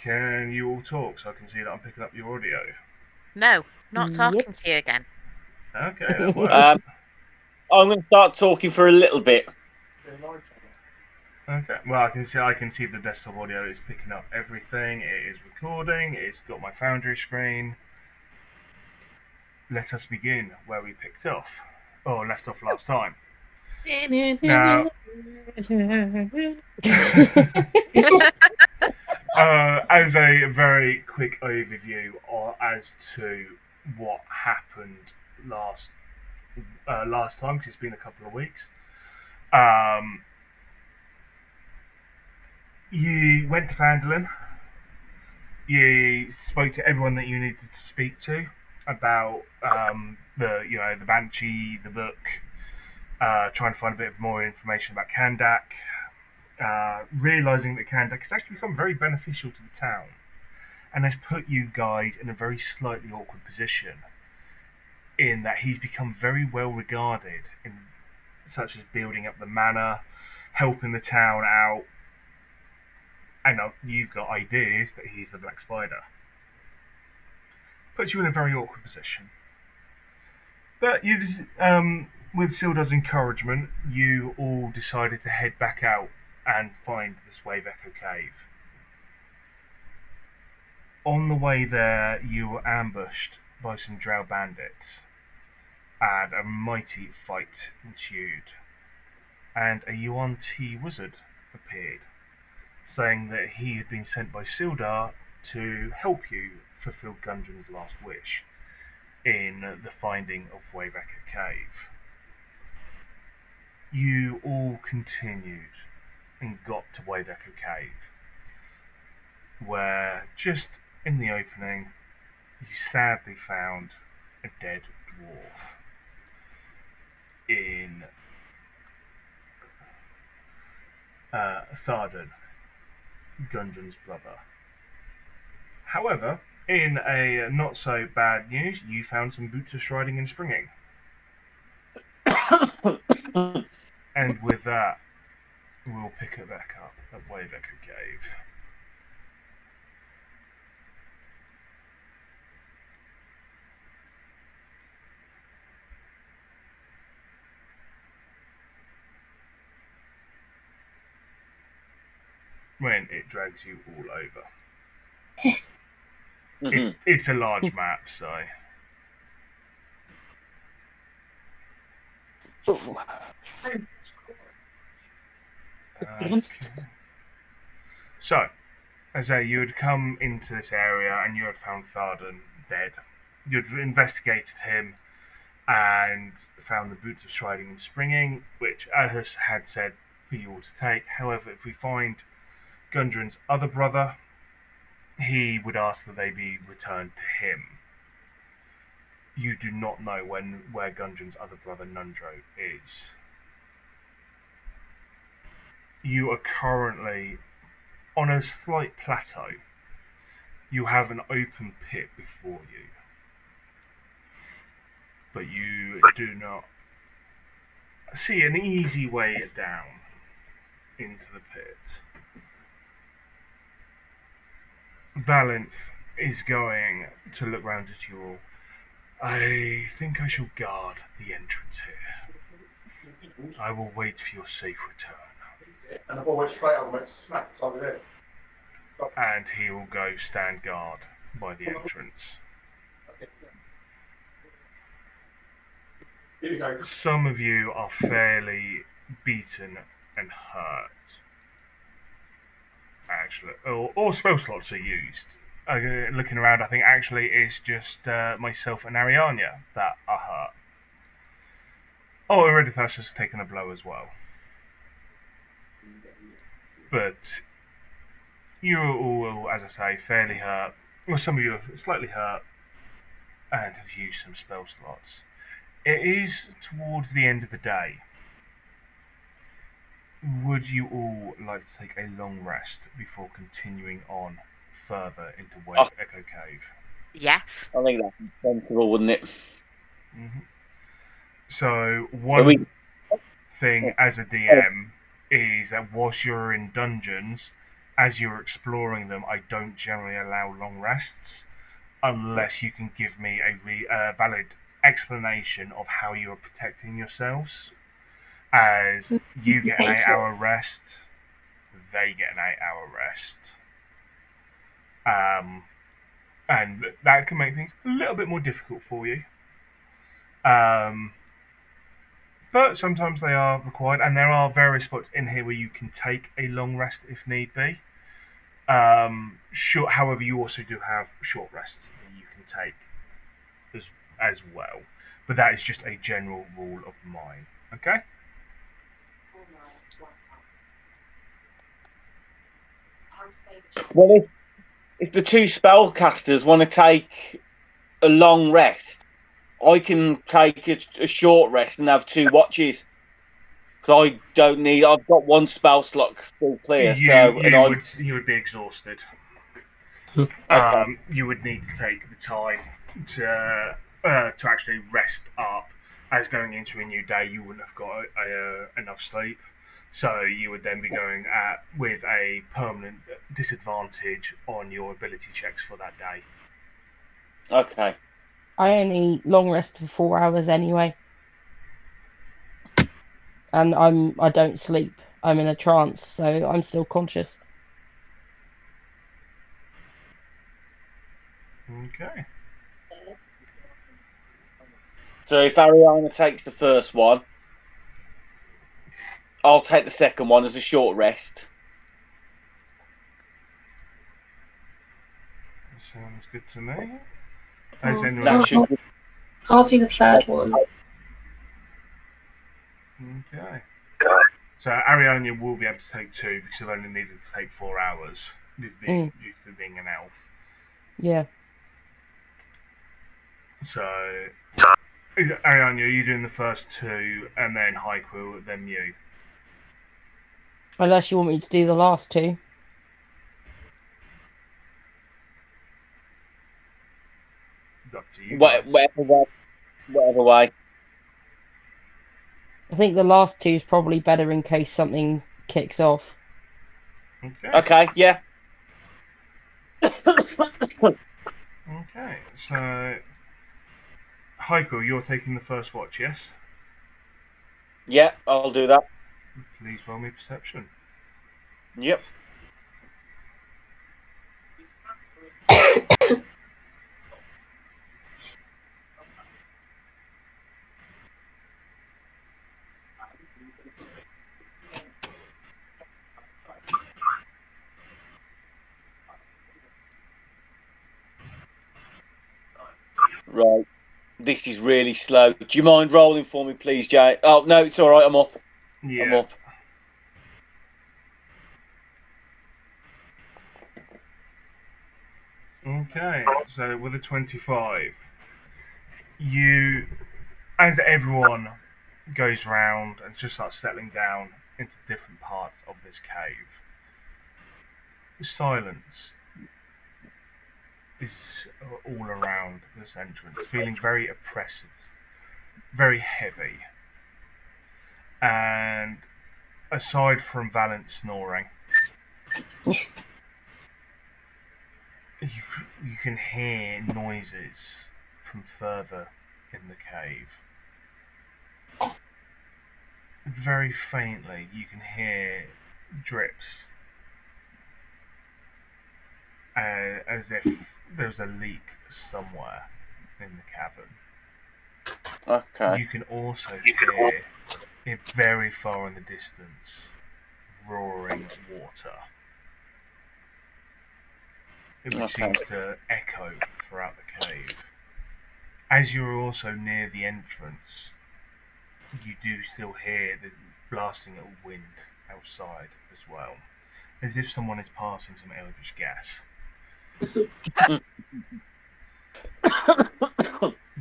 can you all talk so I can see that I'm picking up your audio? No, not Yep. talking to you again. Okay, that works. I'm going to start talking for a little bit. Okay, well I can see the desktop audio is picking up everything. It is recording. It's got my Foundry screen. Let us begin where we picked off, or left off last time. Now, as a very quick overview as to what happened last time, because it's been a couple of weeks. You went to Phandelver. You spoke to everyone that you needed to speak to about the Banshee, the book, trying to find a bit more information about Kandak, realizing that Kandak has actually become very beneficial to the town and has put you guys in a very slightly awkward position in that he's become very well regarded in such as building up the manor, helping the town out, and you've got ideas that he's the Black Spider. Puts you in a very awkward position. But with Sildar's encouragement, you all decided to head back out and find this Wave Echo Cave. On the way there, you were ambushed by some drow bandits, and a mighty fight ensued. And a Yuan Ti wizard appeared, saying that he had been sent by Sildar to help you fulfill Gundren's last wish in the finding of Wave Echo Cave. You all continued and got to Wave Echo Cave, where just in the opening you sadly found a dead dwarf in Thardan, Gundren's brother. However, in a not so bad news, you found some boots of striding and springing. And with that, we'll pick it back up at Wave Echo Cave. When it drags you all over. It's a large map, so. Okay. So, as you had come into this area and you had found Thardan dead. You'd investigated him and found the boots of striding and springing, which Ahus had said for you all to take. However, if we find Gundren's other brother, he would ask that they be returned to him. You do not know where Gundren's other brother Nundro is. You are currently on a slight plateau. You have an open pit before you, but you do not see an easy way down into the pit. Valenth is going to look round at you all. I think I shall guard the entrance here. I will wait for your safe return. And I've always straight up went smacked on it. And he will go stand guard by the entrance. Some of you are fairly beaten and hurt. Actually, or spell slots are used. Looking around, I think actually it's just myself and Ariania that are hurt. Oh, Eredithas has taken a blow as well. But you're all, as I say, fairly hurt. Well, some of you are slightly hurt and have used some spell slots. It is towards the end of the day. Would you all like to take a long rest before continuing on further into Wave Echo Cave? Yes. I think that's sensible, wouldn't it? Mm-hmm. So one thing as a DM is that whilst you're in dungeons, as you're exploring them, I don't generally allow long rests unless you can give me a valid explanation of how you are protecting yourselves. As you get an 8-hour rest, they get an 8-hour rest. And that can make things a little bit more difficult for you. But sometimes they are required, and there are various spots in here where you can take a long rest if need be. However, you also do have short rests that you can take as well. But that is just a general rule of mine. Okay? Well, if the two spellcasters want to take a long rest, I can take a short rest and have 2 watches. Because I don't need. I've got 1 spell slot still clear. You would be exhausted. Okay. You would need to take the time to actually rest up. As going into a new day, you wouldn't have got enough sleep, so you would then be going with a permanent disadvantage on your ability checks for that day. Okay. I only long rest for 4 hours anyway. And I don't sleep. I'm in a trance, so I'm still conscious. Okay. So if Ariana takes the first one, I'll take the second one as a short rest. Sounds good to me. I'll do the third one. Okay. So Ariana will be able to take 2 because I've only needed to take 4 hours due to being an elf. Yeah. So, Ariana, are you doing the first 2 and then Haiku, then you? Unless you want me to do the last 2. Up to you guys. Whatever way. I think the last 2 is probably better in case something kicks off. Okay, yeah. Okay, so Haiku, you're taking the first watch, yes? Yeah, I'll do that. Please roll me perception. Yep. Right. This is really slow. Do you mind rolling for me, please, Jay? Oh, no, it's all right. I'm up. Yeah. I'm up. Okay, so with a 25, as everyone goes round and just starts settling down into different parts of this cave, silence is all around this entrance, feeling very oppressive, very heavy. And aside from Valent snoring, you can hear noises from further in the cave. Very faintly, you can hear drips, as if there's a leak somewhere in the cavern. Okay. You can also hear it very far in the distance, roaring water, which seems to echo throughout the cave. As you're also near the entrance, you do still hear the blasting of wind outside as well, as if someone is passing some eldritch gas.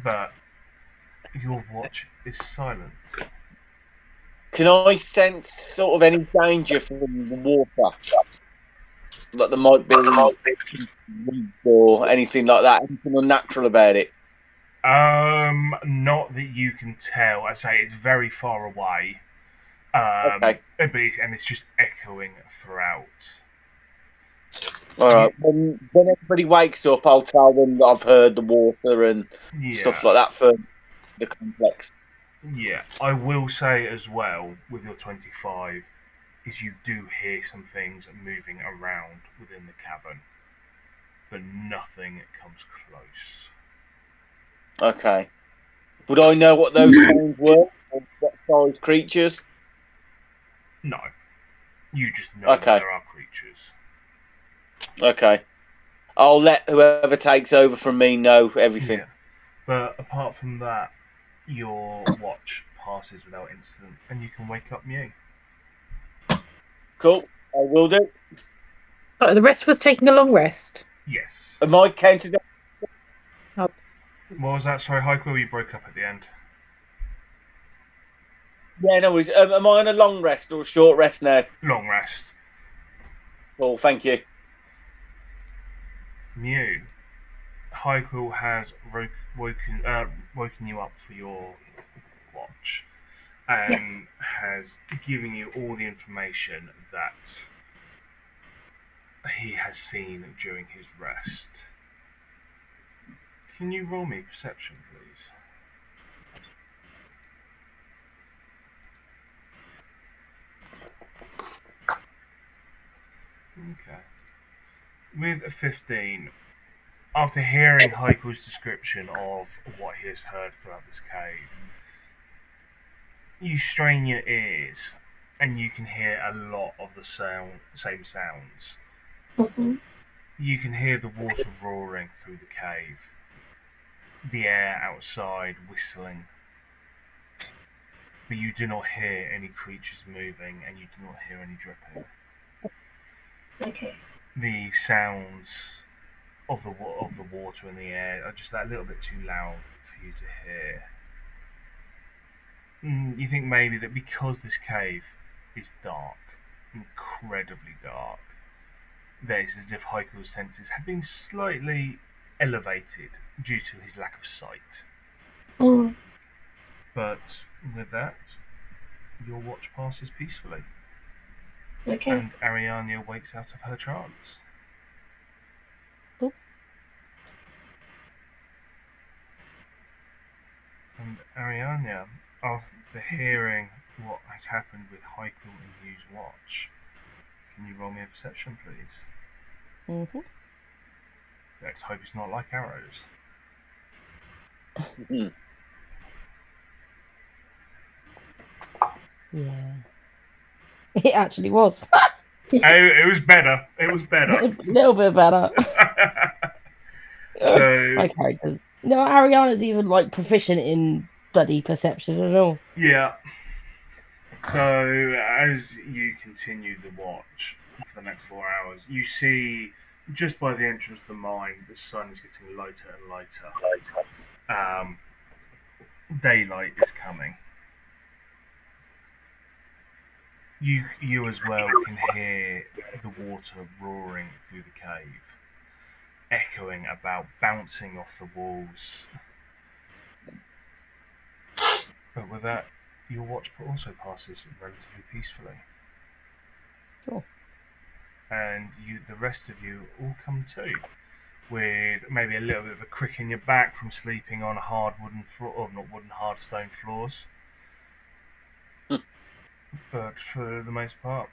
But your watch is silent. Can I sense sort of any danger from the water? Like there might be weeds or anything like that? Anything unnatural about it? Not that you can tell. I say it's very far away. Okay. And it's just echoing throughout. All right. When everybody wakes up, I'll tell them that I've heard the water and stuff Yeah, like that for the complex. yeah. I will say as well with your 25 is you do hear some things moving around within the cavern, but nothing comes close. Okay. Would I know what those sounds were? Or what size creatures? No, you just know that Okay. there are creatures. Okay. I'll let whoever takes over from me know everything. Yeah, but apart from that, your watch passes without incident, and you can wake up Mew. Cool. I will do. So the rest was taking a long rest. Yes. Am I counted? What was that? Sorry, Haiku, you broke up at the end. Yeah, no worries. Am I on a long rest or a short rest now? Long rest. Cool, thank you. Mew. Haiku has woken you up for your watch and has given you all the information that he has seen during his rest. Can you roll me perception, please? Okay. With a 15, after hearing Haiku's description of what he has heard throughout this cave, you strain your ears and you can hear a lot of the same sounds. Mhm. You can hear the water roaring through the cave, the air outside whistling, but you do not hear any creatures moving and you do not hear any dripping. Okay. The sounds of the water and the air are just that little bit too loud for you to hear. You think maybe that because this cave is dark, incredibly dark, that it's as if Haiku's senses have been slightly elevated due to his lack of sight. Mm. But with that, your watch passes peacefully, Okay. and Ariania wakes out of her trance. Oh. And Ariania, after hearing what has happened with Haiku and Hugh's watch, can you roll me a perception, please? Mhm. Let's hope it's not like arrows. Hmm. Yeah. It actually was. It was better. It was better. A little bit better. So My characters. No, Ariana's even like proficient in bloody perception and all. yeah. So as you continue the watch for the next 4 hours, you see just by the entrance of the mine, the sun is getting lighter and lighter. Daylight is coming. You as well can hear the water roaring through the cave, echoing about, bouncing off the walls. But with that, your watch also passes relatively peacefully. Sure. And the rest of you all come to, with maybe a little bit of a crick in your back from sleeping on hard wooden floor, or not wooden, hard stone floors. But for the most part,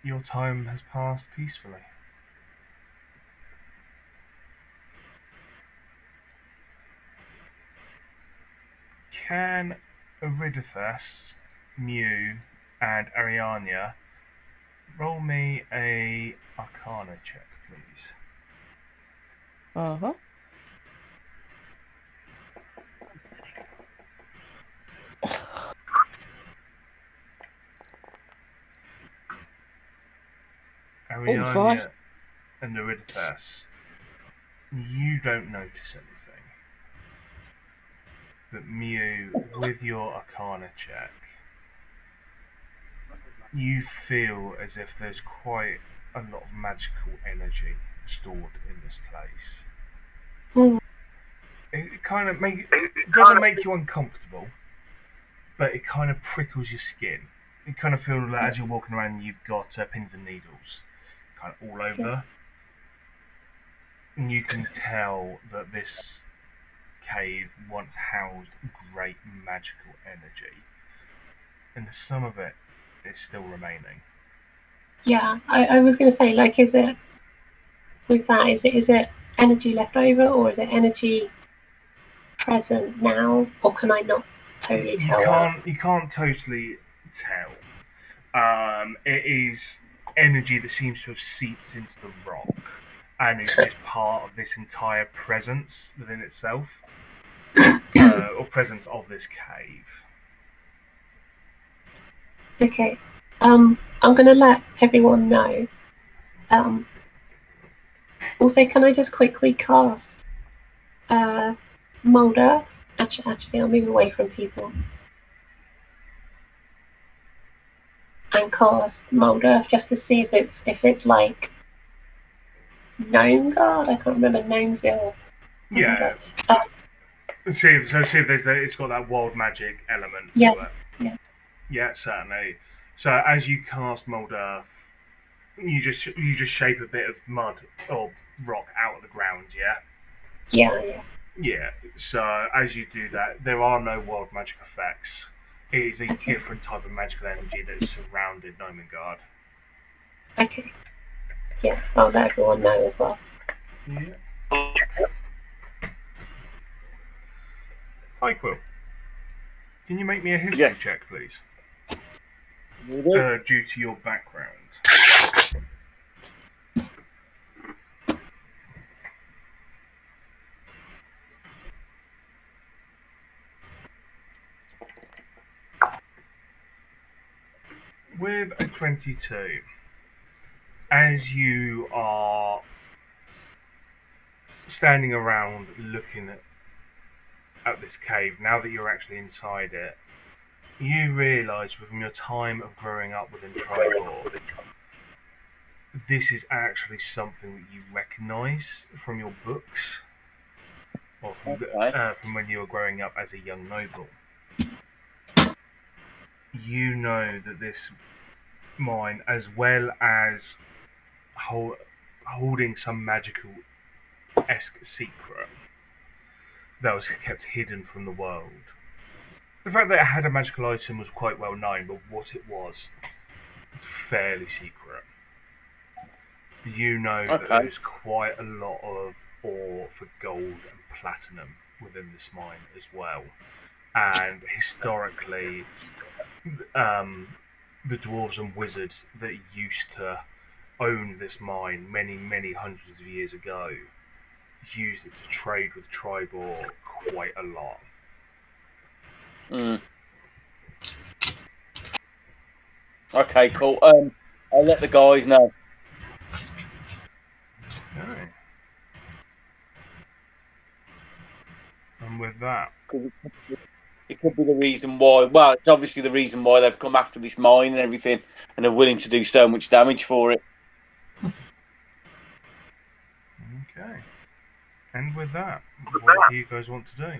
your time has passed peacefully. Can Aridithas, Mew, and Ariania roll me a Arcana check, please? Uh-huh. Ariania and Aridithas, you don't notice anything. But Mew, with your Arcana check, you feel as if there's quite a lot of magical energy stored in this place. Mm. It kind of it doesn't make you uncomfortable, but it kind of prickles your skin. You kind of feel like as you're walking around, you've got pins and needles kind of all over. And you can tell that this cave once housed great magical energy, and some of it is still remaining. Yeah, I was going to say, like, is it with that? Is it energy left over, or is it energy present now, or can I not totally tell that? You can't totally tell. It is energy that seems to have seeped into the rock and is just part of this entire presence within itself, or presence of this cave. Okay. I'm gonna let everyone know. Also, can I just quickly cast Mulder? Actually, I'll move away from people and cast Mulder just to see if it's like Gnome Guard. I can't remember Gnomesville. Yeah. Uh, See if it's got that wild magic element Yeah, to it. yeah. Yeah, certainly. So as you cast Mold Earth, you just shape a bit of mud or rock out of the ground, yeah? Yeah. Yeah. So as you do that, there are no wild magic effects. It is a Okay. different type of magical energy that has surrounded Nomengard. Okay. Yeah, I'll let everyone know as well. Yeah. Hi, Quill. Can you make me a history Yes. check, please? You do? Due to your background. With a 22, as you are standing around looking at this cave, now that you're actually inside it, you realise from your time of growing up within Tribor, this is actually something that you recognise from your books, or from when you were growing up as a young noble. You know that this mine, as well as holding some magical-esque secret that was kept hidden from the world. The fact that it had a magical item was quite well known, but what it was fairly secret. You know that there's quite a lot of ore for gold and platinum within this mine as well. And historically, the dwarves and wizards that used to own this mine many hundreds of years ago used it to trade with Tribor quite a lot. Okay, cool. I'll let the guys know. Okay. And with that, It could be the reason why. Well, it's obviously the reason why they've come after this mine and everything, and are willing to do so much damage for it. okay. And with that, what do you guys want to do?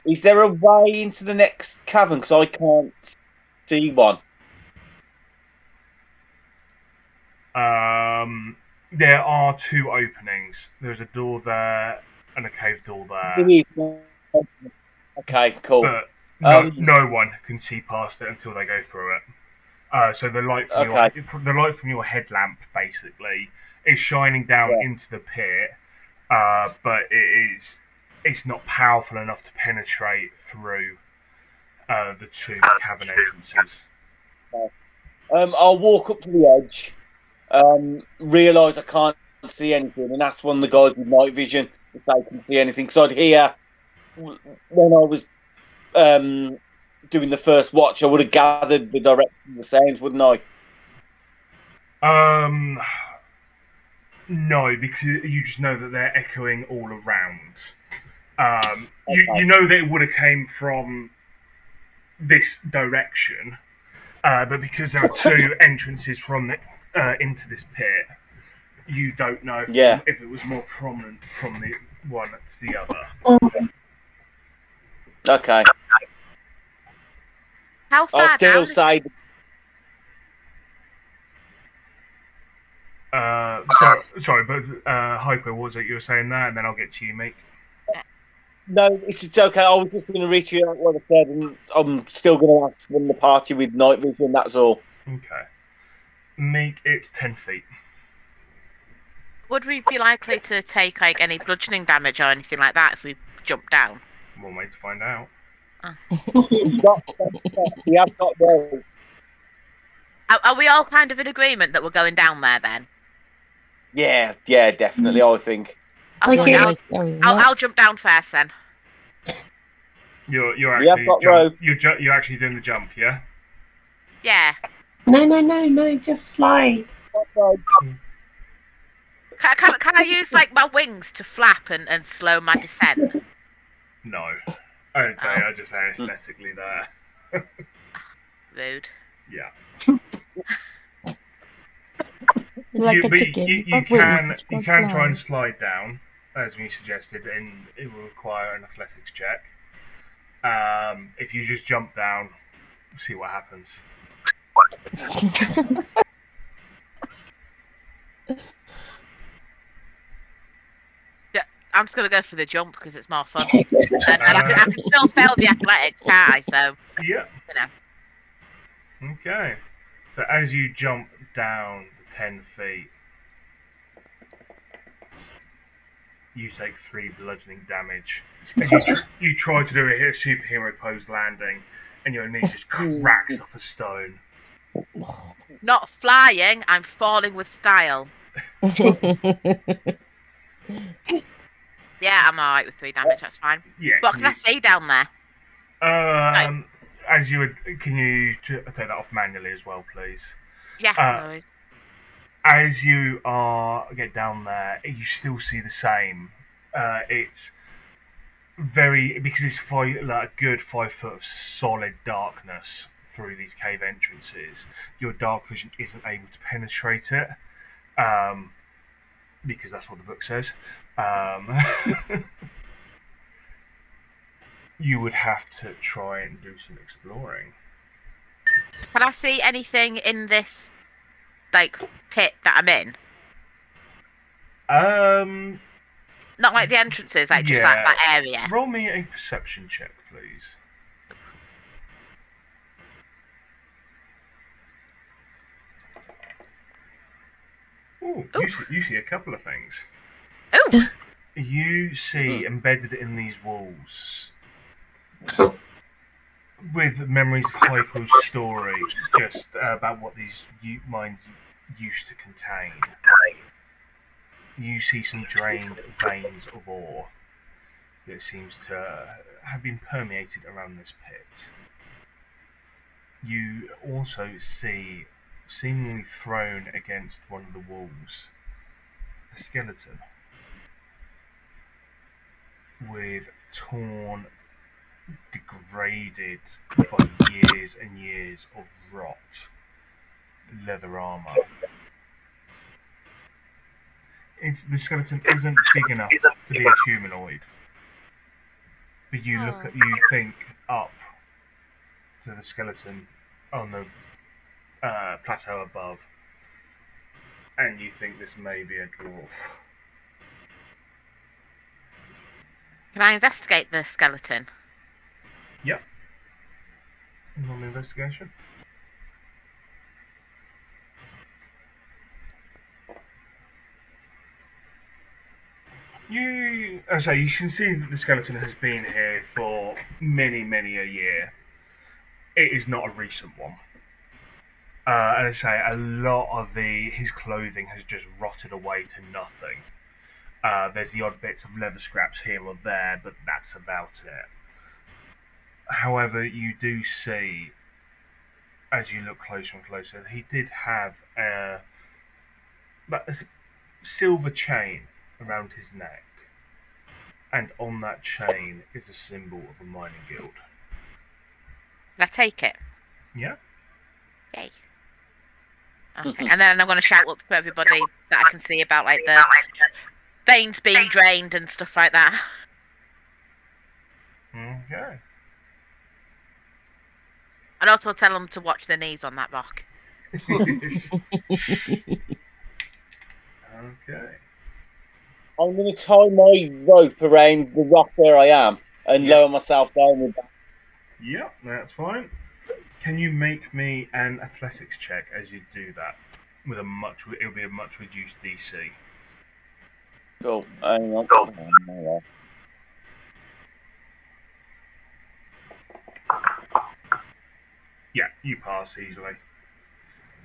Is there a way into the next cavern? Because I can't see one. There are two openings. There's a door there and a cave door there. Okay, cool. But no one can see past it until they go through it. So the light from your headlamp basically is shining down into the pit, but it's not powerful enough to penetrate through the two cavern entrances. I'll walk up to the edge, realise I can't see anything, and ask one of the guys with night vision if they can see anything. Because I'd hear when I was doing the first watch, I would have gathered the direction of the sounds, wouldn't I? No, because you just know that they're echoing all around. You know that it would have came from this direction, but because there are two entrances from into this pit, you don't know if it was more prominent from the one to the other. Okay. How far I'll down? still Is... say Sorry, but Hyper, what was it you were saying there? And then I'll get to you, Meek. no. It's okay. I was just going to reiterate what I said, and I'm still going to ask when the party with night vision. That's all. Okay. Meek, it's 10 feet. Would we be likely to take like any bludgeoning damage or anything like that if we jump down? One way to find out. We have got rope. Are we all kind of in agreement that we're going down there then? Yeah, definitely. I think. Okay. I'll jump down first then. You're We have actually got rope. you're actually doing the jump, yeah? Yeah. No, just slide. Can I use like my wings to flap and slow my descent? No. I Oh. just say aesthetically there. Rude. Yeah. Like a But chicken. you Got wings, can but you got can try and flies. slide down, as we suggested, and it will require an athletics check. If you just jump down, see what happens. I'm just gonna go for the jump because it's more fun, and I can still fail the athletics, can't I? So Yeah. you know. Okay. So as you jump down the 10 feet, you take 3 bludgeoning damage. As you try to do a superhero pose landing, and your knee just cracks off a stone. Not flying, I'm falling with style. Yeah, I'm alright with 3 damage. That's fine. Yeah. What can I see down there? As you would, can you take that off manually as well, please? Yeah. No worries. As you get down there, you still see the same. It's very because it's like a good 5 foot of solid darkness through these cave entrances. Your dark vision isn't able to penetrate it, because that's what the book says. You would have to try and do some exploring. Can I see anything in this like pit that I'm in? Not like the entrances, like just that area. Roll me a perception check, please. Ooh. You see a couple of things. Ooh. You see embedded in these walls, with memories of Hypo's story, just about what these mines used to contain. You see some drained veins of ore that seems to have been permeated around this pit. You also see, seemingly thrown against one of the walls, a skeleton with torn, degraded by years and years of rot leather armor. The skeleton isn't big enough to be a humanoid, but you think up to the skeleton on the plateau above, and you think this may be a dwarf. Can I investigate the skeleton? Yep. Normal investigation. You can see that the skeleton has been here for many a year. It is not a recent one. And a lot of his clothing has just rotted away to nothing. There's the odd bits of leather scraps here or there, but that's about it. However, you do see, as you look closer and closer, he did have a silver chain around his neck, and on that chain is a symbol of a mining guild. Can I take it? Yeah. Yay. Okay, and then I'm going to shout up to everybody that I can see about like the veins being drained and stuff like that. Okay. And also tell them to watch their knees on that rock. Okay. I'm going to tie my rope around the rock where I am and Yeah. lower myself down with that. Yeah, that's fine. Can you make me an athletics check as you do that? With it'll be a much reduced DC. Cool. Hang on. Yeah, you pass easily.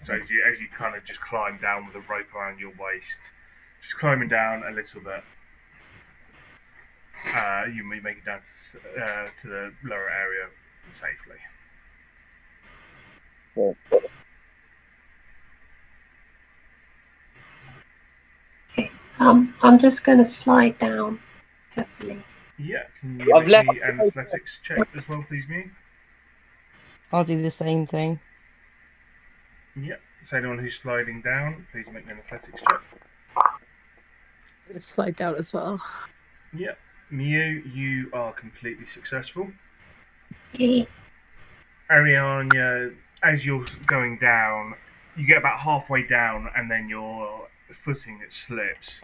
So as you kind of just climb down with a rope around your waist, just climbing down a little bit, you may make it down to the lower area safely. Cool. I'm just going to slide down carefully. Yeah, can you I've make left me an athletics check as well, please, me? I'll do the same thing. Yep. So anyone who's sliding down, please make me an athletics check. I'm gonna slide down as well. Yep. Mew, you are completely successful. Yeah. Ariana, as you're going down, you get about halfway down, and then your footing slips.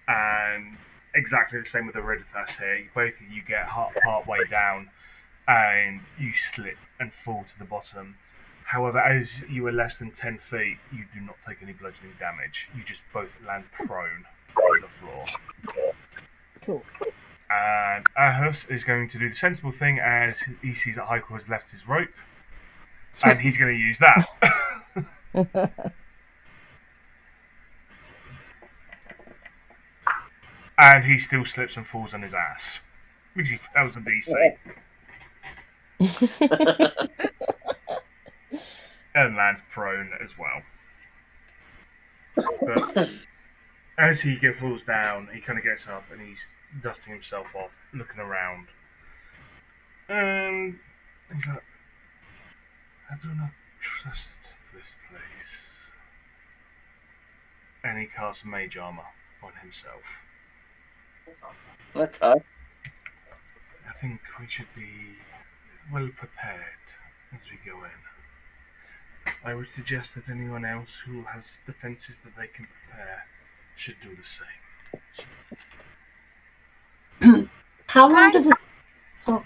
And exactly the same with the Iriditas here. Both of you get part way down, and you slip and fall to the bottom. However, as you are less than 10 feet, you do not take any bludgeoning damage. You just both land prone on the floor. Cool. And Ahus is going to do the sensible thing as he sees that Heiko has left his rope. And he's going to use that. And he still slips and falls on his ass. Because he fails a DC. And lands prone as well. But as he falls down, he kind of gets up and he's dusting himself off, looking around. And he's like, I do not trust this place. And he casts mage armor on himself. Okay. I think we should be well prepared as we go in. I would suggest that anyone else who has defenses that they can prepare should do the same. How long does it... Oh,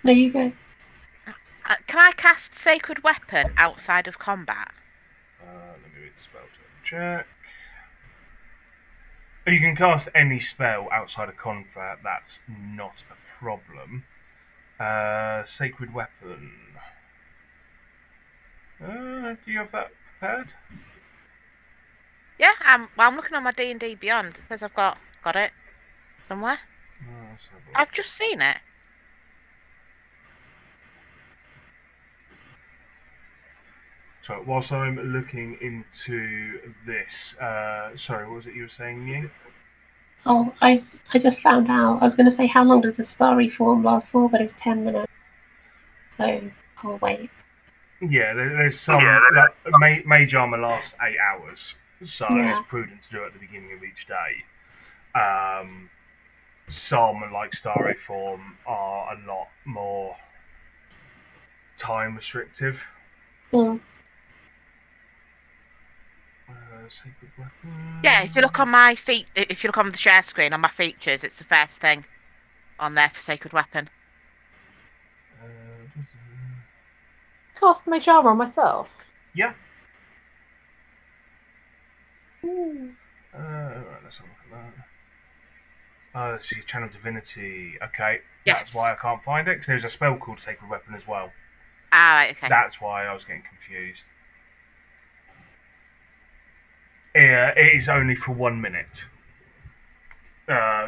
there you go. Can I cast Sacred Weapon outside of combat? Let me read the spell check. You can cast any spell outside of combat, that's not a problem. Sacred Weapon. Do you have that prepared? Yeah, I'm looking on my D&D Beyond. It says I've got it somewhere. Let's have a look. I've just seen it. So, whilst I'm looking into this, sorry, what was it you were saying, Ying? Oh, I just found out. I was going to say, how long does the starry form last for? But it's 10 minutes. So, I'll wait. Yeah, there's some. Mage armor lasts 8 hours, so Yeah. it's prudent to do it at the beginning of each day. Some, like starry form, are a lot more time restrictive. Mm. Sacred Weapon. Yeah, if you look on if you look on the share screen on my features, it's the first thing on there for Sacred Weapon. Cast mage armor on myself. Yeah. Hmm. Right, let's have a look at that. Oh, see, Channel Divinity. Okay, Yes. that's why I can't find it, because there's a spell called Sacred Weapon as well. Ah, right, okay. That's why I was getting confused. It is only for 1 minute.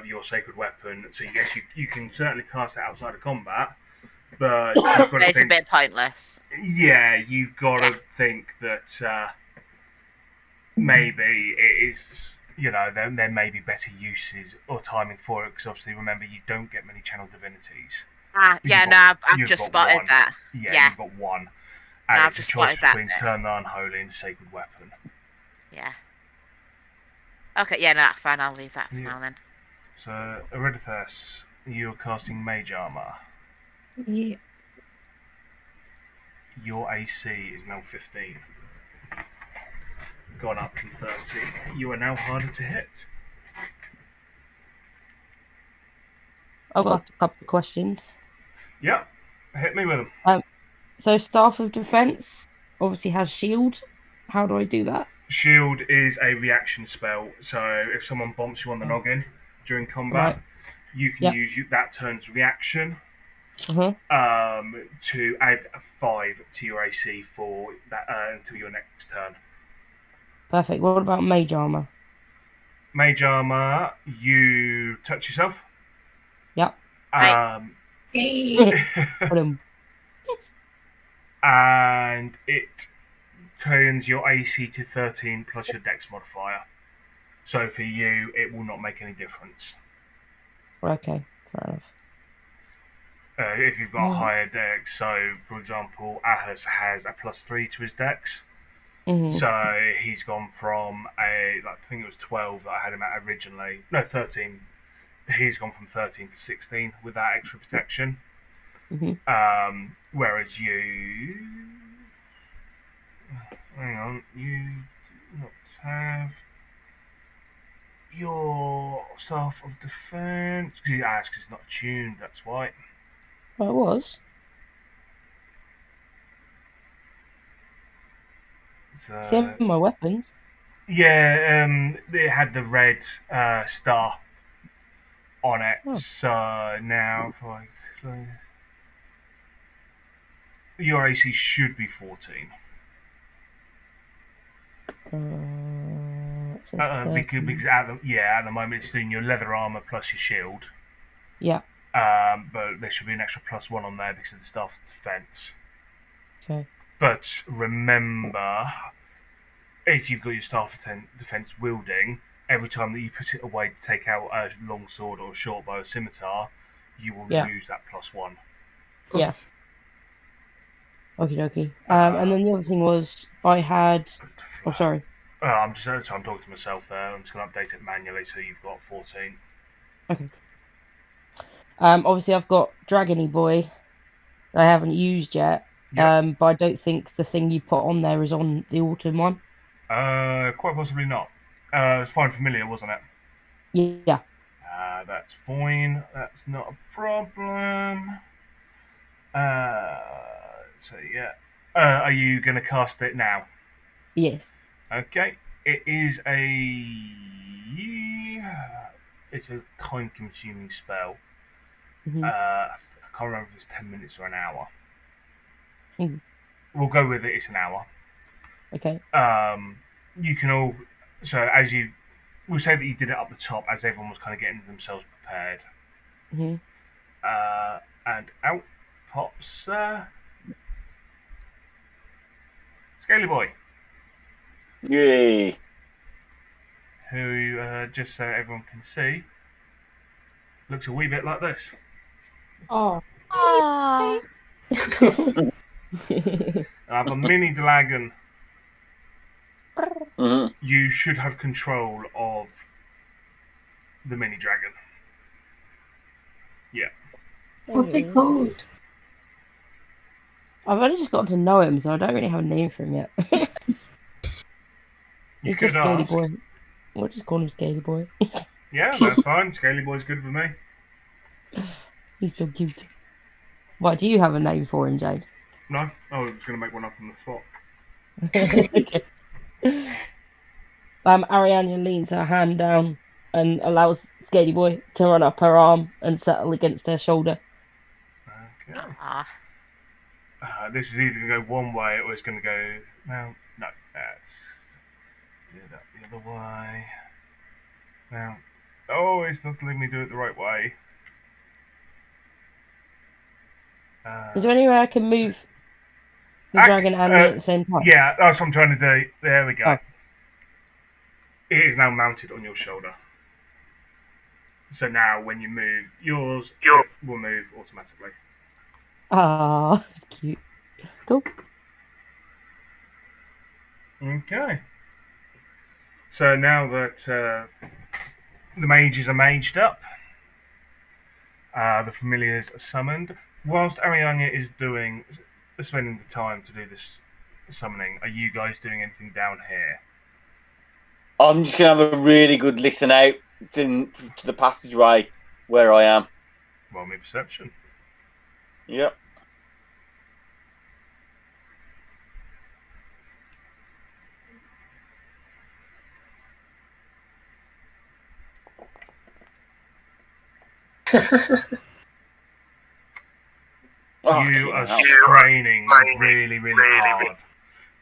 Your Sacred Weapon, so yes, you can certainly cast it outside of combat, but you've got to It's think. a bit pointless. Yeah, you've got to think that maybe it is. There may be better uses or timing for it, because obviously, remember, you don't get many Channel Divinities. Ah, yeah, You've no, got- I've you've just got spotted one. that. Yeah, Yeah. you've got one. No, And I've it's a just choice spotted that between bit. Turn the Unholy and Sacred Weapon. Yeah. Okay, yeah, no, that's fine. I'll leave that for Yeah. now then. So, Iriditas, you're casting Mage Armor. Yeah. your AC is now 15. Gone up from 30. You are now harder to hit. I've got a couple of questions. Yep, hit me with them. So Staff of Defense obviously has shield. How do I do that? Shield is a reaction spell, so if someone bumps you on the noggin during combat, Right. you can Yep. use that turn's reaction Uh-huh. to add a 5 to your AC for that until your next turn. Perfect. What about Mage Armor? Mage armor, you touch yourself. Yep. Hey. And it turns your AC to 13 plus your Dex modifier. So for you, it will not make any difference. Okay, fair enough. If you've got a higher Dex, so for example, Ahas has a +3 to his Dex. Mhm. So he's gone from I think it was 12 that I had him at originally. No, 13. He's gone from 13 to 16 with that extra protection. Mhm. Whereas you, hang on, you do not have your Staff of Defense because it's not tuned. That's why. Well, it was. It's in So my weapons. yeah, it had the red star on it. Oh. So now if I close, your AC should be 14. It says Because 13. at the moment it's doing your leather armor plus your shield. Yeah. But there should be an extra +1 on there because of the Staff of Defense. Okay. But remember, if you've got your Staff of Defense wielding, every time that you put it away to take out a long sword or a short bow or scimitar, you will Yeah. lose that +1. Yeah. Okie dokie. And then the other thing was I had. Oh, sorry. I'm talking to myself there. I'm just going to update it manually so you've got 14. Okay. Obviously I've got Dragony Boy. I haven't used yet. Yep. But I don't think the thing you put on there is on the autumn one. Quite possibly not. It's fine familiar, wasn't it? Yeah. That's fine. That's not a problem. So yeah. Are you going to cast it now? Yes. Okay. It is it's a time-consuming spell. Mhm. I can't remember if it's 10 minutes or an hour. Mhm. We'll go with it. It's an hour. Okay. You can all. So as you, we'll say that you did it up the top as everyone was kind of getting themselves prepared. Mhm. And out pops Scaly Boy, Yay. who just so everyone can see, looks a wee bit like this. Oh. Ah. I have a mini dragon. Mhm. You should have control of the mini dragon. Yeah. What's it called? I've only just got to know him, so I don't really have a name for him yet. You He's could just Scaly ask. Boy. We'll just call him Scaly Boy. Yeah, that's fine. Scaly Boy's good with me. He's so cute. Why, do you have a name for him, James? No? I was going to make one up on the spot. Okay. Ariana leans her hand down and allows Scaly Boy to run up her arm and settle against her shoulder. Okay. Ah. This is either going to go one way or it's going to go. No, let's do that the other way. Now, oh, it's not letting me do it the right way. Is there any way I can move the dragon and me at the same time? Yeah, that's what I'm trying to do. There we go. Oh. It is now mounted on your shoulder. So now when you move, yours will move automatically. Ah, that's cute. Cool. Okay. So now that the mages are maged up, the familiars are summoned. Whilst Ariana is doing spending the time to do this summoning, are you guys doing anything down here? I'm just going to have a really good listen out to the passageway where I am. Roll me perception. Yep. You are straining really, really hard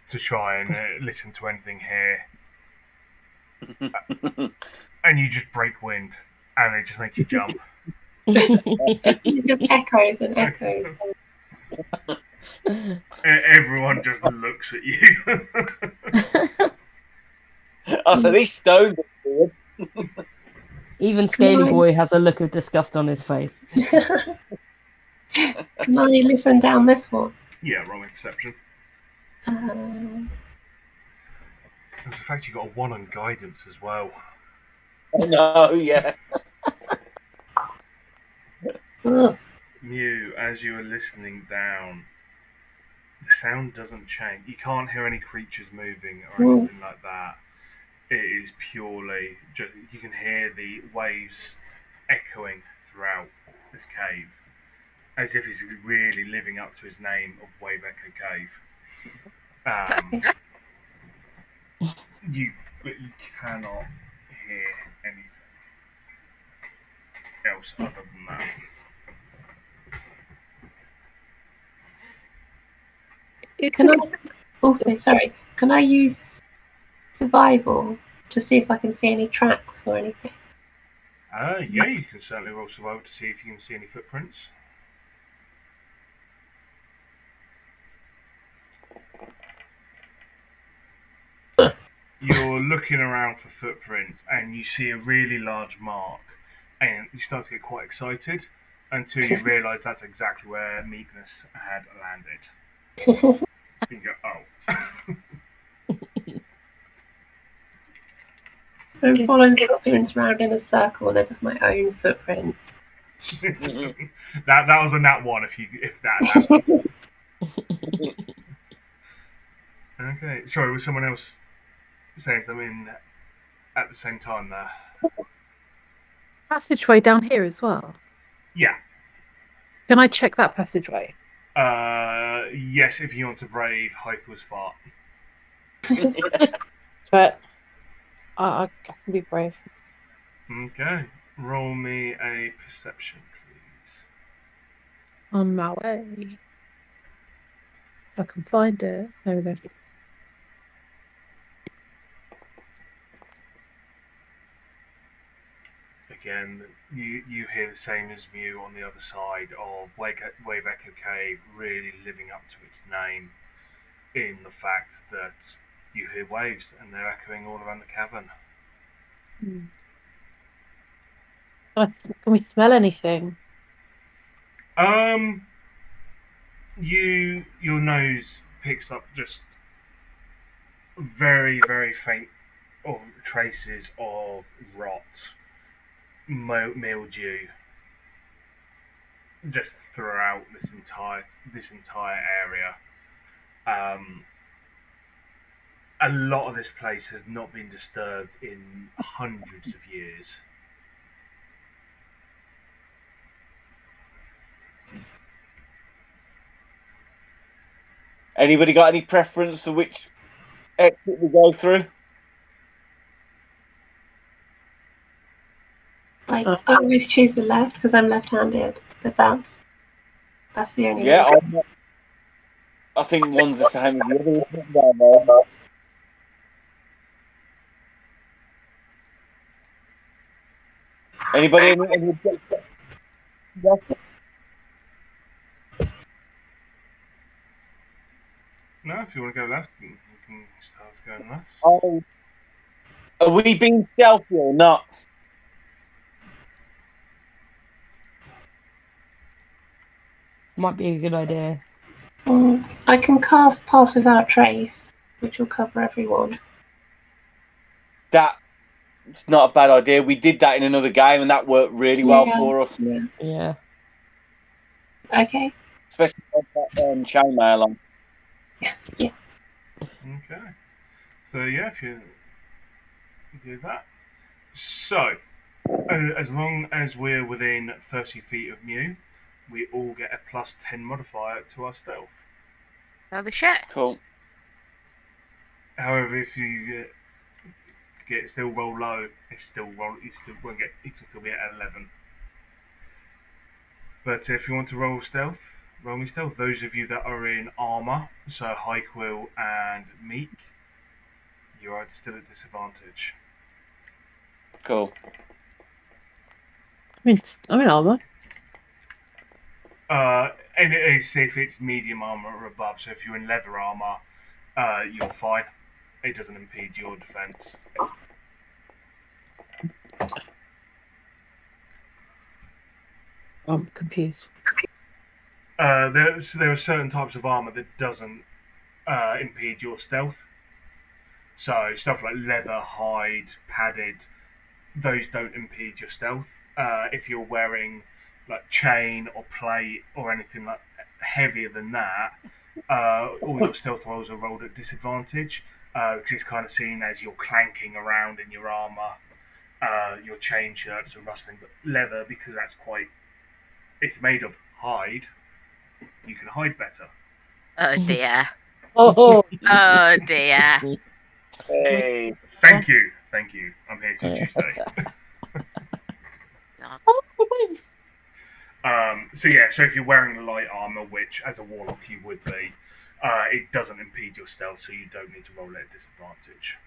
to try and listen to anything here, and you just break wind, and it just makes you jump. It just echoes and echoes. Everyone just looks at you. I said, these stones are weird. Even Scaly Boy has a look of disgust on his face. Can I listen down this one? Yeah, roll me perception. There's the fact you got a 1 on guidance as well. I know, yeah. Mew, as you are listening down, the sound doesn't change. You can't hear any creatures moving or anything like that. It is purely just, you can hear the waves echoing throughout this cave, as if he's really living up to his name of Wave Echo Cave. But you cannot hear anything else other than that. Can I also, sorry, can I use survival to see if I can see any tracks or anything? Yeah, you can certainly roll survival to see if you can see any footprints. You're looking around for footprints and you see a really large mark, and you start to get quite excited until you realise that's exactly where Meekness had landed. You go, oh. I'm following footprints around in a circle and they're just my own footprints. that was a nat 1 if that. Okay, sorry, was someone else saying something at the same time there? Passageway down here as well. Yeah. Can I check that passageway? Yes, if you want to brave Hyper's fart. But I can be brave. Okay, roll me a perception, please. On my way. If I can find it. There we go. Again, you hear the same as Mew on the other side of Wave Echo Cave, really living up to its name in the fact that you hear waves and they're echoing all around the cavern. Can we smell anything? Your nose picks up just very, very faint traces of rot, mildew, just throughout this entire area. A lot of this place has not been disturbed in hundreds of years. Anybody got any preference for which exit we go through? I always choose the left because I'm left-handed, but that's the only Yeah, way. I think one's the same as the other. Anybody? No, if you want to go left, you can start going left. Oh, are we being stealthy or not? Might be a good idea. I can cast Pass Without Trace, which will cover everyone. That's not a bad idea. We did that in another game and that worked really well for us. Yeah. Okay. especially with that chainmail on. Yeah. Okay. So yeah, if you do that. So, as long as we're within 30 feet of Mew, we all get a +10 modifier to our stealth. Holy shit. Cool. However, if you get still roll low, you still won't get. You can still be at 11. But if you want to roll stealth, roll me stealth. Those of you that are in armor, so High Quill and Meek, you are still at disadvantage. Cool. I'm in armor. And it is if it's medium armor or above. So if you're in leather armor, you're fine. It doesn't impede your defense. I'm confused. There are certain types of armor that doesn't impede your stealth. So stuff like leather, hide, padded, those don't impede your stealth. If you're wearing like chain or plate or anything like heavier than that, all your stealth rolls are rolled at disadvantage because it's kind of seen as you're clanking around in your armor. Your chain shirts are rustling, but leather, because it's made of hide, you can hide better. Oh dear. Oh, Oh dear. Hey. Thank you. I'm here till Tuesday. God. So if you're wearing light armor, which as a warlock you would be, it doesn't impede your stealth, so you don't need to roll it at disadvantage.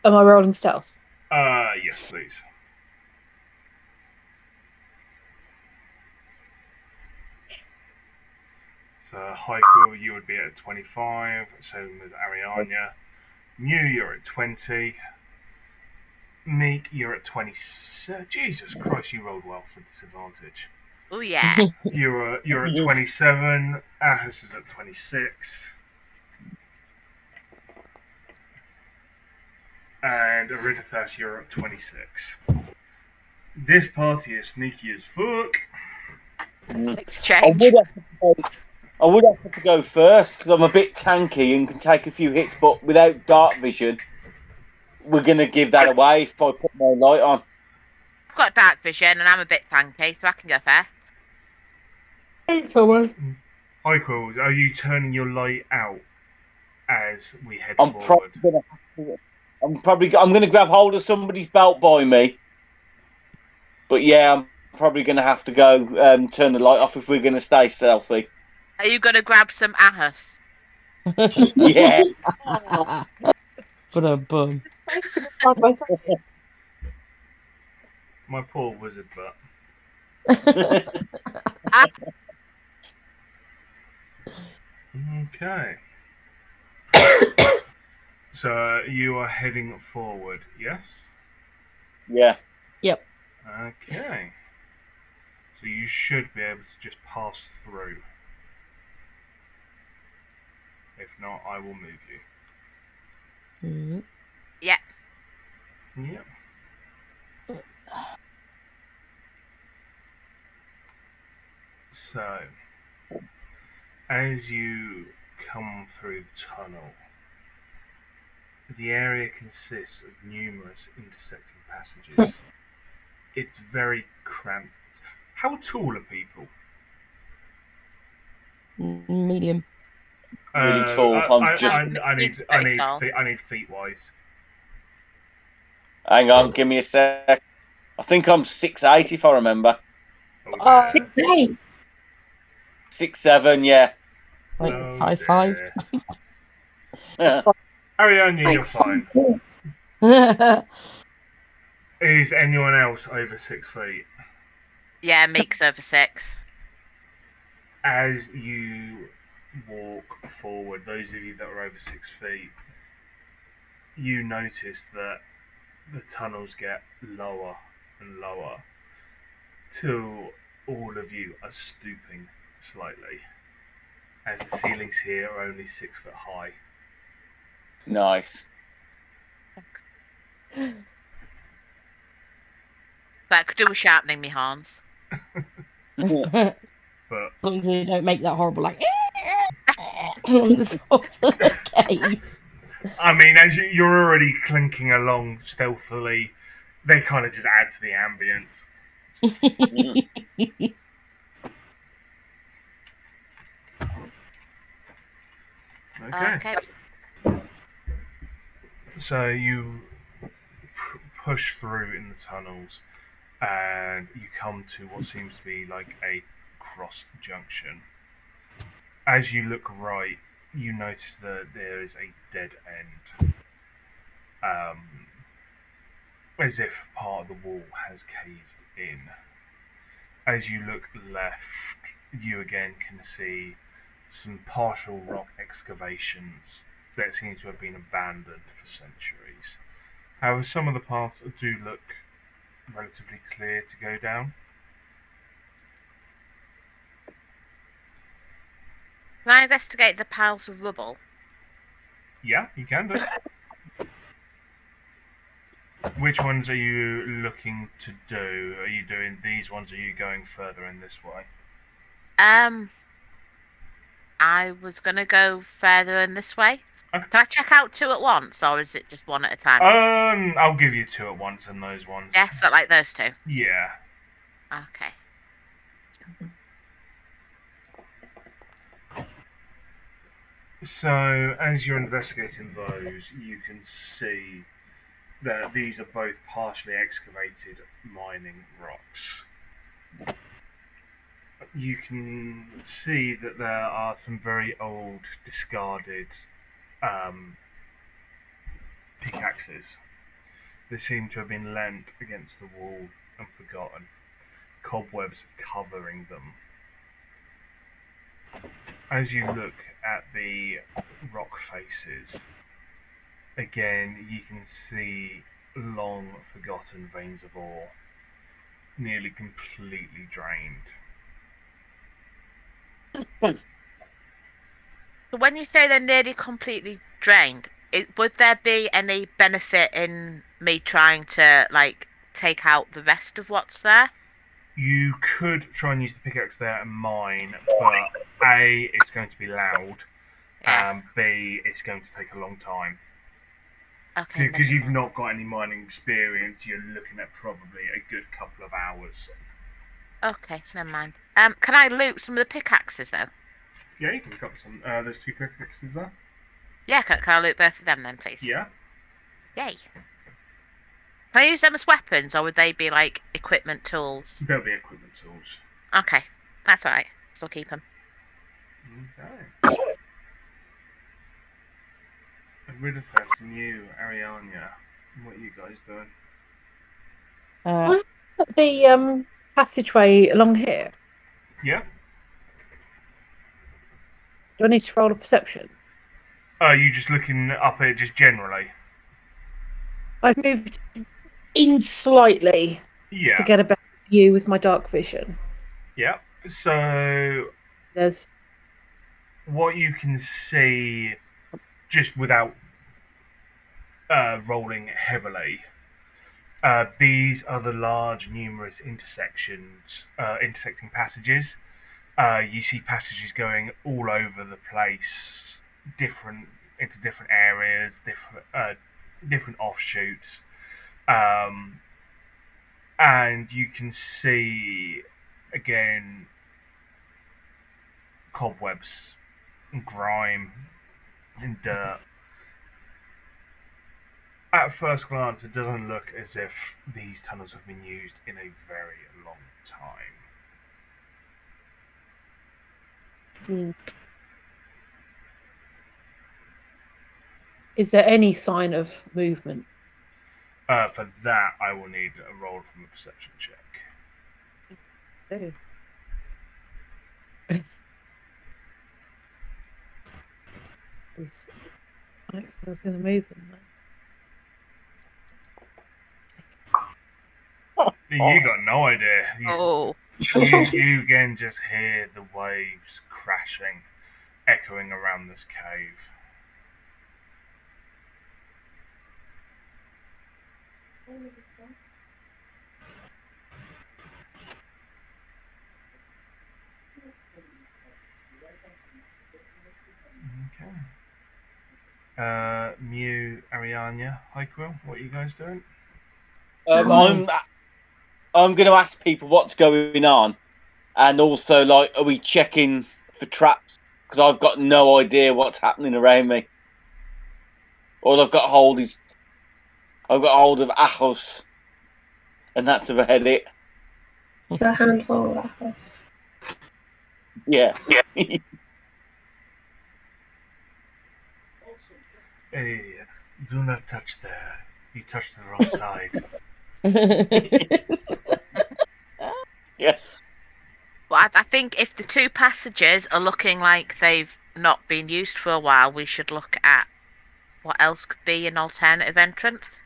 am I rolling stealth? Yes, please. So High Quill, you would be at 25, same as Ariania. Mew, you're at 20. Meek, you're at 20. Jesus Christ, you rolled well for disadvantage. Oh yeah. You're at 27. Ahus is at 26. And Aridithas, you're at 26. This party is sneaky as fuck. Exchange. I would have to go first because I'm a bit tanky and can take a few hits, but without dark vision, we're going to give that away if I put my light on. I've got dark vision and I'm a bit tanky, so I can go first. High Quill, are you turning your light out as we head I'm forward? probably going to grab hold of somebody's belt by me. But yeah, I'm probably going to have to go turn the light off if we're going to stay stealthy. Are you gonna grab some Ahus? Yeah. For a bum. My poor wizard butt. Okay. So you are heading forward, yes? Yeah. Yep. Okay. So you should be able to just pass through. If not, I will move you. Mhm. Yeah. Yep. So, as you come through the tunnel, the area consists of numerous intersecting passages. It's very cramped. How tall are people? Medium. Really tall. I need feet wise. Hang on, give me a sec. I think I'm 6'8" if I remember. Oh dear. 6'8". 6'7", yeah. Like Oh 5'5". dear. Ariane, you're fine. Is anyone else over 6 feet? Yeah, Meek's over 6. As you walk forward, those of you that are over 6 feet, you notice that the tunnels get lower and lower till all of you are stooping slightly, as the ceilings here are only 6 foot high. Nice. But I could do with sharpening my horns. As But long as they don't make that horrible like on the top of the cave. I mean, as you're already clinking along stealthily, they kind of just add to the ambience. Okay. Okay. So you push through in the tunnels, and you come to what seems to be like a cross junction. As you look right, you notice that there is a dead end, as if part of the wall has caved in. As you look left, you again can see some partial rock excavations that seem to have been abandoned for centuries. However, some of the paths do look relatively clear to go down. Can I investigate the piles of rubble? Yeah, you can do. Which ones are you looking to do? Are you doing these ones, or are you going further in this way? I was gonna go further in this way. Okay. Can I check out two at once, or is it just one at a time? I'll give you two at once in those ones. Yeah, so like those two. Yeah. Okay. So, as you're investigating those, you can see that these are both partially excavated mining rocks. You can see that there are some very old, discarded pickaxes. They seem to have been leant against the wall and forgotten, cobwebs covering them. As you look at the rock faces, again you can see long forgotten veins of ore, nearly completely drained. So when you say they're nearly completely drained, would there be any benefit in me trying to like take out the rest of what's there? You could try and use the pickaxe there and mine, but A, it's going to be loud, Yeah. B, it's going to take a long time. Okay. Because never you've mind. not got any mining experience, you're looking at probably a good couple of hours. Okay, never mind. Can I loot some of the pickaxes though? Yeah, you can pick up some. There's two pickaxes there. Yeah, can I loot both of them then, please? Yeah. Yay. Can I use them as weapons, or would they be like equipment tools? There'll be equipment tools. Okay, that's alright. Still keep them. Okay. Ridithus and you, Ariania, what are you guys doing? The passageway along here. Yeah. Do I need to roll a perception? Are you just looking up at it just generally? I've moved in slightly to Yeah. get a better view with my dark vision. Yeah. So There's what you can see, just without rolling heavily, these are the large, numerous intersecting passages. You see passages going all over the place, into different areas, different offshoots, and you can see again cobwebs, and grime, and dirt. At first glance, it doesn't look as if these tunnels have been used in a very long time. Is there any sign of movement? For that, I will need a roll from a perception check. Oh. There's going to move them You got no idea. Oh. You again just hear the waves crashing, echoing around this cave. Mew, Ariania, hi Quill, what are you guys doing? I'm going to ask people what's going on, and also are we checking for traps? Because I've got no idea what's happening around me. All I've got hold of Achos, and that's about it. A handful of apples. Yeah. Hey, do not touch there. You touched the wrong side. Yeah. Well, I think if the two passages are looking like they've not been used for a while, we should look at what else could be an alternative entrance.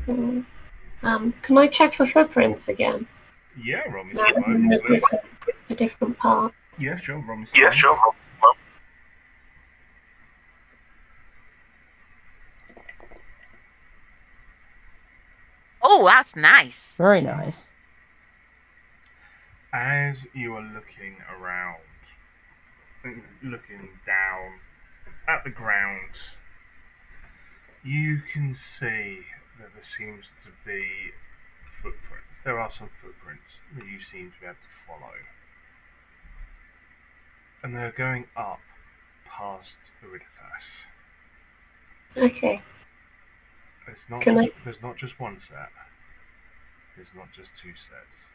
Can I check for footprints again? Yeah, roll me Now some that we're please. in a different part. Yeah, sure, roll me some Oh, that's nice. Very nice. As you are looking around, looking down at the ground, you can see that there seems to be footprints. There are some footprints that you seem to be able to follow. And they're going up past Iridifas. Okay. There's not just one set. There's not just two sets.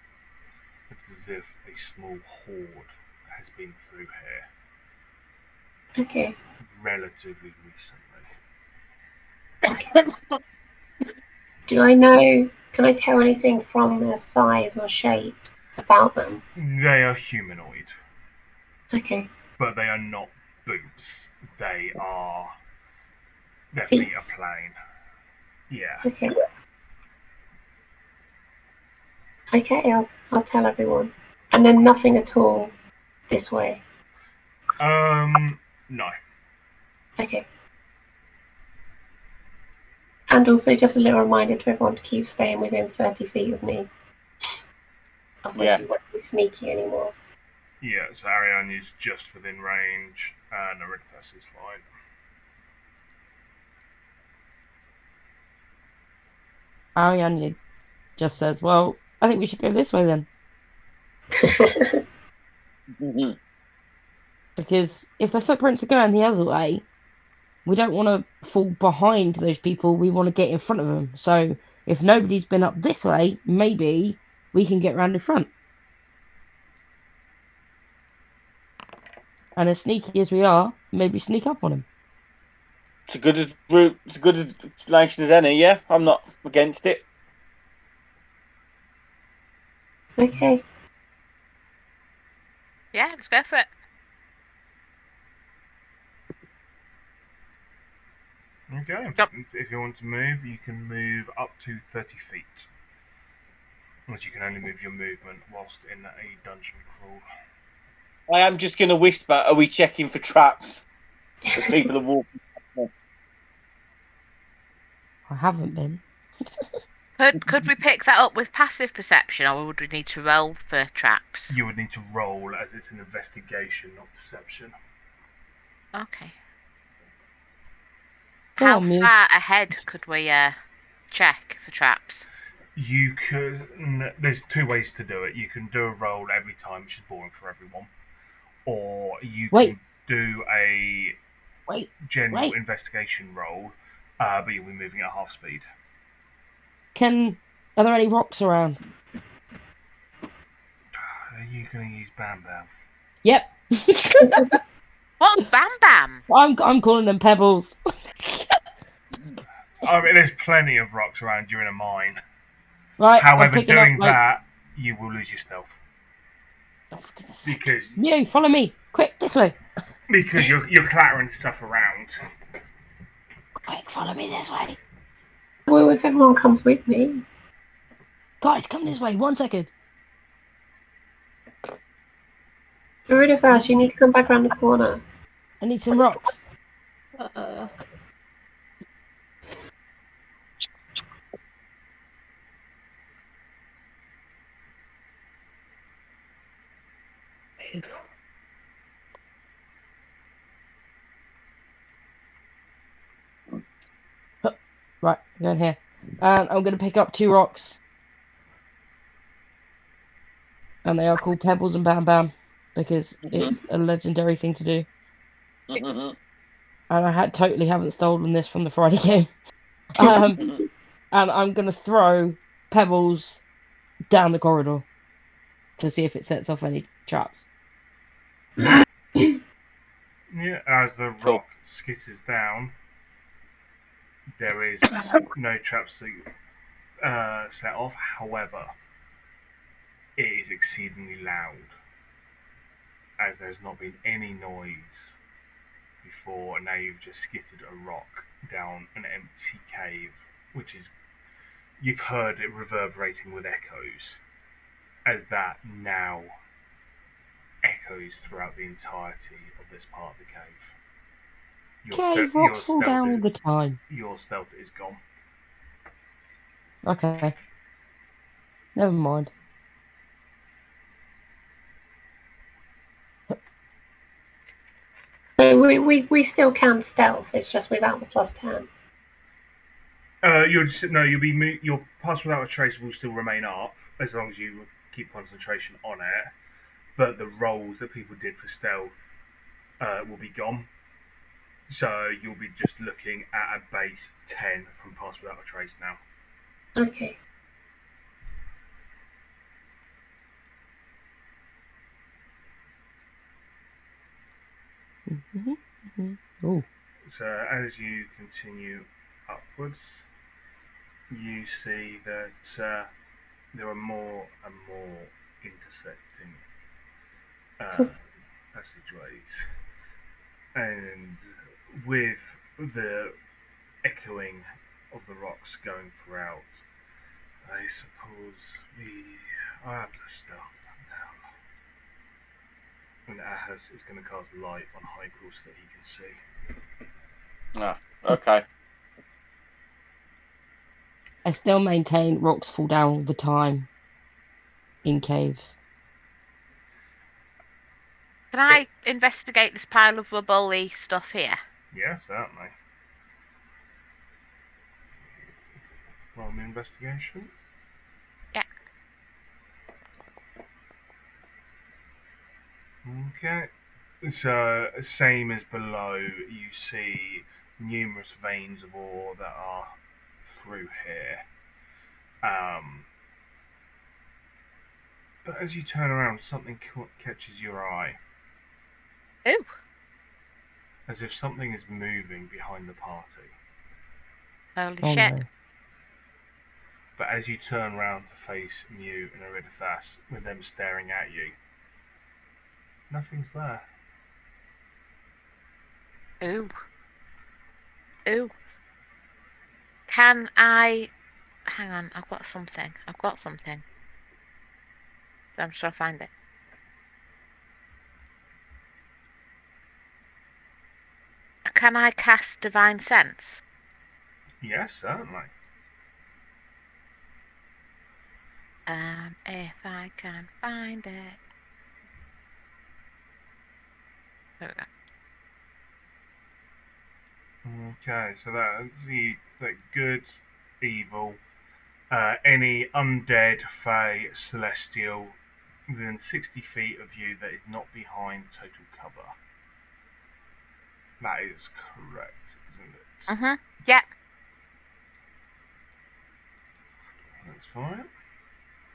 It's as if a small horde has been through here Okay. relatively recently. Do I know? Can I tell anything from their size or shape about them? They are humanoid, Okay. but they are not boots. Their Feet. feet are plain. Yeah. Okay. Okay, I'll tell everyone. And then nothing at all this way. No. Okay. And also just a little reminder to everyone to keep staying within 30 feet of me. Otherwise you won't be sneaky anymore. Yeah, so Ariane is just within range, and Iridifas is fine. Ariane just says, well, I think we should go this way then. Because if the footprints are going the other way, we don't want to fall behind those people. We want to get in front of them. So if nobody's been up this way, maybe we can get round in front. And as sneaky as we are, maybe sneak up on them. It's a good explanation as any. Yeah, I'm not against it. Okay. Yeah, let's go for it. Okay. Yep. If you want to move, you can move up to 30 feet. As you can only move your movement whilst in a dungeon crawl. I am just going to whisper, are we checking for traps? As people are walking. I haven't been. Could we pick that up with passive perception, or would we need to roll for traps? You would need to roll, as it's an investigation, not perception. Okay. Go How on, Mew. far ahead could we check for traps? You could. There's two ways to do it. You can do a roll every time, which is boring for everyone, or you can do a general investigation roll, but you'll be moving at half speed. Are there any rocks around? Are you going to use Bam Bam? Yep. What's Bam Bam? I'm calling them pebbles. I mean, there's plenty of rocks around you in a mine. Right. However, doing that, you will lose your stealth. Oh, for goodness sake. Mew, follow me. Quick, this way. Because you're clattering stuff around. Quick, follow me this way. Well, if everyone comes with me. Guys, come this way. 1 second. Iridifas, you need to come back around the corner. I need some rocks. Right, going here. And I'm going to pick up 2 rocks. And they are called Pebbles and Bam Bam. Because it's a legendary thing to do. Mhm. And I totally haven't stolen this from the Friday game. And I'm going to throw Pebbles down the corridor. To see if it sets off any traps. Yeah, as the Cool. rock skitters down, there is no traps that set off. However, it is exceedingly loud, as there's not been any noise before, and now you've just skittered a rock down an empty cave, which is, you've heard it reverberating with echoes, as that now echoes throughout the entirety of this part of the cave. Cave rocks fall down all the time. Your stealth is gone. Okay. Never mind. So we still can stealth. It's just without the +10. Your pass without a trace will still remain up as long as you keep concentration on it. But the rolls that people did for stealth will be gone. So you'll be just looking at a base 10 from pass without a trace now. Okay. Oh. So as you continue upwards, you see that there are more and more intersecting passageways, and with the echoing of the rocks going throughout, I suppose I have to stealth them down. And Ahas is going to cast light on Hyrule so that he can see. Ah, okay. I still maintain rocks fall down all the time in caves. Can I investigate this pile of rubbly stuff here? Yeah, certainly. Roll me investigation. Yeah. Okay. So, same as below, you see numerous veins of ore that are through here. But as you turn around, something catches your eye. Ooh. As if something is moving behind the party. Holy Oh shit. no. But as you turn round to face Mew and Eridithas, with them staring at you, nothing's there. Ooh. Ooh. Can I... Hang on, I've got something. I'm just trying to find it. Can I cast Divine Sense? Yes, certainly. If I can find it. There we go. Okay, so that's the good, evil, any undead, fey, celestial within 60 feet of you that is not behind total cover. That is correct, isn't it? Mm-hmm. Yeah. That's fine.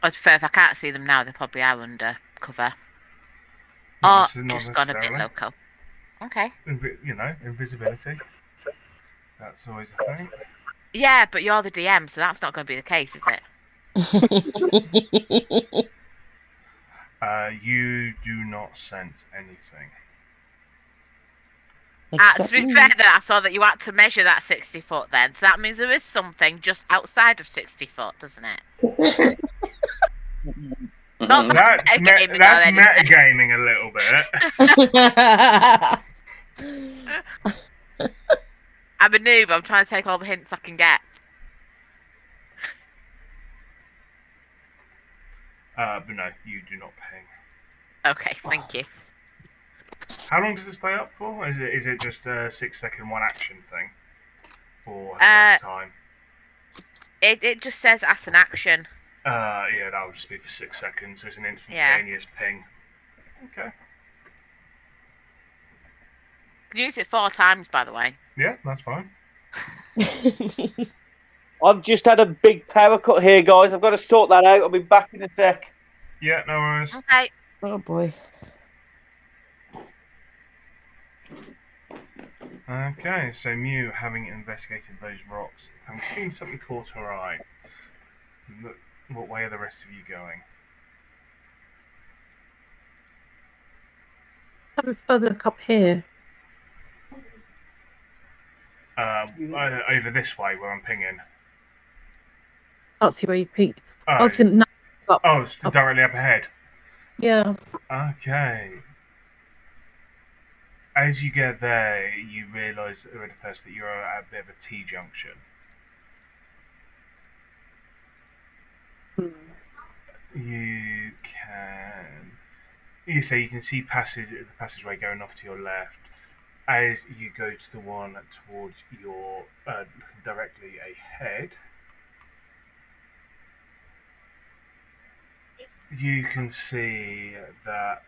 As fair, if I can't see them now, they probably are under cover. Not Or just gone a bit necessarily. loco. Okay. Invisibility. That's always a thing. Yeah, but you're the DM, so that's not going to be the case, is it? You do not sense anything. To be fair, though, I saw that you had to measure that 60 foot then, so that means there is something just outside of 60 foot, doesn't it? Not that That's metagaming a little bit. I'm a noob, I'm trying to take all the hints I can get. But no, you do not ping. Okay, thank you. How long does it stay up for? Is it just a 6 second one action thing? Or have you got time? It just says as an action. Yeah, that would just be for 6 seconds. So it's an instantaneous ping. Okay. You can use it 4 times, by the way. Yeah, that's fine. I've just had a big power cut here, guys. I've got to sort that out. I'll be back in a sec. Yeah, no worries. Okay. Oh boy. Okay, so Mew, having investigated those rocks, having seen something caught her eye, look, what way are the rest of you going? Let's have a further look up here. Over this way where I'm pinging. Can't see where you peeked. Oh, I was going to up. it's directly up ahead. Yeah. Okay. As you get there, you realise at first that you're at a bit of a T-junction. You can... You can see the passageway going off to your left. As you go to the one towards your... directly ahead, you can see that...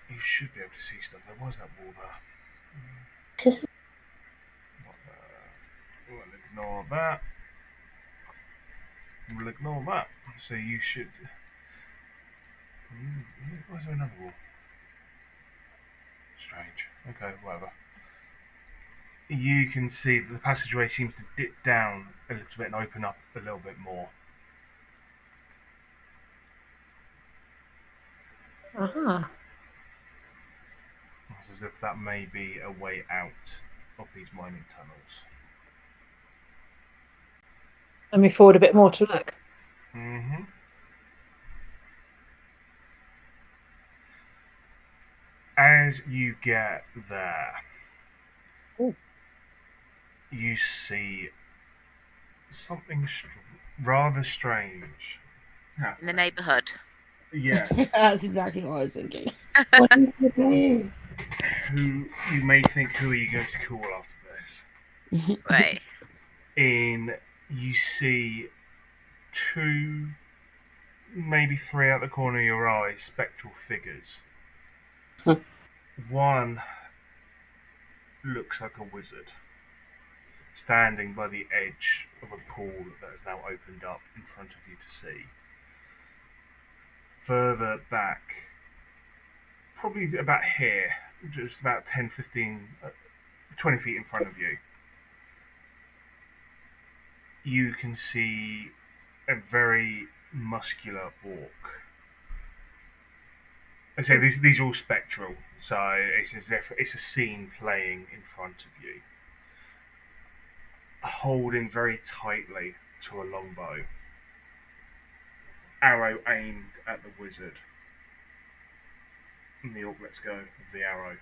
You should be able to see stuff. There was that wall there. We'll ignore that. We'll ignore that. So you should... Where's there another wall? Strange. Okay, whatever. You can see that the passageway seems to dip down a little bit and open up a little bit more. Aha. It's as if that may be a way out of these mining tunnels. Let me forward a bit more to look. Mm-hmm. As you get there, Ooh. you see something rather strange. In the neighbourhood. Yes. That's exactly what I was thinking. What did you do? Who you may think, who are you going to call after this? Right. You see 2, maybe 3 out the corner of your eye, spectral figures. Huh. One looks like a wizard, standing by the edge of a pool that has now opened up in front of you to see. Further back, probably about here, just about 10, 15, 20 feet in front of you, you can see a very muscular orc. I say these are all spectral, so it's as if it's a scene playing in front of you. Holding very tightly to a longbow. Arrow aimed at the wizard. And the orc lets go of the arrow.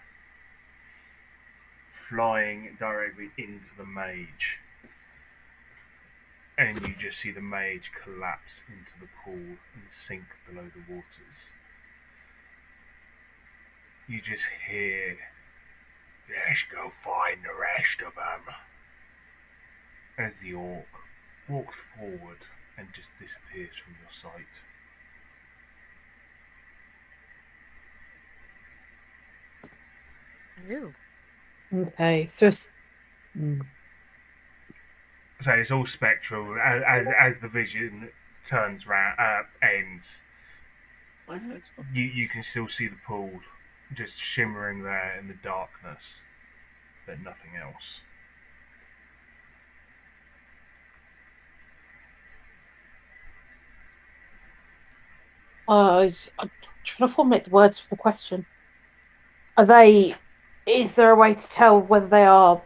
Flying directly into the mage. And you just see the mage collapse into the pool and sink below the waters. You just hear, "Let's go find the rest of them," as the orc walks forward and just disappears from your sight. Ooh. Okay, so it's... So it's all spectral as the vision turns round, ends. You can still see the pool just shimmering there in the darkness, but nothing else. I'm trying to formulate the words for the question. Is there a way to tell whether they are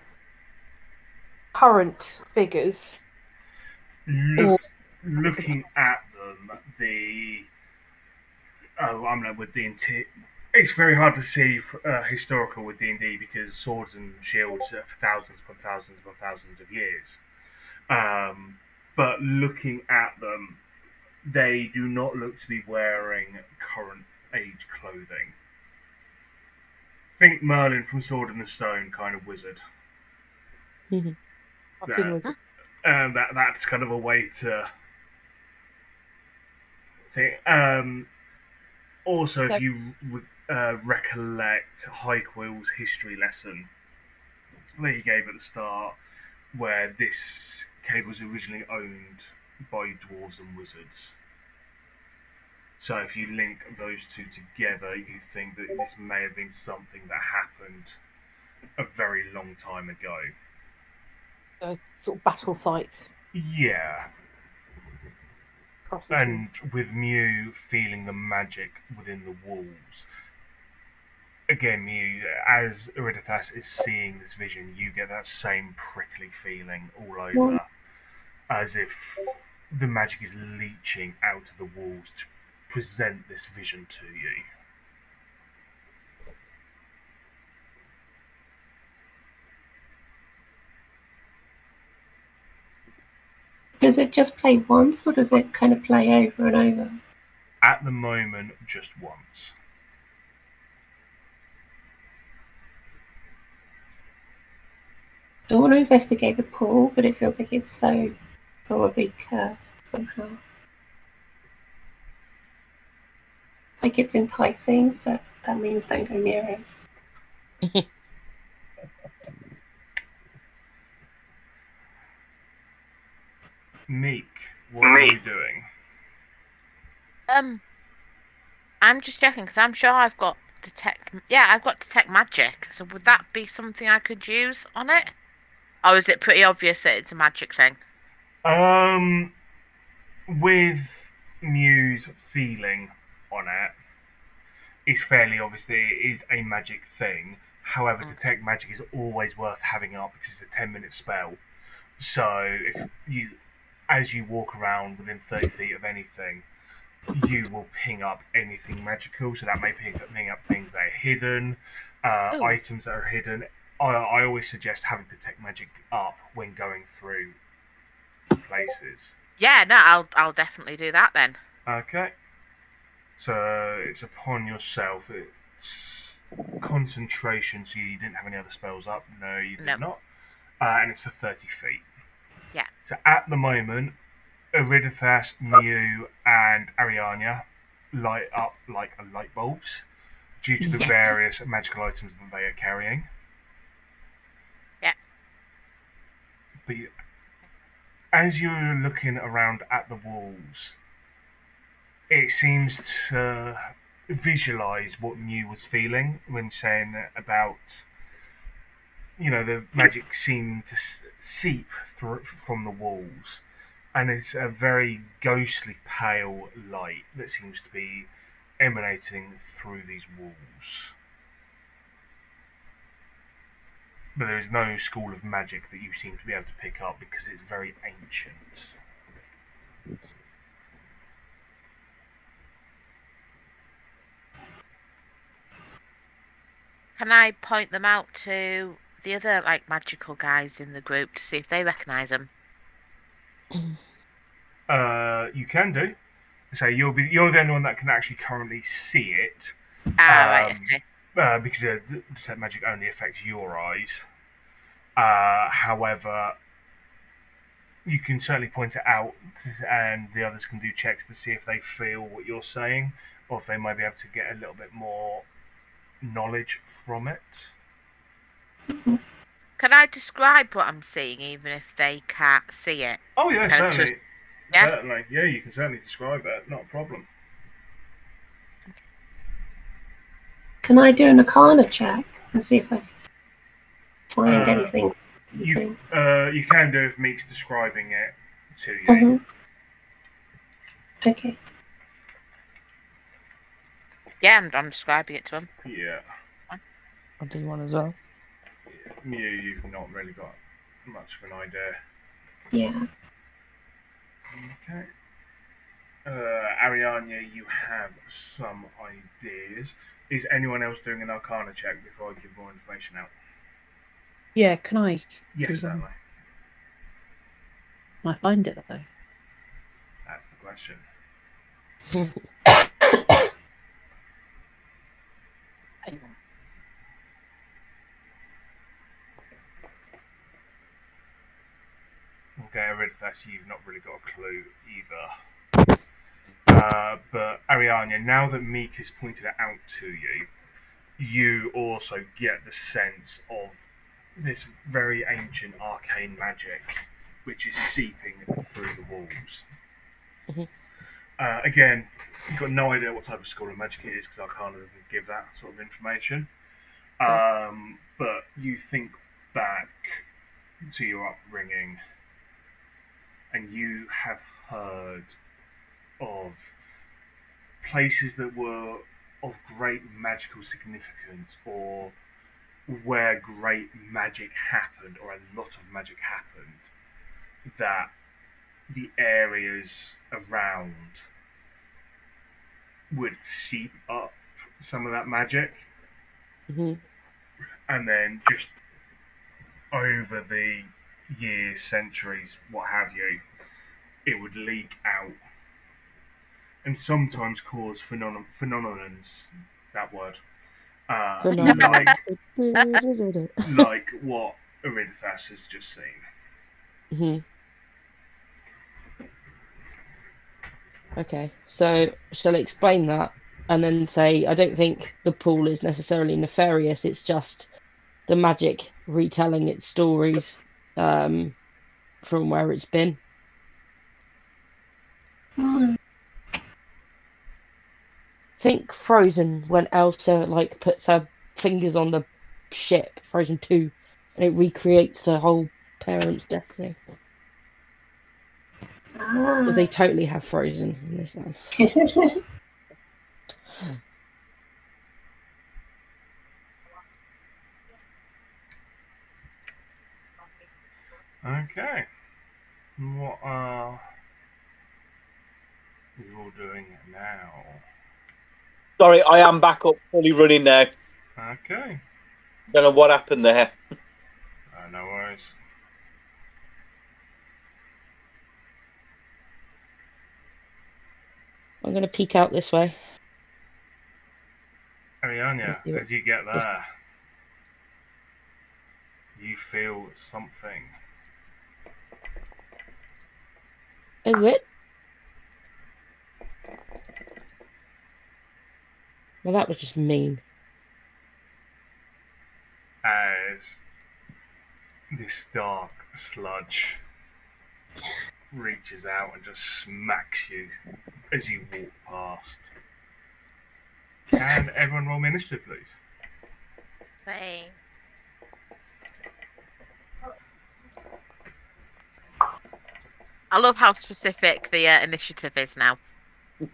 current figures? Looking at them, with D&T. It's very hard to see historical with D&D because swords and shields are for thousands upon thousands upon thousands of years. But looking at them, they do not look to be wearing current age clothing. Think Merlin from Sword in the Stone kind of wizard. Fucking wizard. That's kind of a way to think. Also, if So- you recollect Hyquill's history lesson that he gave at the start, where this cave was originally owned by dwarves and wizards. So if you link those two together, you think that this may have been something that happened a very long time ago. A sort of battle site. Yeah, and Atrocities. with Mew feeling the magic within the walls. Again, Mew, as Iridithas is seeing this vision, you get that same prickly feeling all over, as if the magic is leaching out of the walls to present this vision to you. Does it just play once, or does it kind of play over and over? At the moment, just once. I want to investigate the pool, but it feels like it's so probably cursed somehow. Like it's enticing, but that means don't go near it. Meek, what are you doing? I'm just checking because I'm sure I've got detect. Yeah, I've got detect magic. So would that be something I could use on it, or is it pretty obvious that it's a magic thing? With Mew's feeling on it, it's fairly obvious that it is a magic thing. However, detect magic is always worth having up because it's a 10-minute spell. So if you, as you walk around within 30 feet of anything, you will ping up anything magical. So that may ping up things that are hidden, items that are hidden. I always suggest having detect magic up when going through places. Yeah, no, I'll definitely do that then. Okay. So it's upon yourself. It's concentration, so you didn't have any other spells up. No, you did No. not. And it's for 30 feet. Yeah. So at the moment, Iridithas, Mew, and Ariania light up like a light bulbs due to the Yeah. various magical items that they are carrying. Yeah. But as you're looking around at the walls, it seems to visualize what Mew was feeling when saying about, the magic seemed to seep through from the walls, and it's a very ghostly pale light that seems to be emanating through these walls. But there is no school of magic that you seem to be able to pick up because it's very ancient. Can I point them out to the other magical guys in the group to see if they recognise them? You can do. So you're the only one that can actually currently see it. Right, okay. Because detect magic only affects your eyes. However, you can certainly point it out, and the others can do checks to see if they feel what you're saying, or if they might be able to get a little bit more knowledge from it. Can I describe what I'm seeing even if they can't see it? Oh yeah, Kind of certainly. just- yeah? Certainly. Yeah, you can certainly describe it. Not a problem. Can I do an Arcana check and see if I find Uh, anything? You can do if Meek's describing it to you. Mhm. Okay. Yeah, I'm describing it to them. Yeah. I'll do one as well. Mew, you've not really got much of an idea. Yeah. Okay. Ariania, you have some ideas. Is anyone else doing an Arcana check before I give more information out? Yeah, can I? Yes, do certainly. one? Can I find it though? That's the question. Hang on. Okay, Arithas, you've not really got a clue either. But Ariania, now that Meek has pointed it out to you, you also get the sense of this very ancient arcane magic which is seeping through the walls. Mhm. Again, you've got no idea what type of school of magic it is because I can't even give that sort of information. But you think back to your upbringing and you have heard of places that were of great magical significance or where great magic happened or a lot of magic happened, that the areas around would seep up some of that magic, Mhm. and then just over the years, centuries, what have you, it would leak out and sometimes cause phenomenons, that word, Phenomenal. like what Arithas has just seen. Mhm. Okay, so shall I explain that and then say I don't think the pool is necessarily nefarious. It's just the magic retelling its stories from where it's been. Think Frozen when Elsa like puts her fingers on the ship, Frozen 2, and it recreates the whole parents' death thing. Because they totally have Frozen in this one. Okay. What are you all doing now? Sorry, I am back up, fully running now. Okay. Don't know what happened there. No worries. I'm going to peek out this way. Ariania, Yeah. as you get there, you feel something. Is it? Well, that was just mean. As this dark sludge reaches out and just smacks you as you walk past. Can everyone roll me initiative, please? Hey. I love how specific the initiative is now. Oh,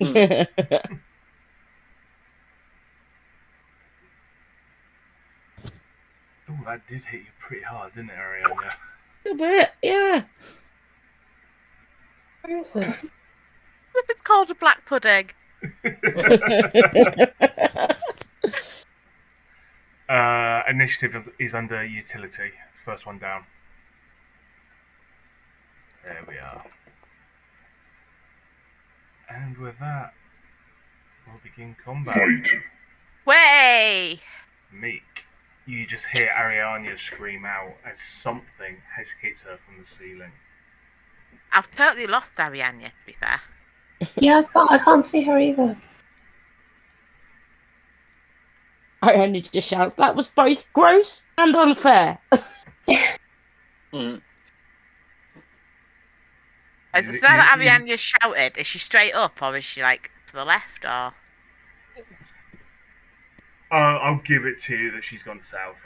that did hit you pretty hard, didn't it, Ariania? A bit, yeah. Where is it? If it's called a black pudding. Initiative is under utility. First one down. There we are. And with that, we'll begin combat. Way! Meek, you just hear Ariania scream out as something has hit her from the ceiling. I've totally lost Ariania, to be fair. Yeah, I can't see her either. I only just shout, that was both gross and unfair. Mm. So now that Ariania shouted, is she straight up or is she like to the left or? I'll give it to you that she's gone south.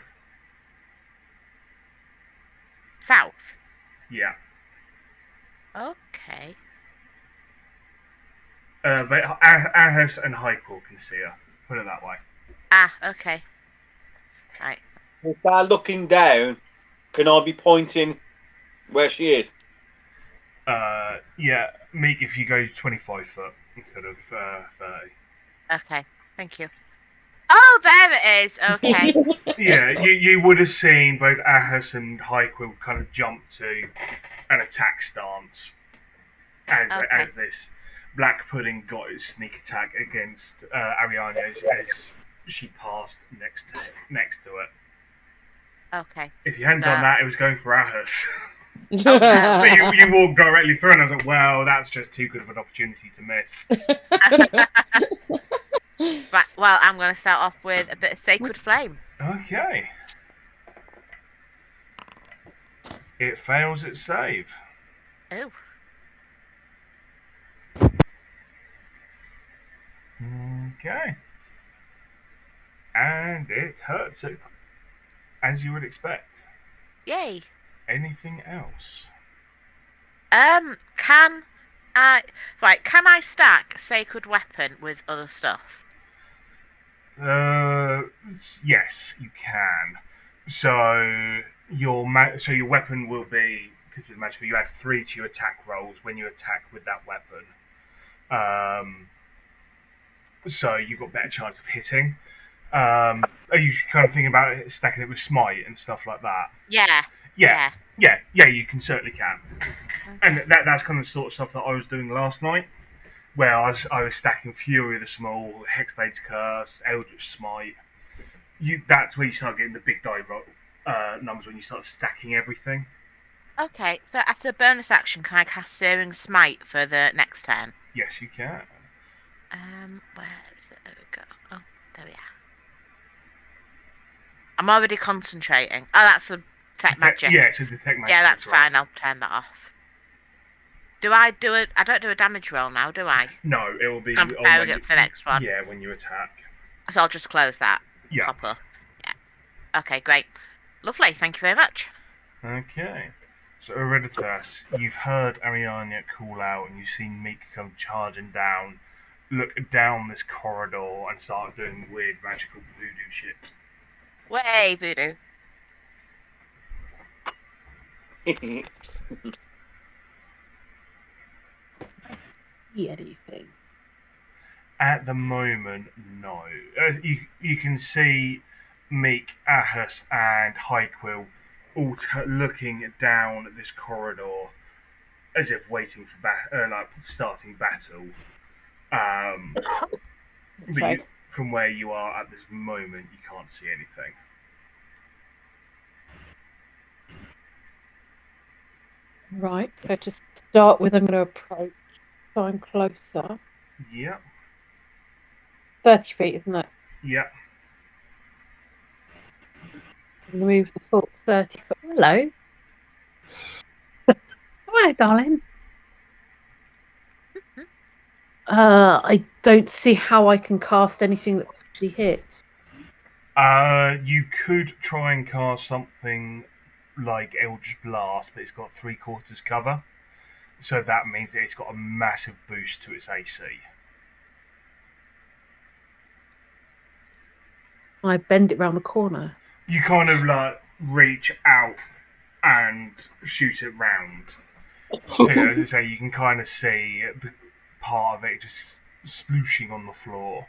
South? Yeah. Okay. Ahas and Hykel can see her. Put it that way. Ah, okay. Right. If they're looking down, can I be pointing where she is? Yeah, Meek, if you go 25 foot instead of 30. Okay. Thank you. Oh, there it is. Okay. Yeah, you would have seen both Ahas and Hykel kind of jump to an attack stance as this black pudding got its sneak attack against Ariana as she passed next to it. Okay. If you hadn't done that, it was going for Ahas. Oh, no. But you walked directly through, and I was like, well, that's just too good of an opportunity to miss. Right, well, I'm going to start off with a bit of Sacred Flame. Okay. It fails its save. Oh. Okay. And it hurts it, as you would expect. Yay. Anything else? Can I stack Sacred Weapon with other stuff? Yes, you can. So your weapon will be, because it's magical. You add 3 to your attack rolls when you attack with that weapon. So you've got better chance of hitting. Are you kind of thinking about stacking it with smite and stuff like that? Yeah. Yeah, you can certainly can. Okay. And that's kind of the sort of stuff that I was doing last night, where I was stacking Fury of the Small, Hexblade's Curse, Eldritch Smite. That's where you start getting the big die numbers, when you start stacking everything. Okay, so as a bonus action, can I cast Searing Smite for the next turn? Yes, you can. Where is it? There we go. Oh, there we are. I'm already concentrating. Oh, that's the detect magic. Yeah, so detect magic. Yeah, that's right. fine. I'll turn that off. I don't do a damage roll now, do I? No, it will be. I'm preparing it for the next one. Yeah, when you attack. So I'll just close that. Yeah. Pop up. Yeah. Okay, great. Lovely. Thank you very much. Okay. So, Eredithas, you've heard Ariania call out, and you've seen Meek come charging down, look down this corridor, and start doing weird magical voodoo shit. Way, voodoo. See anything? At the moment, no. You can see Meek, Ahus, and Hyquil all looking down this corridor as if waiting for like starting battle. But Right. from where you are at this moment, you can't see anything. Right. So to start with, I'm going to approach. So I'm closer. Yep. 30 feet, isn't it? Yep. Move the full 30 foot. Hello. Hi, darling. I don't see how I can cast anything that actually hits. You could try and cast something like Eldritch Blast, but it's got 3/4 cover. So that means that it's got a massive boost to its AC. I bend it round the corner. You kind of like reach out and shoot it round. So you can kind of see the part of it just splooshing on the floor.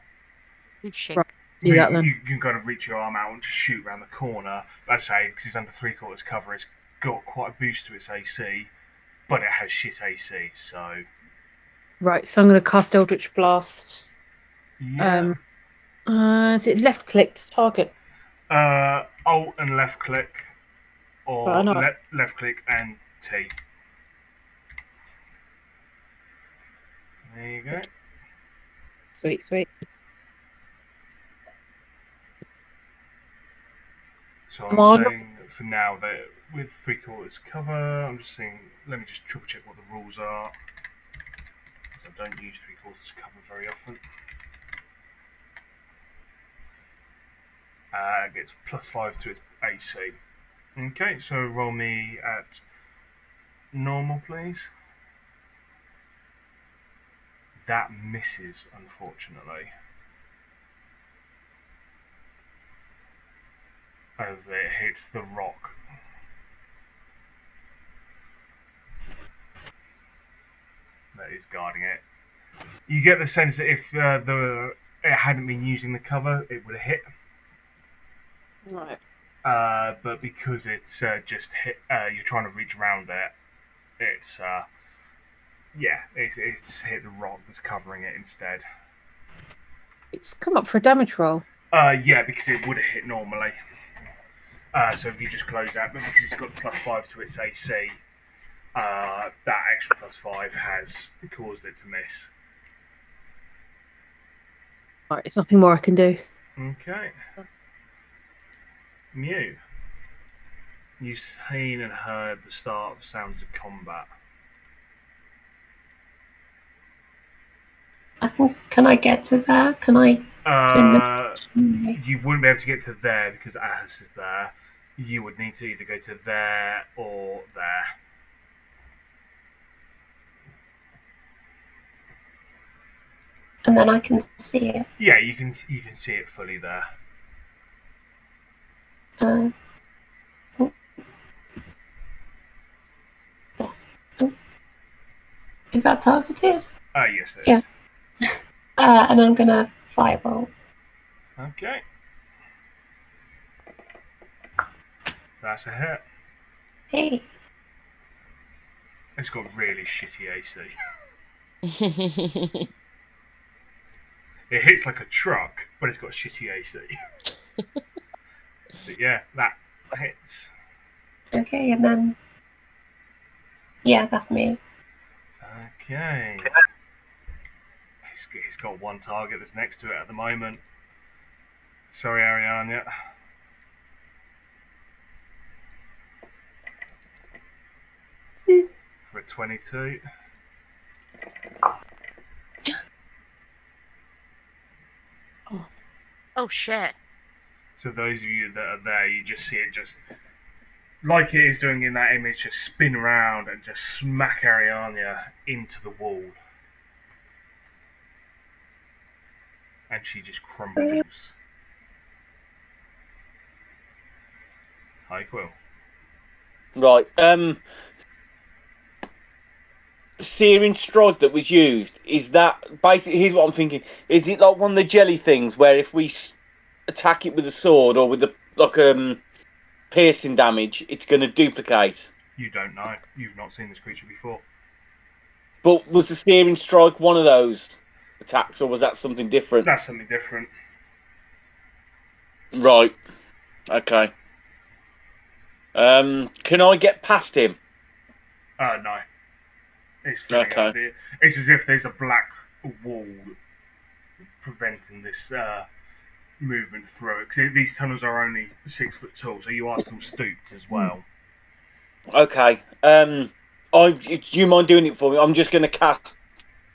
Right. Do that then. You can kind of reach your arm out and just shoot around the corner. Let's say, because it's under 3/4 cover, it's got quite a boost to its AC, but it has shit AC, so. Right, so I'm going to cast Eldritch Blast. Yeah. Is it left click to target? Alt and left click, or left click and T. There you go. Sweet, sweet. So I'm saying for now that with 3/4 cover, I'm just saying, let me just triple check what the rules are. I don't use 3/4 cover very often. It gets +5 to its AC. Okay, so roll me at normal, please. That misses, unfortunately. As it hits the rock. That is guarding it. You get the sense that if it hadn't been using the cover, it would have hit. Right. But because it's just hit, you're trying to reach around it. It's it's hit the rock that's covering it instead. It's come up for a damage roll. Yeah, because it would have hit normally. So if you just close that, but because it's got +5 to its AC, that extra +5 has caused it to miss. Right, there's nothing more I can do. Okay. Mew. You've seen and heard the start of sounds of combat. Can I get to there? Can I? You wouldn't be able to get to there because Ahas is there. You would need to either go to there or there. And then I can see it. Yeah, you can see it fully there. Oh. Is that targeted? Yes it is. Yeah. And I'm gonna fireball. Okay. That's a hit. Hey. It's got really shitty AC. It hits like a truck, but it's got shitty AC. But yeah, that hits. Okay, and then. Yeah, that's me. Okay. It's got one target that's next to it at the moment. Sorry, Ariana. For a 22. Oh shit. So those of you that are there, you just see it just, like it is doing in that image, just spin around and just smack Ariana into the wall. And she just crumbles. Hi, Quill. Right. Searing strike that was used, is that basically? Here's what I'm thinking: is it like one of the jelly things where if we attack it with a sword or with the piercing damage, it's going to duplicate? You don't know. You've not seen this creature before. But was the searing strike one of those attacks, or was that something different? That's something different. Right. Okay. Can I get past him? No. It's filling up. It's as if there's a black wall preventing this movement through it. Because these tunnels are only 6 foot tall, so you are still stooped as well. Okay. Do you mind doing it for me? I'm just going to cast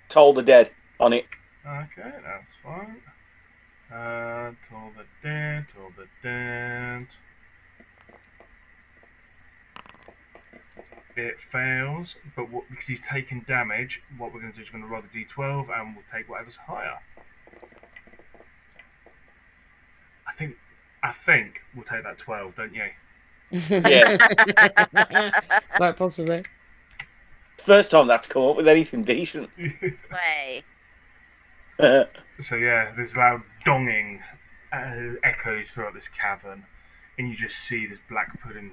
Toll the Dead on it. Okay, that's fine. Toll the Dead, Toll the Dead. It fails, but because he's taken damage, what we're going to do is we're going to roll the d12 and we'll take whatever's higher. I think we'll take that 12, don't you? Yeah. Quite possibly. First time that's come up with anything decent. Way. So yeah, there's loud donging echoes throughout this cavern, and you just see this black pudding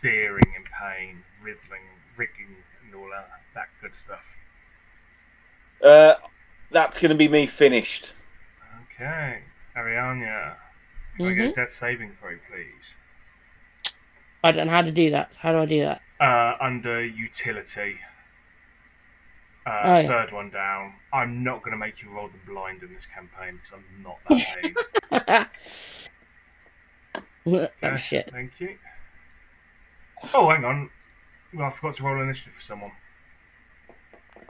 searing in pain, wriggling, and all that good stuff. That's going to be me finished. Okay, Ariana, can I get a death saving throw, please? I don't know how to do that. How do I do that? Under utility. Oh, yeah. Third one down. I'm not going to make you roll the blind in this campaign because I'm not that paid. Oh, shit. Thank you. Oh, hang on. Well, I forgot to roll initiative for someone.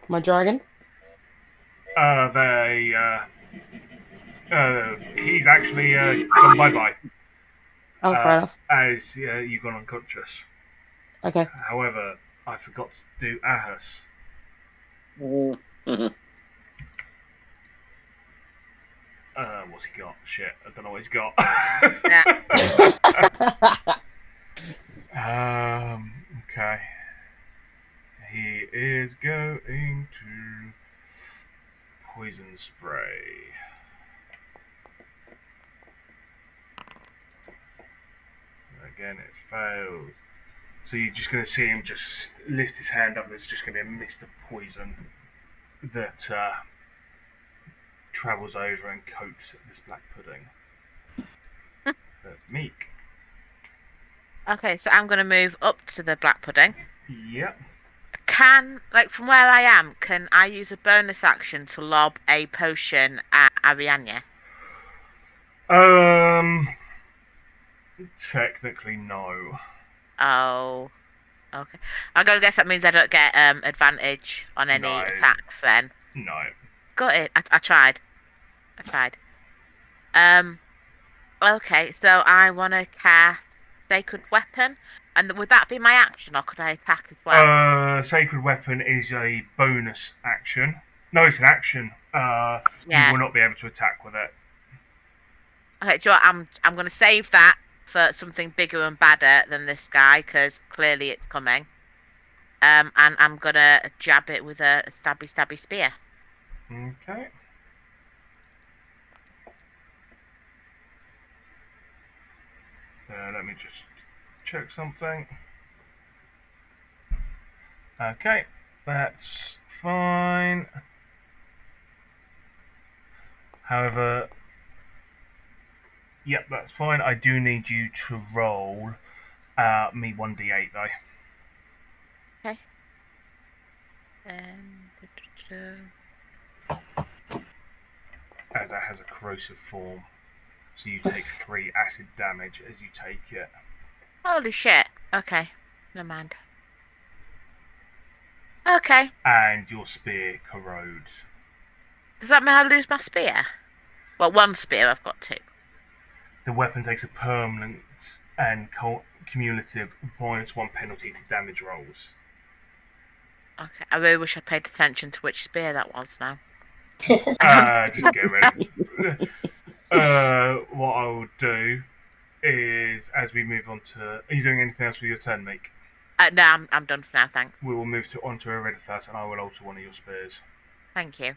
My dragon? He's actually gone bye-bye. Oh, fair enough. As you've gone unconscious. Okay. However, I forgot to do Ahas. What's he got? Shit, I don't know what he's got. Okay. He is going to poison spray. Again, it fails. So you're just going to see him just lift his hand up. There's just going to be a mist of poison that travels over and coats this black pudding. Meek. Okay, so I'm going to move up to the black pudding. Yep. Can, like, from where I am, can I use a bonus action to lob a potion at Arianya? Technically no. Oh, okay. I'm gonna guess that means I don't get advantage on any No. attacks then. No. Got it. I tried. I tried. Um. Okay, so I want to cast Sacred Weapon, and would that be my action, or could I attack as well? Sacred Weapon is a bonus action. No, it's an action. You Yeah. will not be able to attack with it. Okay, do you know what? I'm gonna save that for something bigger and badder than this guy, because clearly it's coming. And I'm gonna jab it with a stabby spear. Okay. Let me just check something. Okay, that's fine. However, yep, that's fine. I do need you to roll me 1d8 though. Okay. As it has a corrosive form. So you take 3 acid damage as you take it. Holy shit. Okay, never mind. Okay. And your spear corrodes. Does that mean I lose my spear? Well, one spear. I've got 2. The weapon takes a permanent and cumulative -1 penalty to damage rolls. Okay, I really wish I paid attention to which spear that was now. Just get ready. What I will do is, as we move on to... Are you doing anything else with your turn, Meek? No, I'm done for now, thanks. We will move on to Heredithas, and I will alter one of your spears. Thank you.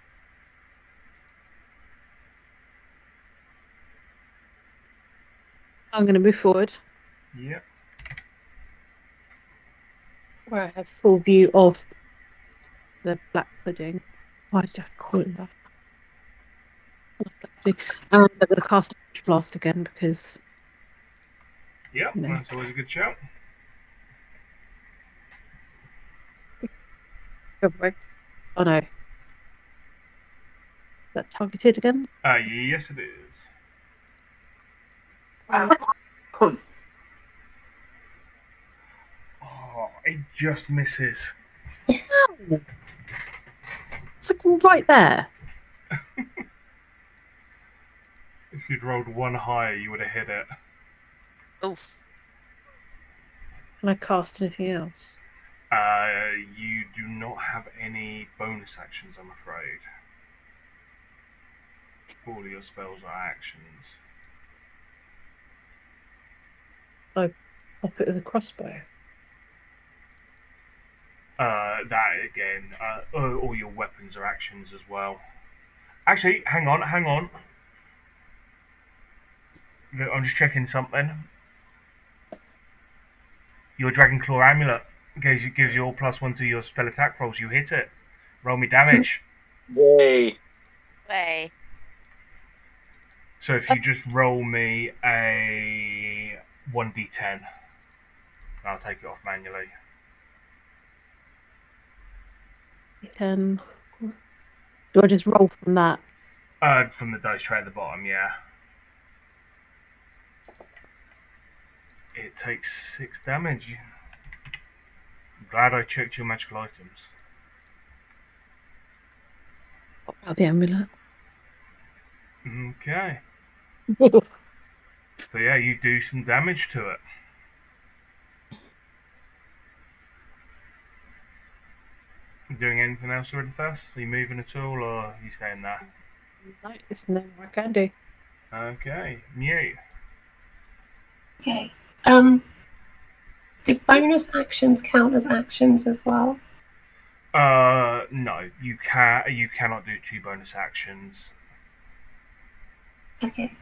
I'm going to move forward Yep. where I have full view of the black pudding. Why did I call it that? Black pudding. And I'm going to cast Eldritch Blast again because Yep, No. that's always a good shout. oh no. Is that targeted again? Yes it is. Oh, it just misses. No. It's like right there. If you'd rolled 1 higher, you would have hit it. Oof. Can I cast anything else? You do not have any bonus actions, I'm afraid. All of your spells are actions. I'll put it with a crossbow. That again, all your weapons are actions as well. Actually, hang on. I'm just checking something. Your Dragon Claw amulet gives you all +1 to your spell attack rolls. You hit it. Roll me damage. Yay. Way. So if you just roll me a 1d10, I'll take it off manually. Do I just roll from that? From the dice tray at the bottom, yeah. It takes 6 damage. I'm glad I checked your magical items. What about the amulet? Okay. So yeah, you do some damage to it. Doing anything else with us? Are you moving at all, or are you staying there? No, it's no more I can do. Okay, Mew. Okay. Do bonus actions count as actions as well? No, you cannot do 2 bonus actions. Okay.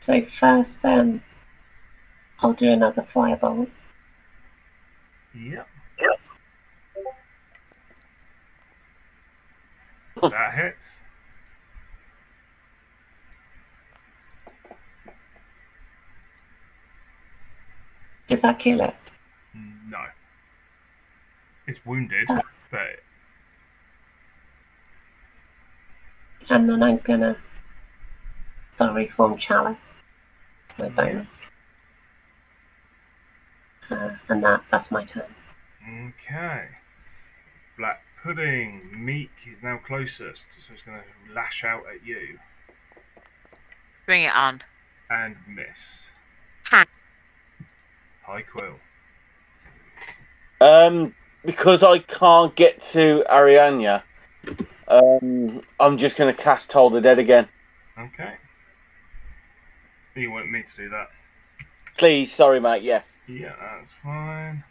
So first, I'll do another firebolt. Yep. That hits. Does that kill it? No. It's wounded, but And then I'm gonna reform chalice. My bonus. And that's my turn. okay. Black Pudding. Meek is now closest, so it's going to lash out at you Bring it on. and miss. Ha. Hi, Quill. Because I can't get to Ariania, I'm just going to cast Toll the Dead again. Okay. You want me to do that? Please, sorry, mate. Yeah. Yeah, that's fine.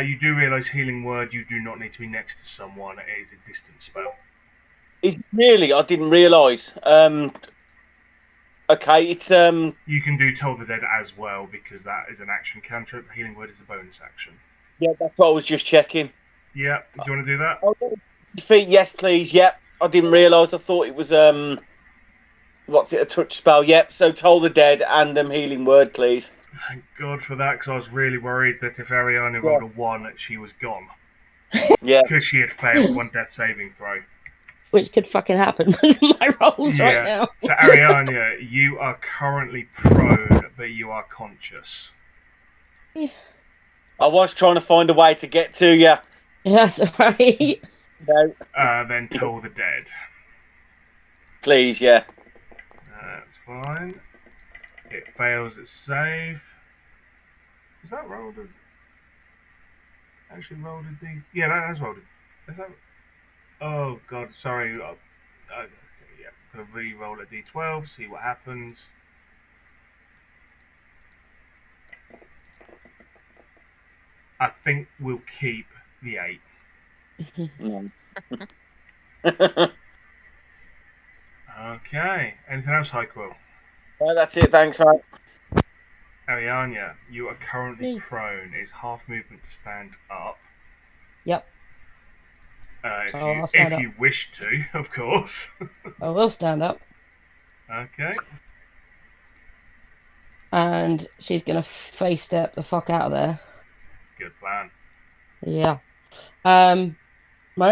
You do realise Healing Word, you do not need to be next to someone. It is a distance spell. Is really? I didn't realise. Okay, it's You can do Toll the Dead as well, because that is an action cantrip. Healing Word is a bonus action. Yeah, that's what I was just checking. Yeah, do you want to do that? Oh, feet, yes, please. Yep. I didn't realise. I thought it was what's it? A touch spell. Yep. So Toll the Dead and Healing Word, please. Thank God for that, because I was really worried that if Ariana rolled a 1, that she was gone. Yeah. Because she had failed one death saving throw. Which could fucking happen with my rolls right now. So Ariana, you are currently prone, but you are conscious. I was trying to find a way to get to you. That's alright. No. Then Toll the Dead. Please, yeah. That's fine. It fails its save. Was that rolled a... Actually rolled a D... Yeah, that has rolled a... Is that... Oh, God, sorry. Okay, yeah. Gonna re-roll a D12, see what happens. I think we'll keep the 8. Nice. Okay. Anything else, Hyquil? No, that's it. Thanks, mate. Ariana, you are currently prone. It's half movement to stand up. Yep. If So I'll stand if up. you wish to, of course. I will stand up. Okay. And she's gonna face step the fuck out of there. Good plan. Yeah. My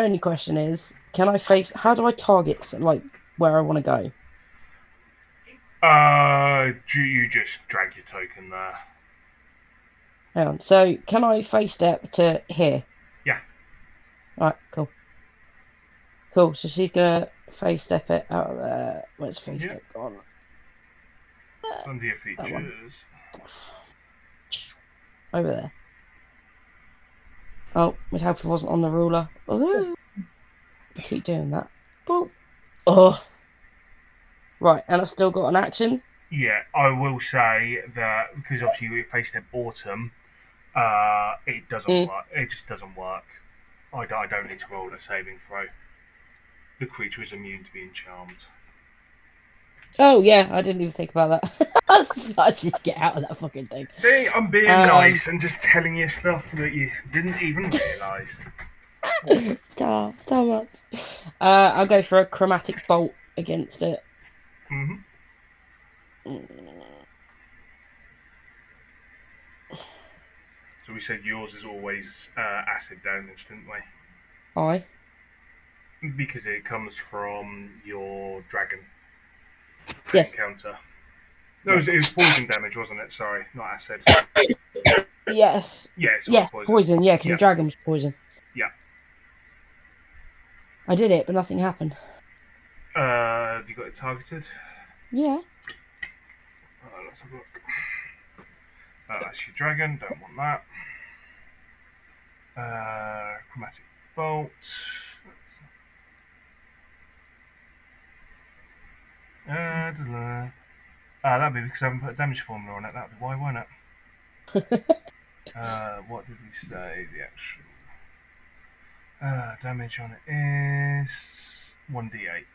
only question is, can I face? How do I target like where I want to go? Do you just drag your token there? Hang on. So can I face step to here? Yeah. Right. Cool. Cool. So she's gonna face step it out of there. Where's face Yeah. step gone? Under your That one. features. Over there. Oh, my helper wasn't on the ruler. Oh, I keep doing that. Oh. Oh. Right, and I've still got an action. Yeah, I will say that because obviously you faced an autumn, it doesn't work. It just doesn't work. I don't need to roll a saving throw. The creature is immune to being charmed. Oh yeah, I didn't even think about that. I just get out of that fucking thing. See, I'm being nice and just telling you stuff that you didn't even realise. Damn much. I'll go for a chromatic bolt against it. Mhm. So we said yours is always acid damage, didn't we? Aye. Because it comes from your dragon Yes. encounter. No, it was poison damage, wasn't it? Sorry, not acid. Yes. Yeah, so Yes, poison. poison. Yeah, because Yeah. the dragon was poison. Yeah. I did it, but nothing happened. Have you got it targeted? Yeah. Let's have a look. That's your dragon, don't want that. Chromatic bolt. That'd be because I haven't put a damage formula on it. That'd be why, won't it? What did we say? The actual damage on it is 1d8.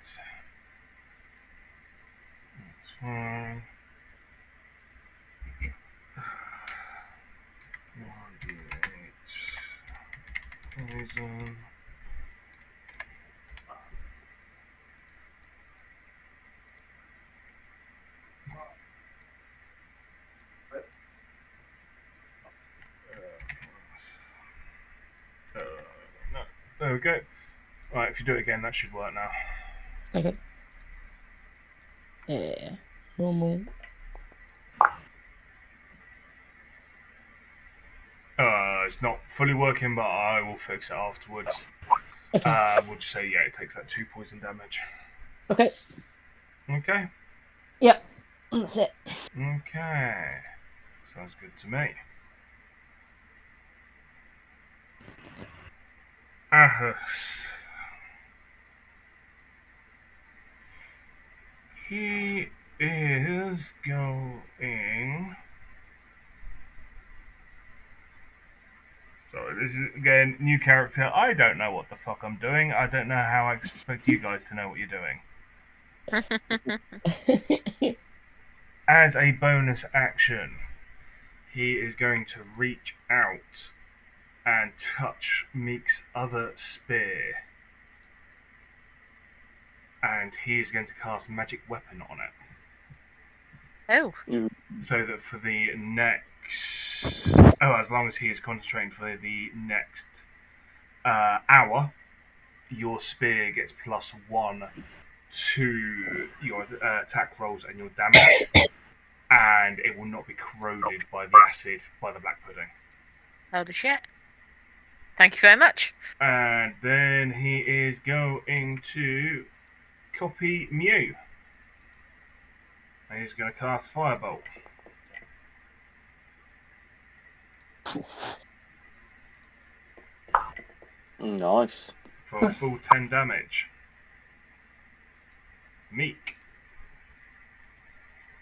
That's fine. 1d8. Poison. There we go. Right, if you do it again, that should work now. Okay. Yeah. Normal. It's not fully working, but I will fix it afterwards. Okay. We'll just say, yeah, it takes that 2 poison damage. Okay. Okay. Yep. That's it. Okay. Sounds good to me. Ahus. He is going. So this is again new character. I don't know what the fuck I'm doing. I don't know how I expect you guys to know what you're doing. As a bonus action, he is going to reach out and touch Meek's other spear. And he is going to cast Magic Weapon on it. Oh. So that for the next... Oh, as long as he is concentrating for the next hour, your spear gets +1 to your attack rolls and your damage. And it will not be corroded by the acid, by the black pudding. Holy shit. Thank you very much. And then he is going to copy Mew. And he's going to cast Firebolt. Nice. For a full 10 damage. Meek.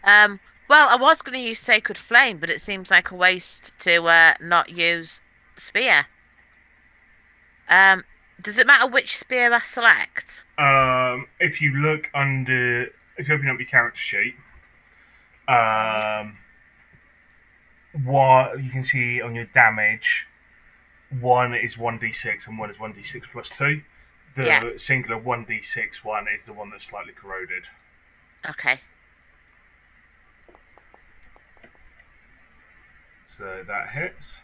Well, I was going to use Sacred Flame, but it seems like a waste to not use Spear. Does it matter which spear I select? If you look under, if you open up your character sheet, what you can see on your damage, one is 1d6 and one is 1d6 plus 2. The singular 1d6 one is the one that's slightly corroded. Okay. So that hits.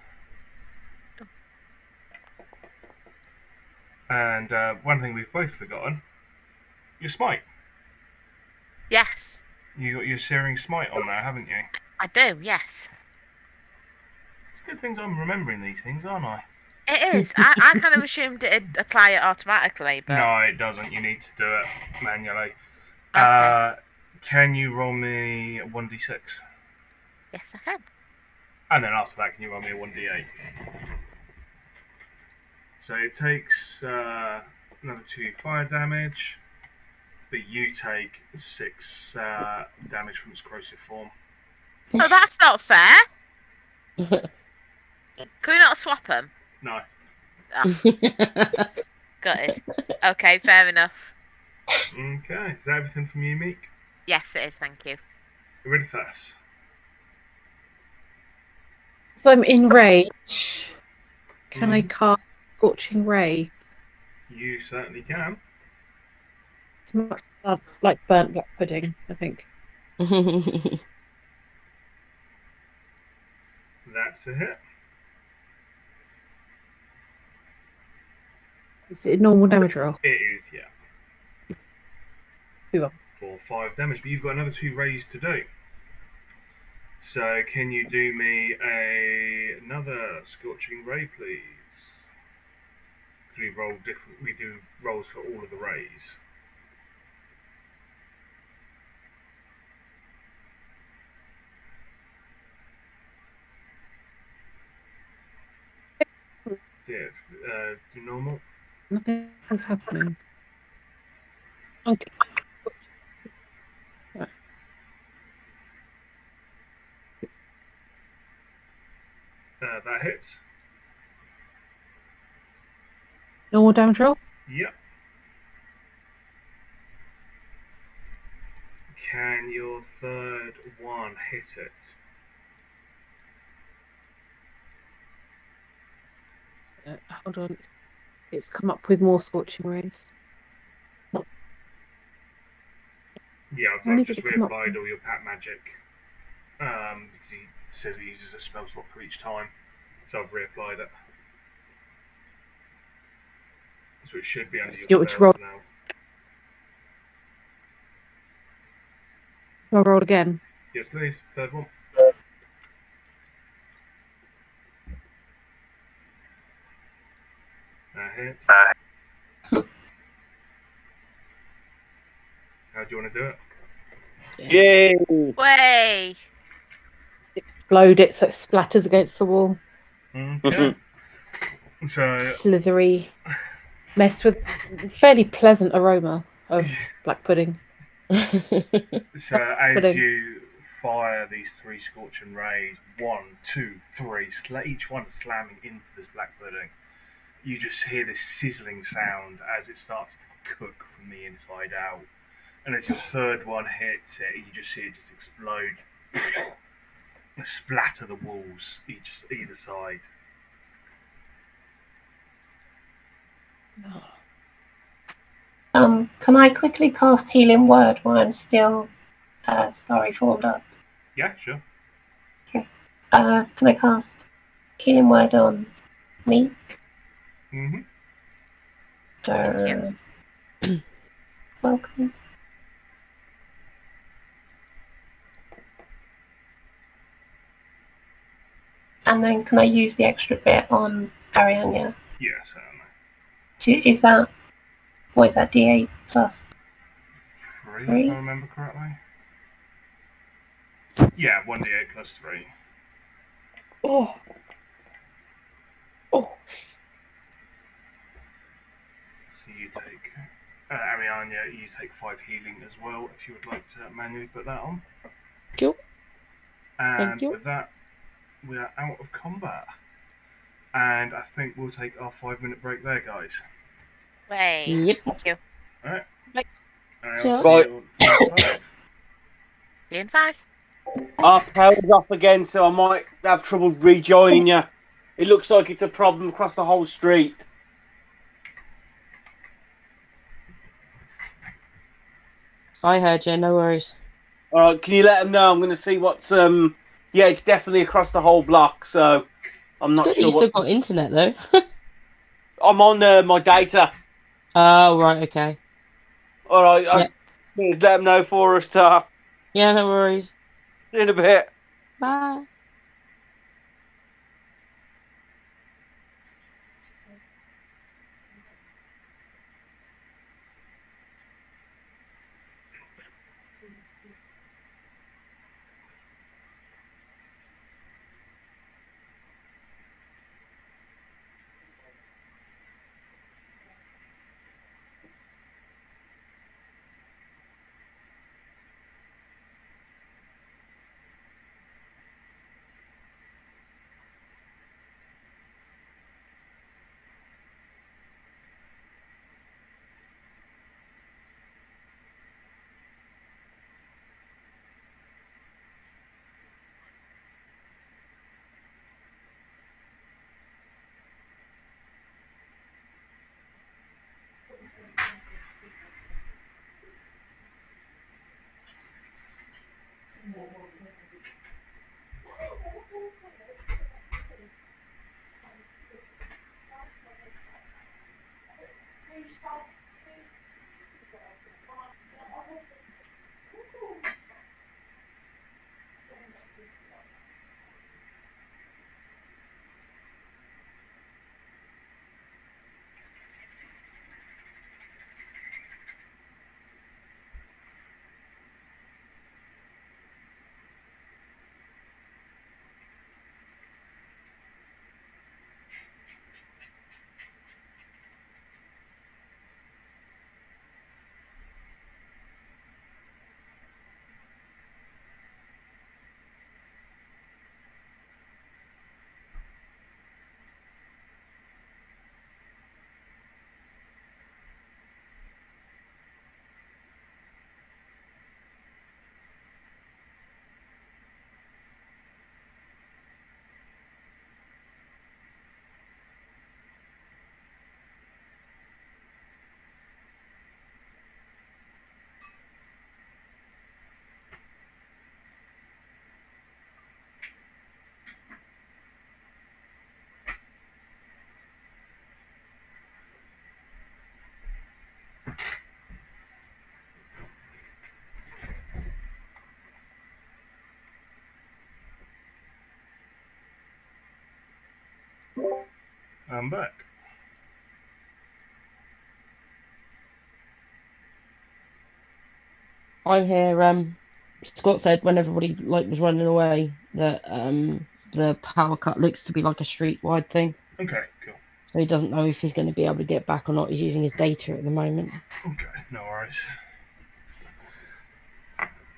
And one thing we've both forgotten, your smite. Yes. You got your Searing Smite on there, haven't you? I do, yes. It's good things I'm remembering these things, aren't I? It is. I kind of assumed it'd apply it automatically, but... No, it doesn't. You need to do it manually. Okay. Can you roll me a 1d6? Yes, I can. And then after that, can you roll me a 1d8? So it takes another 2 fire damage, but you take 6 damage from its corrosive form. Oh, that's not fair. Can we not swap them? No. Oh, got it. Okay, fair enough. Okay, is that everything from you, Meek? Yes, it is, thank you. Eurydice. So I'm in rage. Can I cast Scorching Ray? You certainly can. It's much like burnt black pudding, I think. That's a hit. Is it a normal damage roll? It is, yeah. Move on. For 5 damage, but you've got another 2 rays to do. So can you do me another Scorching Ray, please? We roll different. We do rolls for all of the rays. Yeah, do normal. Nothing's happening. Okay. That hits. Normal damage roll? Yep. Can your third one hit it? Hold on. It's come up with more Scorching Rays. Yeah, Only I've did just it come up reapplied with- all your pat magic. Because he says he uses a spell slot for each time. So I've reapplied it. So it should be under Do your you want me to roll? spells now. I'll roll again. Yes, please. Third one. That hits. How do you want to do it? Yay! Way. Explode it so it splatters against the wall. Okay. So Slithery mess with fairly pleasant aroma of black pudding. So as Pudding. you fire these 3 scorching rays, 1, 2, 3, each one slamming into this black pudding, you just hear this sizzling sound as it starts to cook from the inside out. And as your third one hits it, you just see it just explode and splatter the walls either side. Can I quickly cast Healing Word while I'm still starry formed up? Yeah, sure. Can I cast Healing Word on me? Mm-hmm. Thank you. Welcome. And then can I use the extra bit on Ariania? Yeah, certainly. Is that, what is that, D8 plus 3, 3? if I remember correctly. Yeah, 1d8 plus 3. Oh. Oh. So you take, Ariania, you take 5 healing as well, if you would like to manually put that on. Cool. And Thank you. with that, we are out of combat. And I think we'll take our 5-minute break there, guys. Way. Yep. Thank you. Alright? Right. And I'll Sure. see you in 5. See you in 5. Our power's off again, so I might have trouble rejoining you. It looks like it's a problem across the whole street. I heard you. No worries. All right, can you let them know? I'm going to see what's Yeah, it's definitely across the whole block, so I'm It's not good that sure you what. still got internet though. I'm on my data. Oh, right. Okay. All right, Yeah. let them know for us, Tar. Yeah. No worries. See you in a bit. Bye. I'm back. I'm here. Scott said when everybody was running away that the power cut looks to be like a street-wide thing. Okay, cool. So he doesn't know if he's going to be able to get back or not. He's using his data at the moment. Okay, no worries.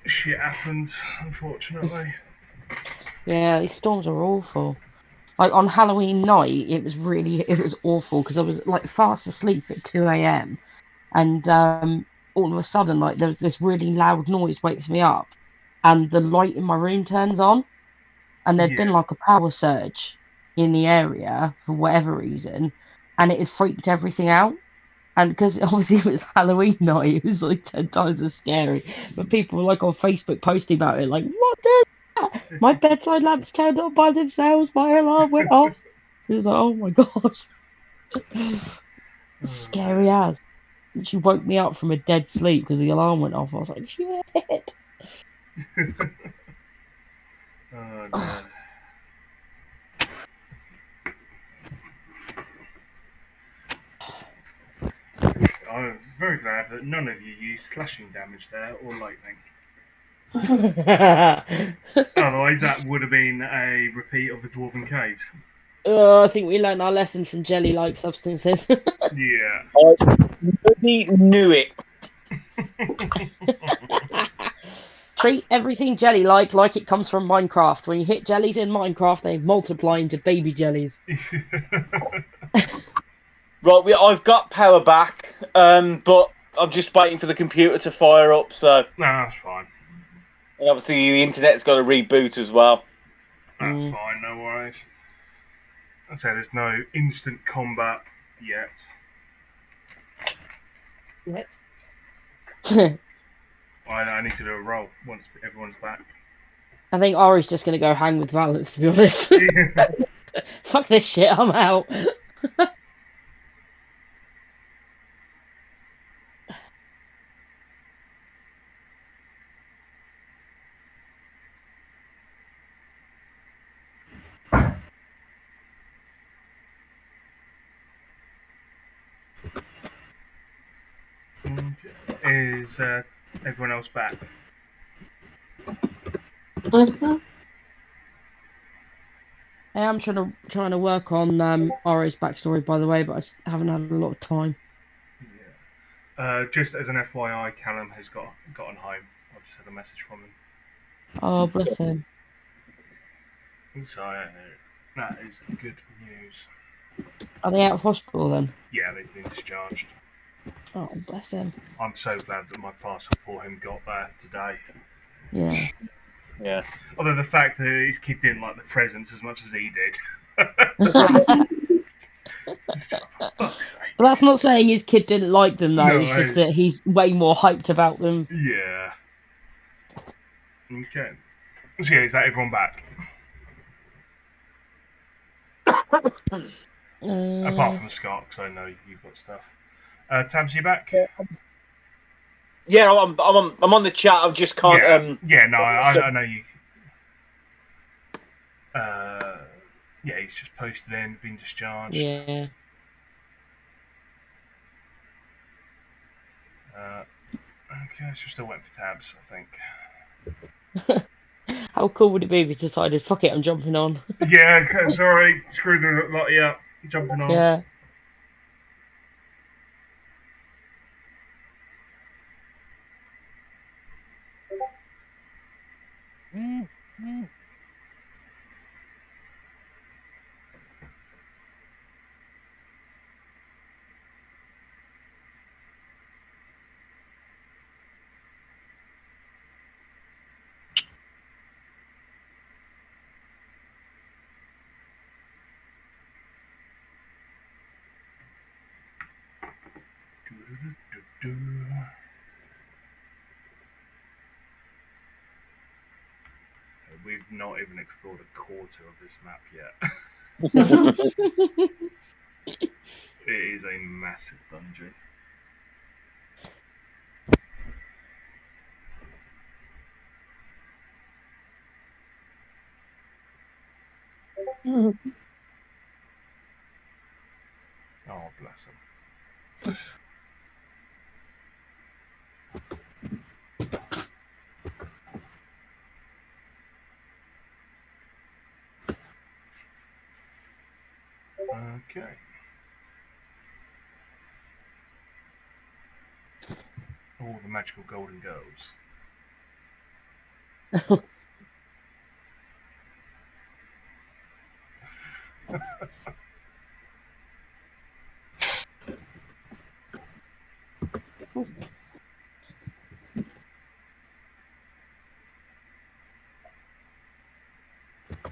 Shit happens, unfortunately. Yeah, these storms are awful. Like on Halloween night, it was awful because I was like fast asleep at 2 a.m. and all of a sudden like there's this really loud noise wakes me up, and the light in my room turns on, and there'd been Yeah. like a power surge in the area for whatever reason, and it had freaked everything out. And because obviously it was Halloween night, it was like 10 times as scary. But people were like on Facebook posting about it, like, what the? My bedside lamps turned on by themselves, my alarm went off. It was like, oh my god. Oh, Scary as. She woke me up from a dead sleep because the alarm went off. I was like, shit. oh no. I was very glad that none of you used slashing damage there or lightning. Otherwise, that would have been a repeat of the Dwarven Caves. I think we learned our lesson from jelly-like substances. Yeah. I bloody knew it. Treat everything jelly-like it comes from Minecraft. When you hit jellies in Minecraft, they multiply into baby jellies. Right, I've got power back, but I'm just waiting for the computer to fire up. So No, that's fine. and obviously the internet's got to reboot as well. That's fine, no worries. I say there's no instant combat yet. Yet. I need to do a roll once everyone's back. I think Ari's just going to go hang with Valence, to be honest. Fuck this shit, I'm out. Is everyone else back? Mhm. I am trying to work on Ari's backstory, by the way, but I just haven't had a lot of time. Yeah. Just as an FYI, Callum has gotten home. I've just had a message from him. Oh, bless him. So that is good news. Are they out of hospital then? Yeah, they've been discharged. Oh, bless him. I'm so glad that my parcel for him got there today. Yeah. Yeah. Although the fact that his kid didn't like the presents as much as he did. For fuck's sake. But that's not saying his kid didn't like them, though. No, It's just that he's way more hyped about them. Yeah. Okay. So yeah, is that everyone back? Apart from Scott, because I know you've got stuff. Tabs, you back? Yeah, I'm on the chat. I just can't. Yeah, no, I know you. Yeah, he's just posted in, been discharged. Yeah. Okay, so we're still waiting for Tabs, I think. How cool would it be if he decided, fuck it, I'm jumping on? Yeah, okay, sorry, screw the lot of you up, jumping on. Yeah. We've not even explored a quarter of this map yet. It is a massive dungeon. person. Okay. All the magical golden girls.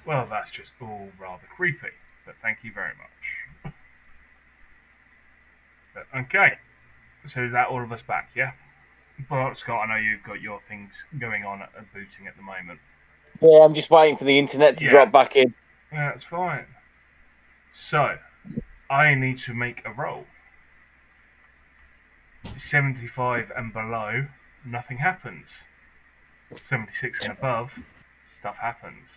Well, that's just all rather creepy, but thank you very much. But, okay, so is that all of us back, yeah? But Scott, I know you've got your things going on at booting at the moment. Yeah, I'm just waiting for the internet to Yeah. drop back in. Yeah, that's fine. So, I need to make a roll. 75 and below, nothing happens. 76 and above, stuff happens.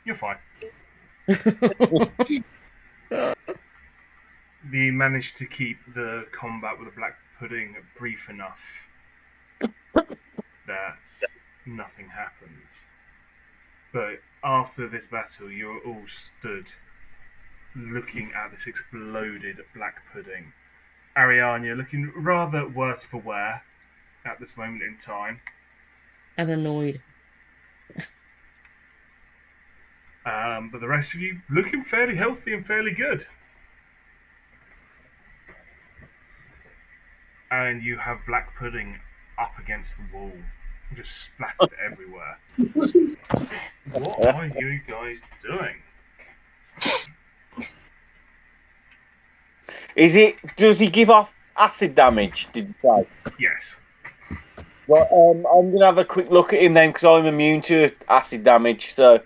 You're fine. You managed to keep the combat with the Black Pudding brief enough that nothing happens. But after this battle, you're all stood looking at this exploded Black Pudding. Ariane, you're looking rather worse for wear at this moment in time. And annoyed. But the rest of you looking fairly healthy and fairly good. And you have Black Pudding up against the wall, just splattered everywhere. What are you guys doing? Does he give off acid damage, did you say? Yes. Well, I'm going to have a quick look at him then, because I'm immune to acid damage, so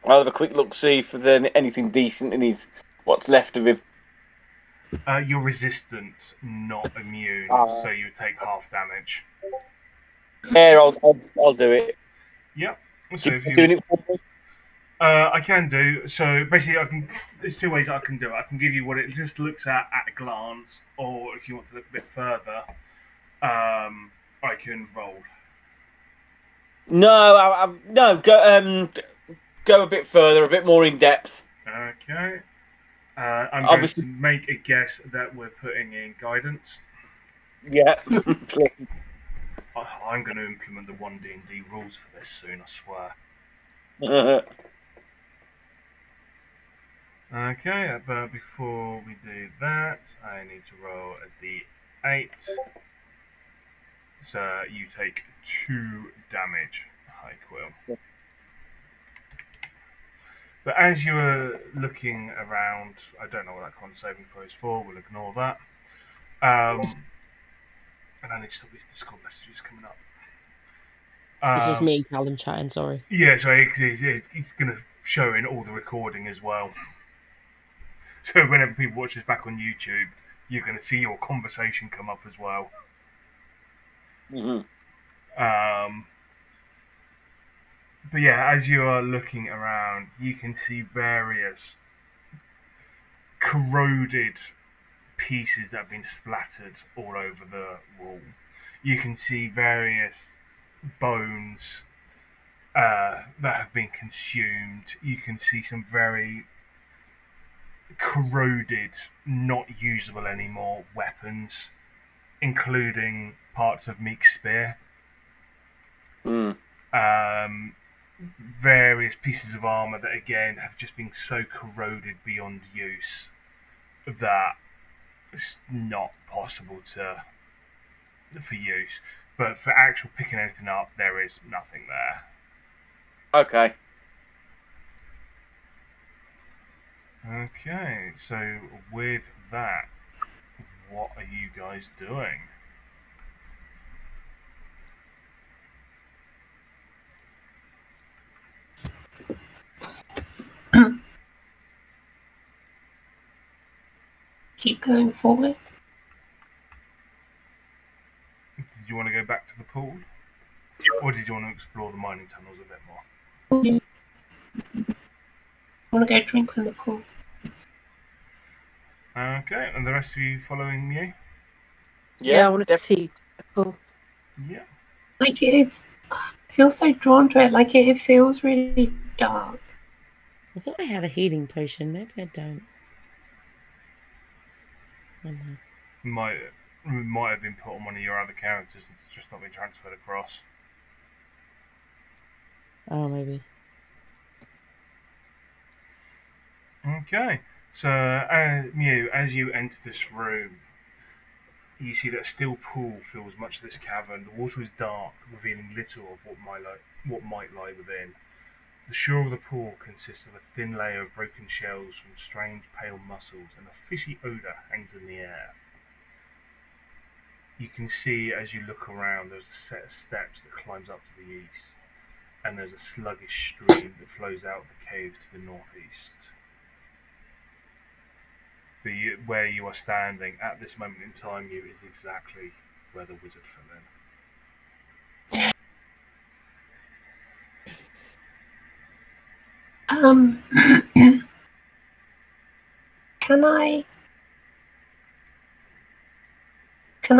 I'll have a quick look, see if there's anything decent in what's left of him. You're resistant, not immune, so you take half damage. Yeah, I'll do it. Yep. So if you doing it for me? I can do. So basically, there's two ways I can do it. I can give you what it just looks at a glance, or if you want to look a bit further, I can roll. No, no. Go a bit further, a bit more in depth. Okay. I'm Obviously- going to make a guess that we're putting in guidance. Yeah. I'm going to implement the 1D&D rules for this soon, I swear. Okay, but before we do that, I need to roll a D8. So you take 2 damage, High Quill. But as you were looking around, I don't know what that con saving throw is for, we'll ignore that. And I need to stop these Discord messages coming up. It's just me and Callum chatting, sorry. Yeah, so it's going to show in all the recording as well. So whenever people watch this back on YouTube, you're going to see your conversation come up as well. Mm-hmm. But yeah, as you are looking around, you can see various corroded pieces that have been splattered all over the wall. You can see various bones that have been consumed. You can see some very corroded, not usable anymore weapons, including parts of Meek's spear. Various pieces of armor that again have just been so corroded beyond use that it's not possible for use. But for actual picking anything up, there is nothing there. Okay. Okay, so with that, what are you guys doing? Keep going forward. Did you want to go back to the pool? Or did you want to explore the mining tunnels a bit more? I want to go drink from the pool. Okay, and the rest of you following me? Yeah, I want to def- see. Oh, Yeah. Like it feels so drawn to it. Like it feels really dark. I thought I had a healing potion. Maybe I don't. Never mind. Might have been put on one of your other characters. It's just not been transferred across. Oh, maybe. Okay. So, Mew, as you enter this room, you see that a still pool fills much of this cavern. The water is dark, revealing little of what might lie within. The shore of the pool consists of a thin layer of broken shells from strange pale mussels, and a fishy odour hangs in the air. You can see as you look around there's a set of steps that climbs up to the east, and there's a sluggish stream that flows out of the cave to the northeast. Where you are standing at this moment in time, you is exactly where the wizard fell Um, can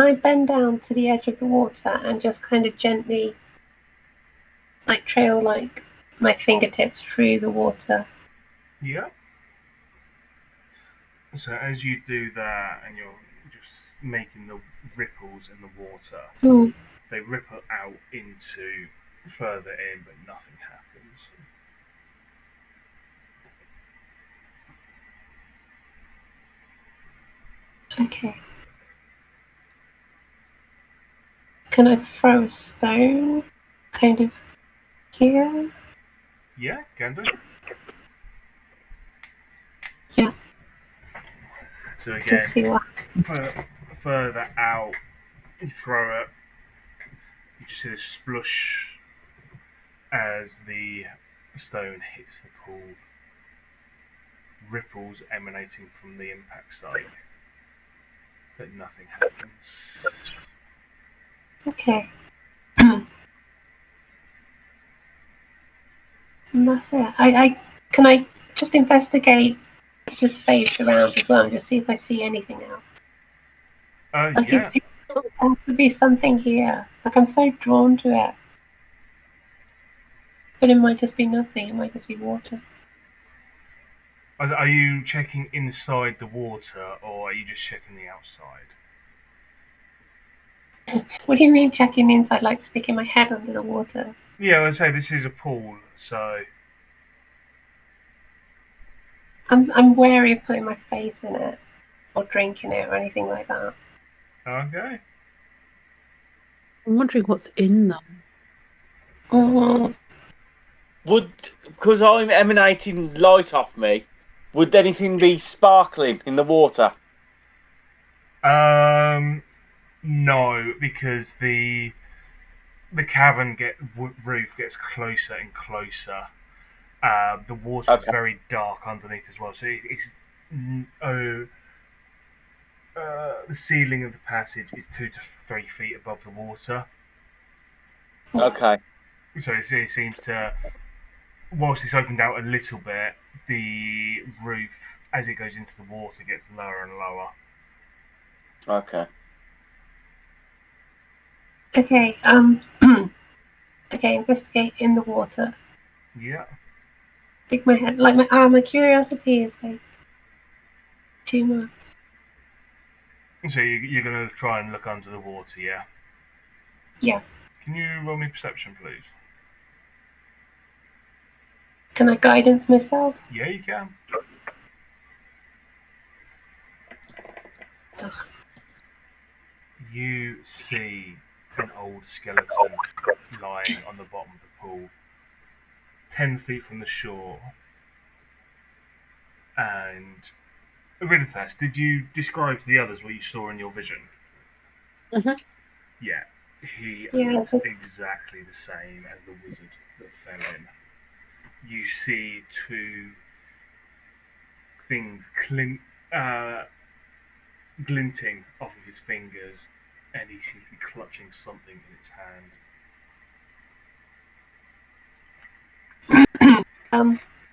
I bend down to the edge of the water and just kind of gently like trail like my fingertips through the water? in. Yeah. So as you do that, and you're just making the ripples in the water, Hmm. they ripple out into further in, but nothing happens. Okay. Can I throw a stone kind of here? Yeah, Gandalf. Yeah. So Just again, see what. further out, you throw it. You just hear this splush as the stone hits the pool. Ripples emanating from the impact site, but nothing happens. Okay. And that's it. I can I just investigate the space around as well and just see if I see anything else. Like Yeah. if there could be something here. Like I'm so drawn to it. But it might just be nothing, it might just be water. Are you checking inside the water, or are you just checking the outside? What do you mean checking inside, like sticking my head under the water? Yeah, I'd say this is a pool, so I'm wary of putting my face in it or drinking it or anything like that. okay. I'm wondering what's in them. Mm, would, because I'm emanating light off me, would anything be sparkling in the water? No, because the cavern roof gets closer and closer. The water is Okay, very dark underneath as well, so it's the ceiling of the passage is 2 to 3 feet above the water. okay, So it seems to, whilst it's opened out a little bit, the roof, as it goes into the water, gets lower and lower. okay. okay, okay, investigate in the water. Yeah. Stick my head like my curiosity is like too much. So you're going to try and look under the water, yeah? Yeah. Can you roll me perception, please? Can I guidance myself? Yeah, you can. Ugh. You see an old skeleton lying on the bottom of the pool, 10 feet from the shore. And Rinfest, did you describe to the others what you saw in your vision? Mhm. Yeah, he Yeah, looks it's exactly the same as the wizard that fell in. You see two things glinting off of his fingers, and he seems to be clutching something in his hand.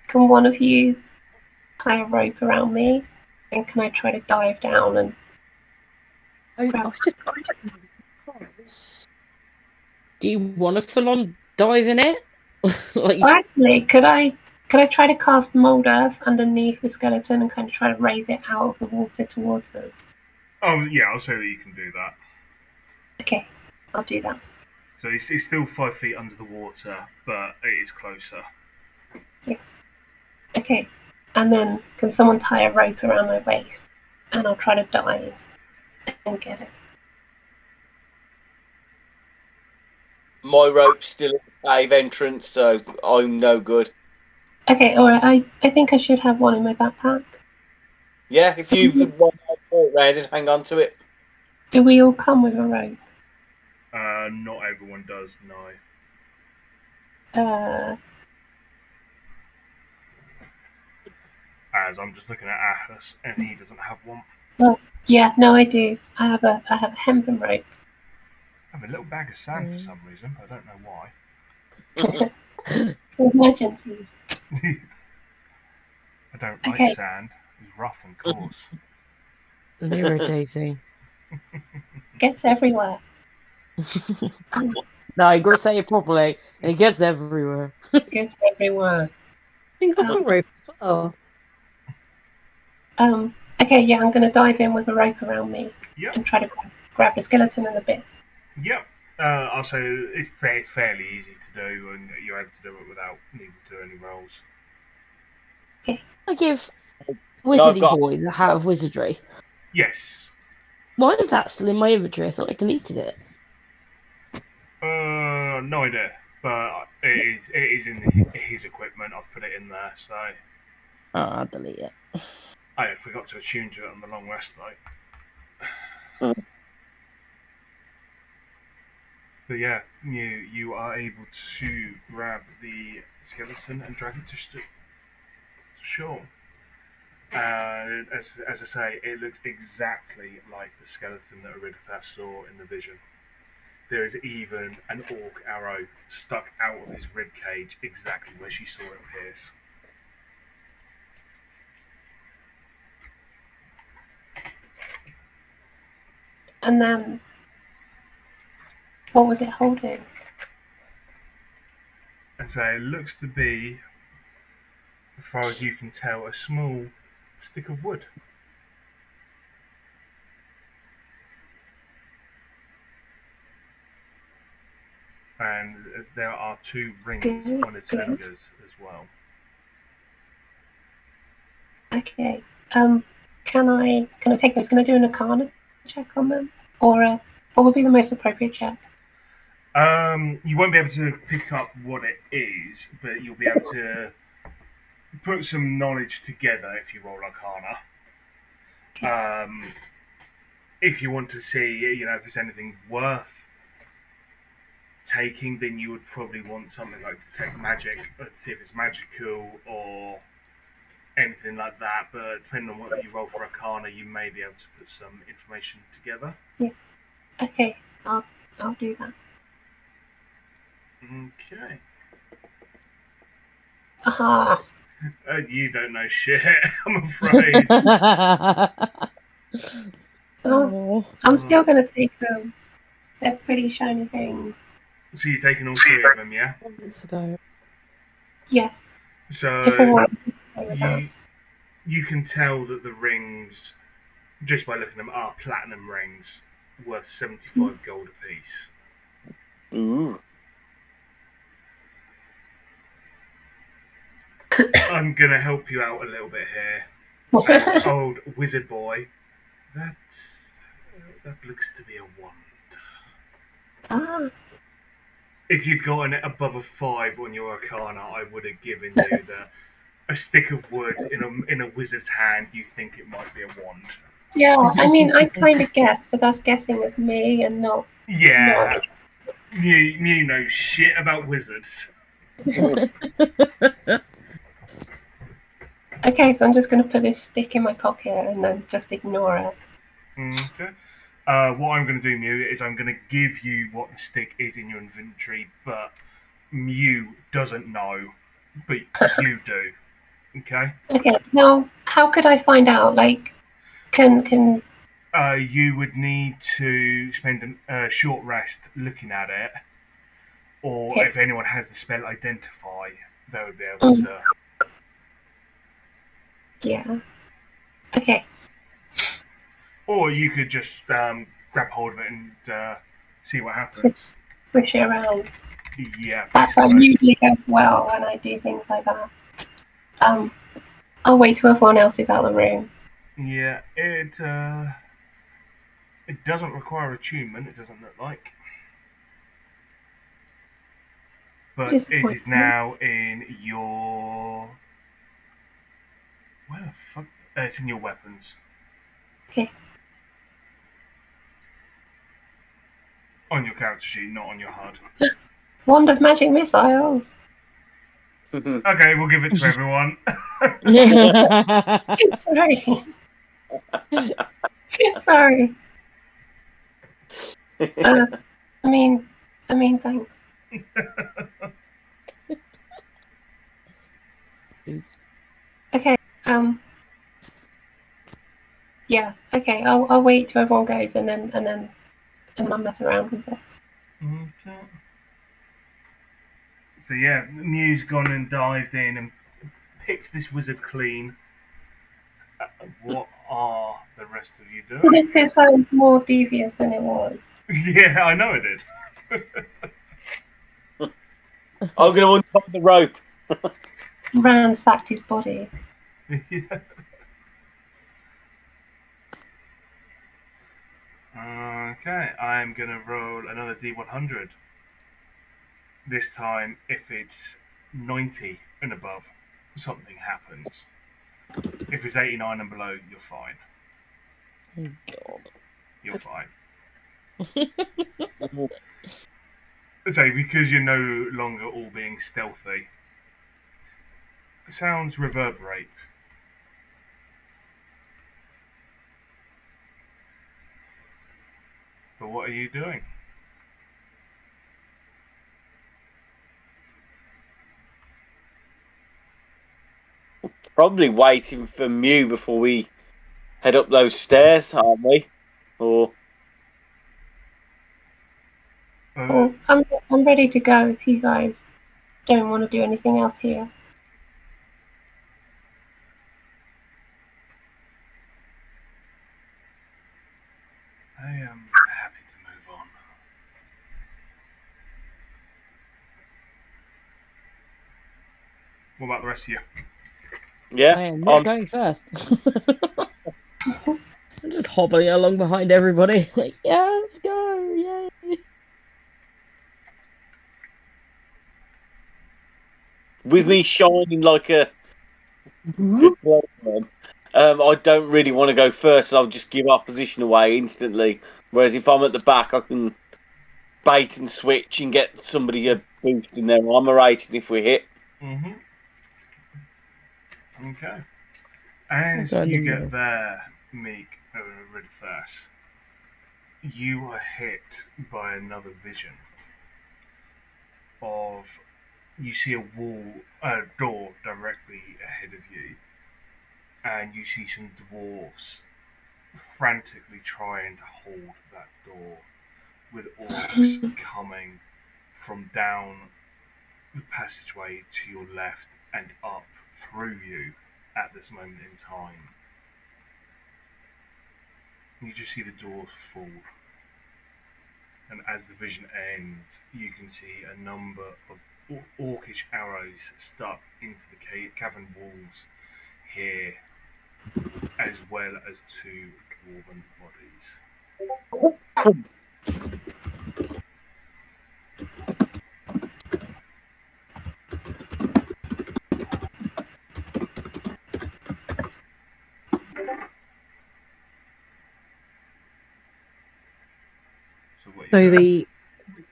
can one of you tie a rope around me And can I try to dive down and I grab? was just because Do you want to full on dive in it? Like, Or actually, could I try to cast mold earth underneath the skeleton and kind of try to raise it out of the water towards us? Oh yeah, I'll say that you can do that. Okay, I'll do that. So it's still 5 feet under the water, but it is closer. Okay, and then can someone tie a rope around my waist, and I'll try to dive and get it. My rope's still at the cave entrance, so I'm no good. Okay, alright, I think I should have one in my backpack. Yeah, if you want to throw it round and hang on to it. Do we all come with a rope? Not everyone does, no. As I'm just looking at Ahus, and he doesn't have one. Yeah, no, I do. I have a hempen rope. I have a little bag of sand for some reason, but I don't know why. For emergency. I don't like Okay. sand. It's rough and coarse. and irritating. Gets everywhere. No, you got to say it properly. And it gets everywhere. Gets everywhere. you got a rope as well. Okay, yeah, I'm gonna dive in with a rope around me Yep. and try to grab the skeleton and the bits. Yep. I'll say it's fairly easy to do, and you're able to do it without needing to do any rolls. I give No, Wizardy I've got- Boy the Hat of Wizardry. Yes. Why is that still in my inventory? I thought I deleted it. No idea, but it is in his equipment. I've put it in there, so Oh, I'll delete it. I forgot to attune to it on the long rest though. But yeah, you are able to grab the skeleton and drag it to shore. As I say, it looks exactly like the skeleton that Aridithas saw in the vision. There is even an orc arrow stuck out of his rib cage, exactly where she saw it pierce. And then, what was it holding? And so it looks to be, as far as you can tell, a small stick of wood. And there are 2 rings Good, on its good. fingers as well. Okay. Can I take those? Can I do an Arcana check on them, or what would be the most appropriate check? You won't be able to pick up what it is, but you'll be able to put some knowledge together if you roll Arcana. If you want to see, if there's anything worth taking, then you would probably want something like to take magic, to see if it's magical or anything like that. But depending on what you roll for Arcana, you may be able to put some information together. Okay, I'll do that. Okay. Aha! You don't know shit, I'm afraid. Oh, I'm still gonna take them. They're pretty shiny things. So you're taking all 3 of them, yeah? Months ago. Yes. So you can tell that the rings, just by looking at them, are platinum rings worth 75 gold apiece. Ooh. I'm gonna help you out a little bit here. As old wizard boy, that looks to be a wand. Ah, If you'd gotten it above a 5 on your Arcana, I would have given you a stick of wood in a wizard's hand. You think it might be a wand? yeah. I mean, I kind of guessed, but that's guessing as me and not. Yeah, you know shit about wizards. Okay, so I'm just gonna put this stick in my pocket and then just ignore it. Okay. What I'm going to do, Mew, is I'm going to give you what the stick is in your inventory, but Mew doesn't know, but you do. Okay? Okay, now how could I find out? Like, Can You would need to spend a short rest looking at it, or Okay. if anyone has the spell Identify, they would be able to. yeah. Okay. Or you could just grab hold of it and see what happens. Swish it around. Yeah, That basically. usually goes well when I do things like that. I'll wait till everyone else is out of the room. Yeah, it doesn't require attunement. It doesn't look like, but it is Disappointing. now in your. Where the fuck? It's in your weapons. Okay. On your character sheet, not on your HUD. Wand of magic missiles. Okay, we'll give it to everyone. Sorry. Sorry. I mean, thanks. Okay. Yeah. Okay. I'll wait till everyone goes and then I'll mess around with it. Okay. So yeah, Mew's gone and dived in and picked this wizard clean. What are the rest of you doing? This is more devious than it was. Yeah, I know it did. I'm going to untie the rope. Ransacked his body. Yeah. Okay, I'm gonna roll another D100. This time, if it's 90 and above, something happens. If it's 89 and below, you're fine. Oh, God. You're fine. So, because you're no longer all being stealthy, sounds reverberate. But what are you doing? Probably waiting for Mew before we head up those stairs, aren't we? Or Well, I'm ready to go if you guys don't want to do anything else here. I am happy to move on. What about the rest of you? yeah, I am not going first. I'm just hobbling along behind everybody. Like, yeah, let's go. Yay. with me shining like a good glowworm. I don't really want to go first. I'll just give our position away instantly. Whereas if I'm at the back, I can bait and switch and get somebody a boost in their armor rating if we hit. Mm-hmm. Okay. I'll As go in the you get middle. there, Meek, Ridfast, you are hit by another vision of you see a door directly ahead of you, and you see some dwarves frantically trying to hold that door, with orcs coming from down the passageway to your left and up through you at this moment in time. You just see the doors fall, and as the vision ends, you can see a number of orcish arrows stuck into the cavern walls here, as well as two dwarven bodies. So what are you So doing?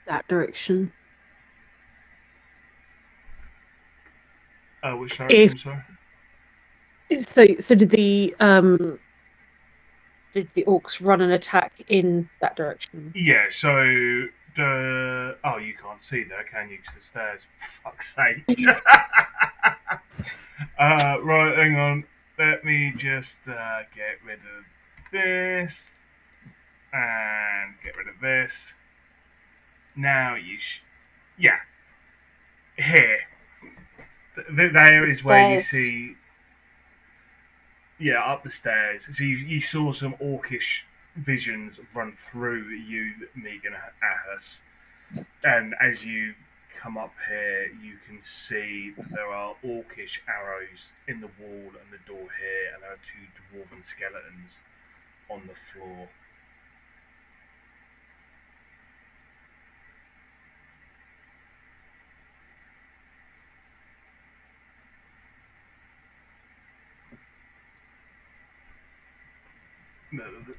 that direction. Which If direction, sorry? so, did the orcs run an attack in that direction? Yeah, so you can't see there, can you? 'Cause the stairs. For fuck's sake. Right, hang on. Let me just get rid of this and get rid of this. Now yeah, here. There The is where you stairs. see, yeah, up the stairs. So you saw some orcish visions run through you, Megan Ahus. And as you come up here, you can see that there are orcish arrows in the wall and the door here, and there are two dwarven skeletons on the floor.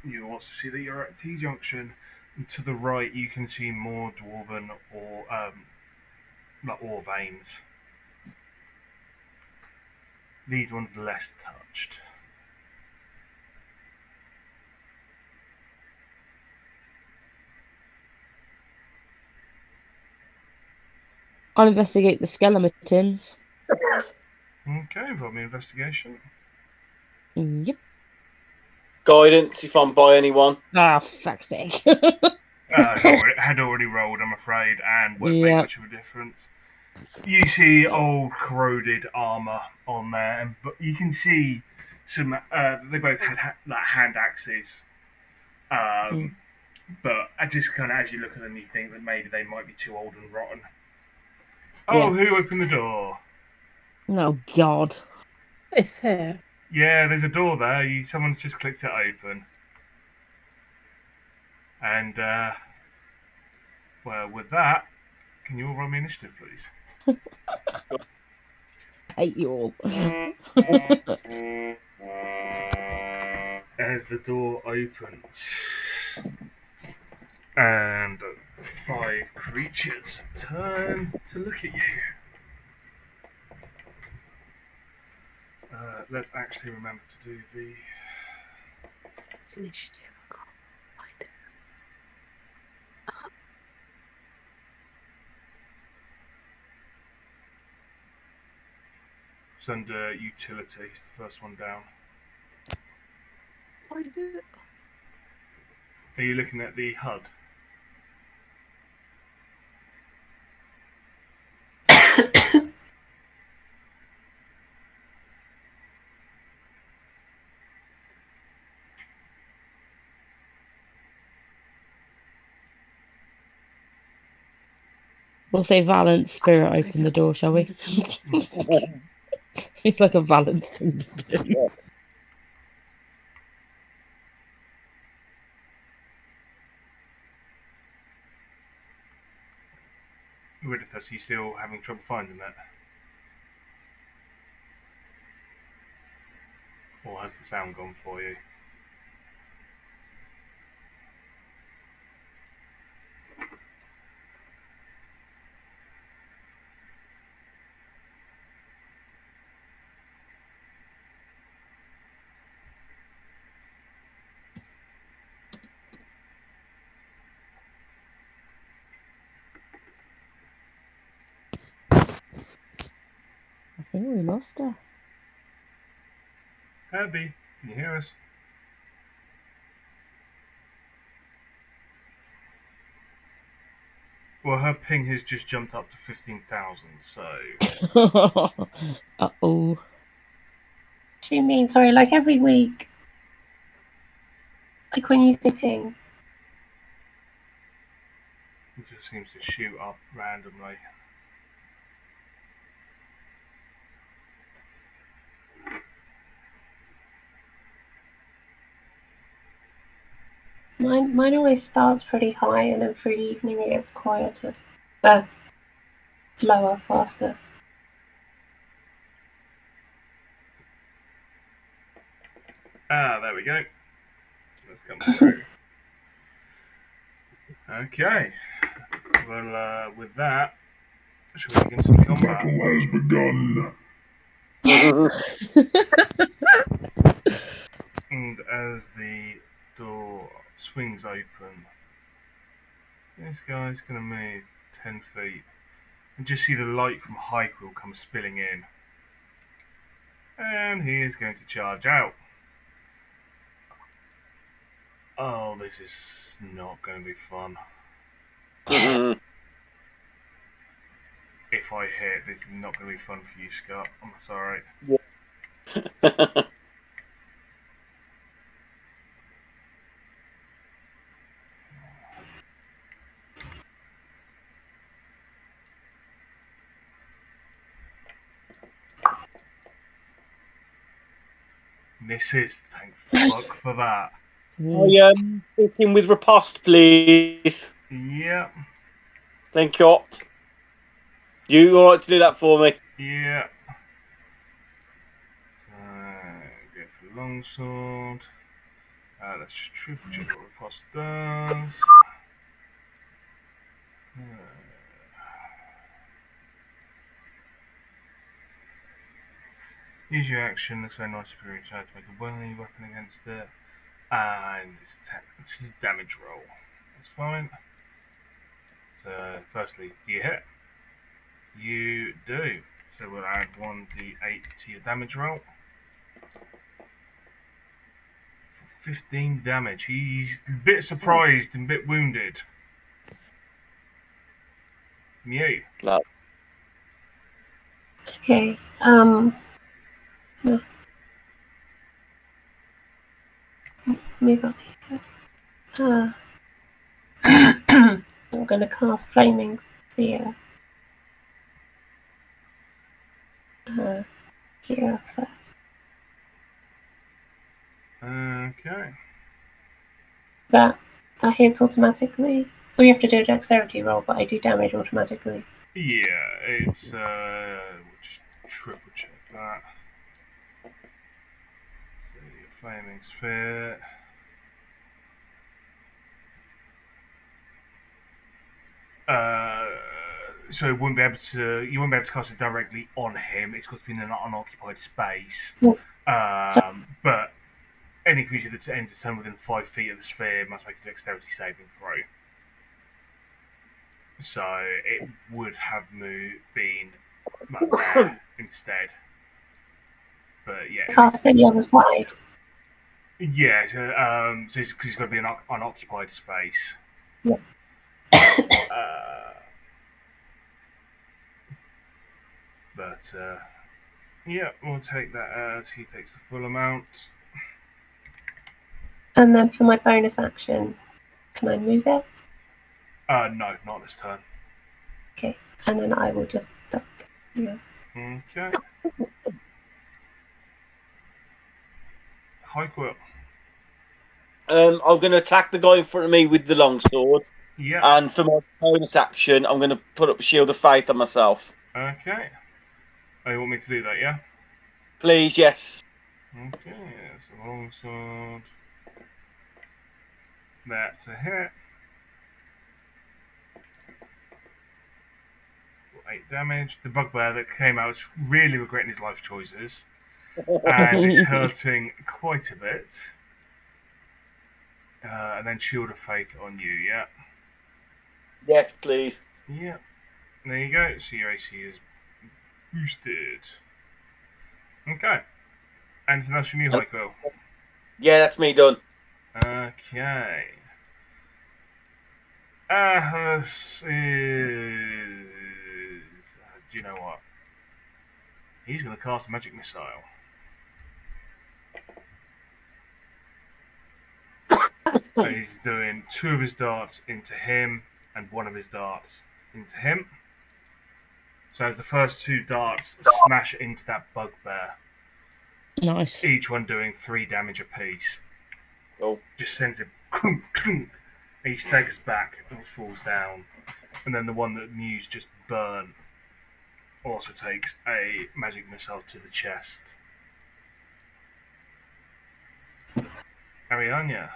You also see that you're at T junction, and to the right you can see more dwarven ore veins. These ones less touched. I'll investigate the skeletons. Okay, roll me investigation. Yep. Guidance if I'm by anyone. Ah, fuck's sake. Had already rolled, I'm afraid, and won't make Yep. much of a difference. You see old corroded armour on there, but you can see some. They both had like hand axes. But I just kind of, as you look at them, you think that maybe they might be too old and rotten. Oh, Yeah. who opened the door? Oh, God. It's here. Yeah, there's a door there. Someone's just clicked it open. And, well, with that, can you all roll me initiative, please? I hate you all. As the door opens, and 5 creatures turn to look at you. Let's actually remember to do the... It's initiative. I can't find it. It's under utilities, the first one down. Find it. Are you looking at the HUD? We'll say Valent Spirit open the door, shall we? It's like a Valent thing to do. Ridithus, are you still having trouble finding that? Or has the sound gone for you? I think we lost her. Herbie, can you hear us? Well, her ping has just jumped up to 15,000, so... Uh-oh. Do you mean, sorry, like every week? Like when you say ping? It just seems to shoot up randomly. Mine always starts pretty high and then through the evening it gets quieter. Lower, faster. Ah, there we go. Let's come through. Okay. Well, with that, shall we begin some combat? And as the door swings open, this guy's going to move 10 feet and just see the light from Hyquil come spilling in. And he is going to charge out. Oh, this is not going to be fun. Mhm. If I hit, this is not going to be fun for you, Scott. I'm sorry. Misses. Thank fuck for that. I fit in with riposte, please. Yeah. Thank you. You all right to do that for me? Yeah. So, go for longsword. Let's just triple check what riposte does. Use your action, looks like nice superior charge to make a willing weapon against it. And it's a damage roll. That's fine. So, firstly, do you hit? You do. So we'll add 1d8 to your damage roll. 15 damage. He's a bit surprised and a bit wounded. You. No. Okay. Move up here. I'm going to cast Flaming Sphere. Here first. Okay. That hits automatically. We have to do a dexterity roll, but I do damage automatically. Yeah, it's we'll just triple check that. So your flaming sphere. So you wouldn't be able to cast it directly on him. It's got to be in an unoccupied space. Yeah. But any creature that enters turn within 5 feet of the sphere must make a dexterity saving throw. So it would have been like there instead. But yeah, Cast on the other side. yeah. So because it's got to be an unoccupied space. Yeah. But yeah, we'll take that as he takes the full amount. And then for my bonus action, can I move it? No, not this turn. Okay. And then I will just duck. Yeah. Okay. High Quill. I'm going to attack the guy in front of me with the longsword. Yeah. And for my bonus action, I'm going to put up a shield of faith on myself. Okay. Oh, you want me to do that, yeah? Please, yes. Okay, so longsword. That's a hit. 8 damage. The bugbear that came out is really regretting his life choices. And it's hurting quite a bit. And then Shield of Faith on you, yeah? Yes, please. Yeah. There you go. So your AC is boosted. Okay. Anything else from you, Heiko? Yeah, that's me done. Okay. This is. Do you know what? He's going to cast a magic missile. And he's doing 2 of his darts into him and 1 of his darts into him. So as the first 2 darts smash into that bugbear, Nice. each one doing 3 damage apiece. Oh. Just sends it clunk, clunk. He staggers back and falls down. And then the one that Muse just burnt also takes a magic missile to the chest. Arianya.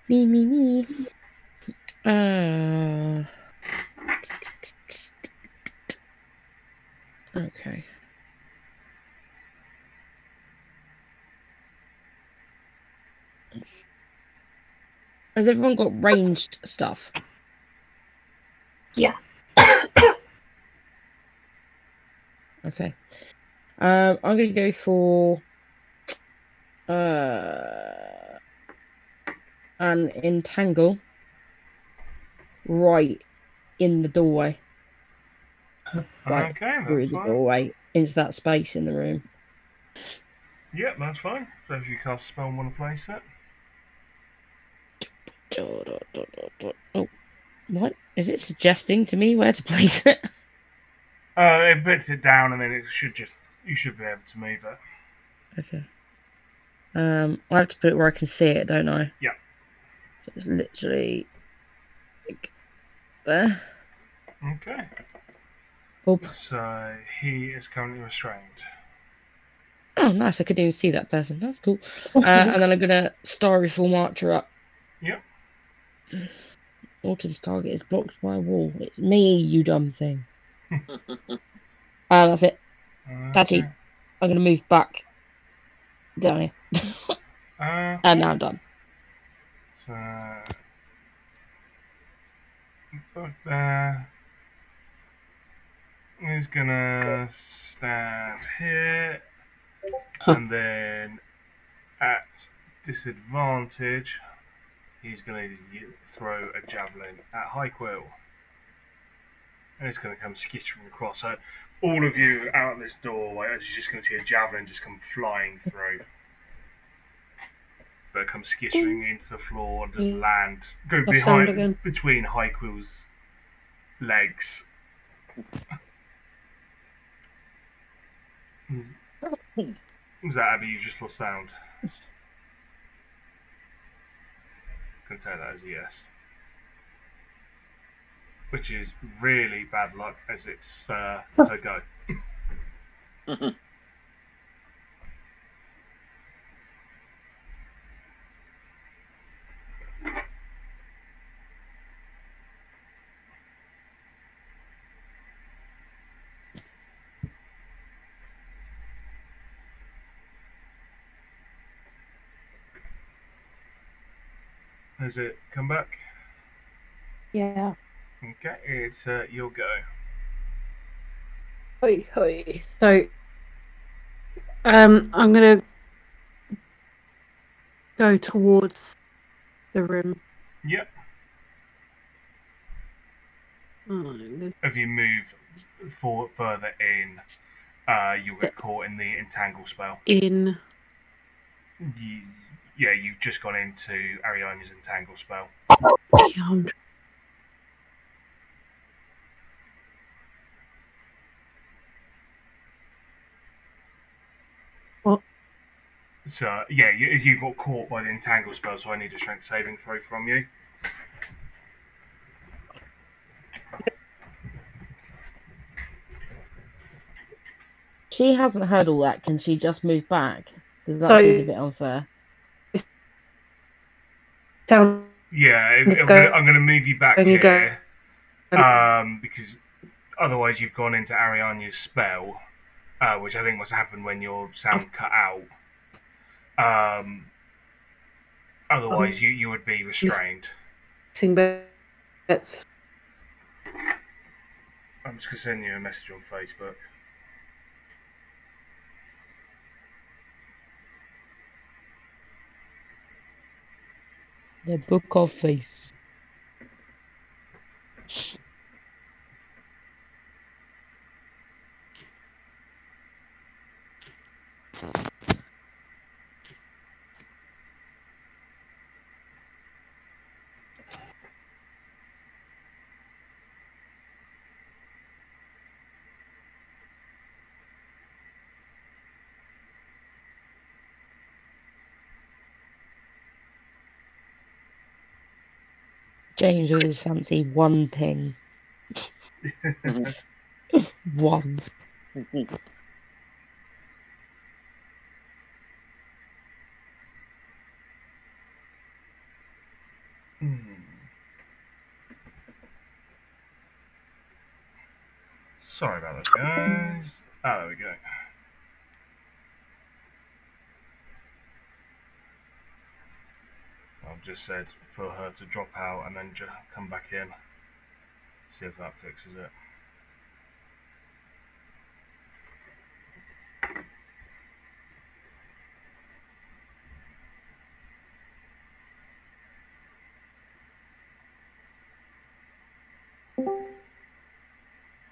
Me. Okay. Has everyone got ranged stuff? Yeah. Okay. I'm gonna go for and entangle right in the doorway. Like Okay, through that's the fine. doorway into that space in the room. Yep, that's fine. So if you cast a spell and want to place it. Oh, what is it suggesting to me where to place it? It puts it down and then you should be able to move it. Okay. I have to put it where I can see it, don't I? Yeah. So it's literally like there. Okay. Boop. So he is currently restrained. Oh, nice! I could even see that person. That's cool. And then I'm gonna Starry Full Marcher up. Yep. Autumn's target is blocked by a wall. It's me, you dumb thing. That's it. Tachi, Okay. I'm gonna move back down here. And now I'm done. So put there. He's gonna stand here, and then at disadvantage, he's gonna throw a javelin at Highquill, and it's gonna come skittering across. So all of you out this doorway, you're just gonna see a javelin just come flying through. But it comes skittering into the floor and just land, go That sound behind again. between Highquill's legs. Was that Abby? You just lost sound. Can take that as a yes. Which is really bad luck, as it's her go. Has it come back? Yeah. Okay, it's your go. Hoi, hoi. So, I'm gonna go towards the room. Yep. Oh, If you move further in, you'll get caught in the entangle spell. in You, yeah, you've just gone into Ariana's entangle spell. yeah, what? So yeah, you got caught by the entangle spell, so I need a strength saving throw from you. She hasn't heard all that. Can she just move back? Because that So seems a bit unfair. it sounds Yeah, going. I'm gonna move you back You go. here, because otherwise you've gone into Ariana's spell, which I think must happen when your sound cut out. Otherwise you would be restrained. Missing bits. I'm just gonna send you a message on Facebook. The book of face. James with his fancy one ping. One. Sorry about this, guys. There we go. I've just said for her to drop out and then just come back in. See if that fixes it.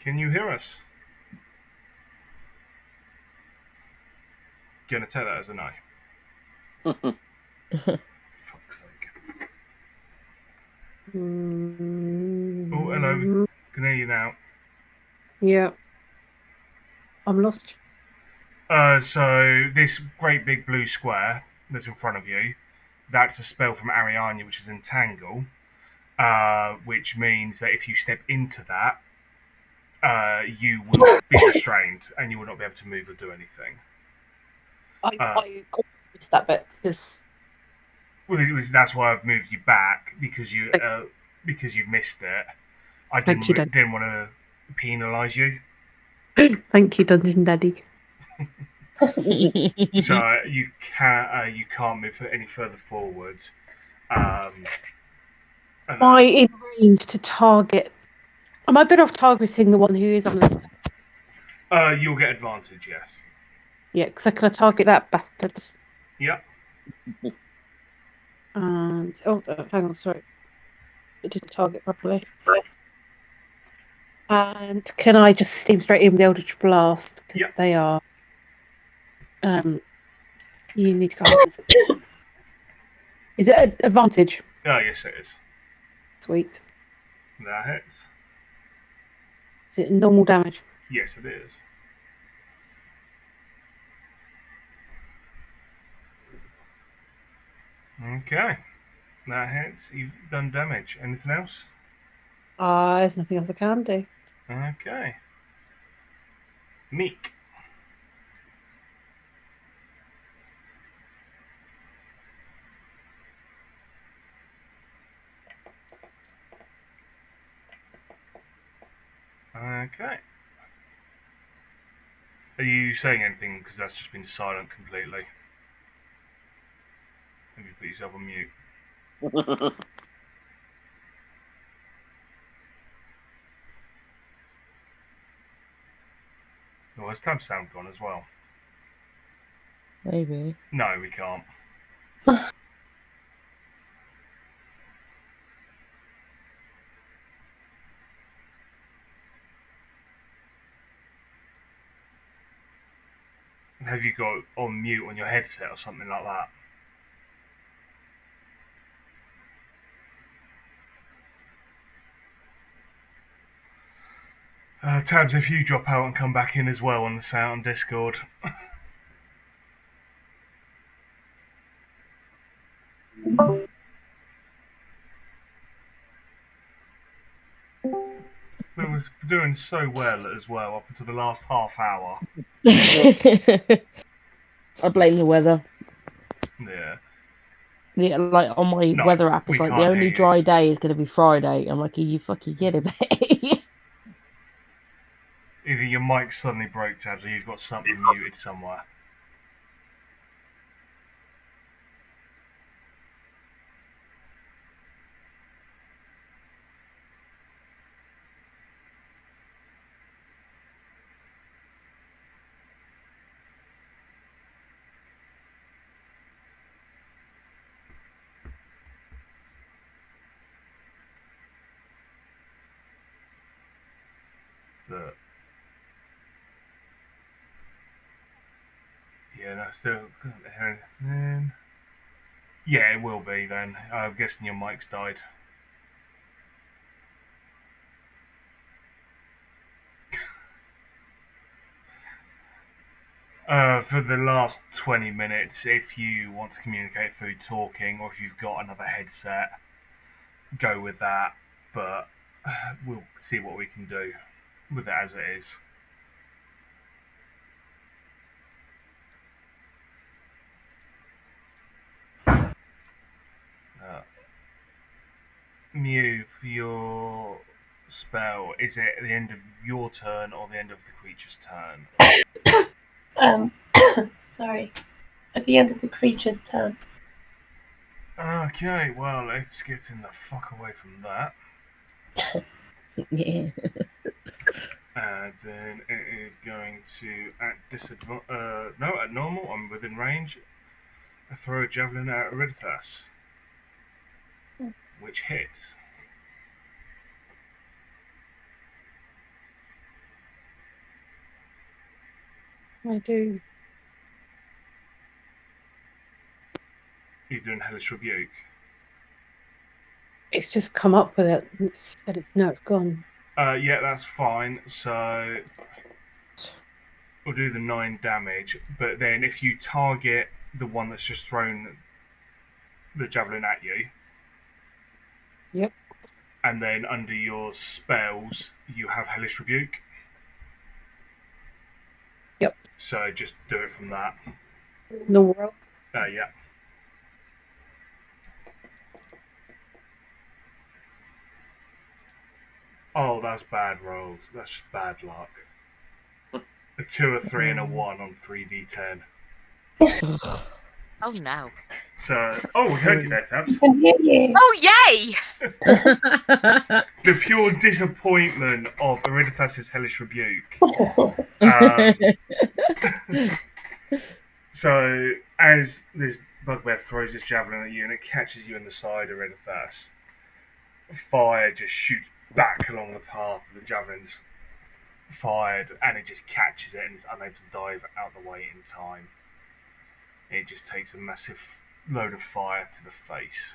Can you hear us? Gonna take that as a no. Fuck's sake. Oh, hello. Can hear you now. Yeah. I'm lost. So this great big blue square that's in front of you, that's a spell from Ariania, which is Entangle, which means that if you step into that, you will be restrained and you will not be able to move or do anything. I missed that bit because Well, that's why I've moved you back because you've missed it. I Thank you, Dad. didn't want to penalise you, thank you, Dungeon Daddy. so you can't move any further forward. And Am I in range to target? Am I better off targeting the one who is on the spell? you'll get advantage, yes. Yeah, because I can target that bastard. Yep. And hang on, sorry, it didn't target properly. And can I just steam straight in with the Eldritch Blast because Yep. they are? You need to go. Is it an advantage? Oh, yes, it is. Sweet. That hits. Is it normal damage? Yes, it is. Okay. That hits. You've done damage. Anything else? There's nothing else I can do. Okay. Meek. Okay. Are you saying anything? Because that's just been silent completely. Have you put yourself on mute? Oh, has tab sound gone as well? Maybe. No, we can't. Have you got on mute on your headset or something like that? Tabs, if you drop out and come back in as well on the sound Discord. We was doing so well as well up until the last half hour. I blame the weather. Yeah. Yeah, like on my No, weather app, we it's like the can't only hear you. dry day is going to be Friday. I'm like, are you fucking kidding me? Either your mic suddenly broke, Tabs, or you've got something muted somewhere. But yeah, no, still can't hear anything. Yeah, it will be then. I'm guessing your mic's died. For the last 20 minutes, if you want to communicate through talking, or if you've got another headset, go with that. But we'll see what we can do with it as it is. Mew, for your spell, is it at the end of your turn or the end of the creature's turn? Sorry. At the end of the creature's turn. Okay, well, let's get in the fuck away from that. Yeah. And then it is going to, at no, at normal, I'm within range, I throw a javelin at Erythas, which hits. I do. You're doing Hellish Rebuke. It's just come up with it. It's said it's gone. Yeah, that's fine. So we'll do the 9 damage, but then if you target the one that's just thrown the javelin at you, Yep. and then under your spells you have Hellish Rebuke. Yep. So just do it from that. Normal roll. Yeah. Oh, that's bad rolls. That's just bad luck. A 2, a 3, and a 1 on 3d10. Oh no. So, oh, we heard you there, Tabs. I can hear you. Oh yay! The pure disappointment of Eridithas's Hellish Rebuke. So, as this bugbear throws this javelin at you and it catches you in the side, Eridithas, fire just shoots back along the path of the javelin's fired, and it just catches it and it's unable to dive out the way in time. It just takes a massive load of fire to the face.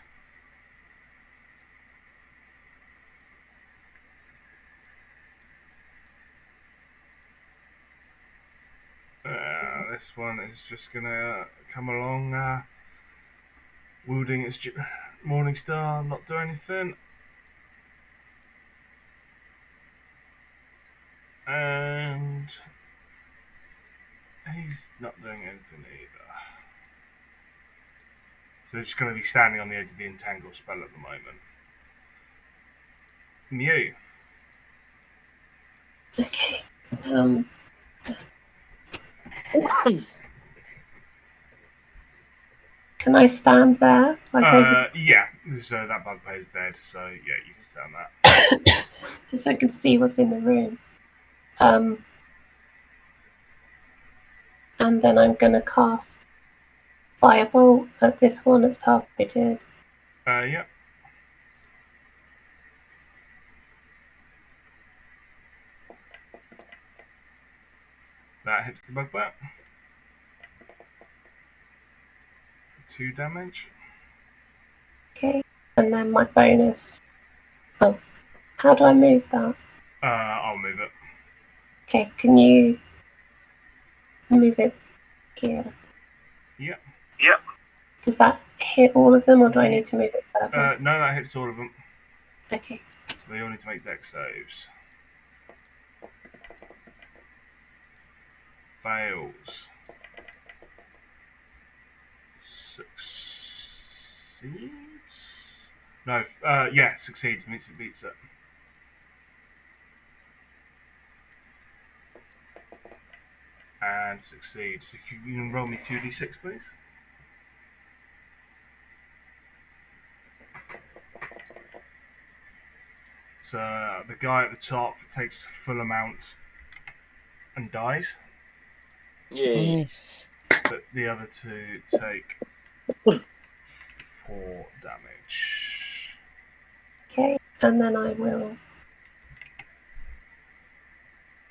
This one is just gonna come along, wielding its Morning Star, not do anything. And he's not doing anything either. So they're just going to be standing on the edge of the entangle spell at the moment. Mew. Okay. Can I stand there? Yeah, so that bugbear is dead, so yeah, you can stand that. Just so I can see what's in the room. And then I'm going to cast Firebolt at this one that's targeted. Yeah. That hits the bugbear. 2 damage. Okay. And then my bonus. Oh, how do I move that? I'll move it. Okay, can you move it here? Yeah. Does that hit all of them, or do I need to move it further? No, that hits all of them. Okay. So they all need to make dex saves. Fails. Succeeds? No, yeah, succeeds, means it beats it. And succeeds. So you can roll me 2d6, please. So the guy at the top takes full amount and dies, Yeah. Nice. but the other 2 take 4 damage. Okay, and then I will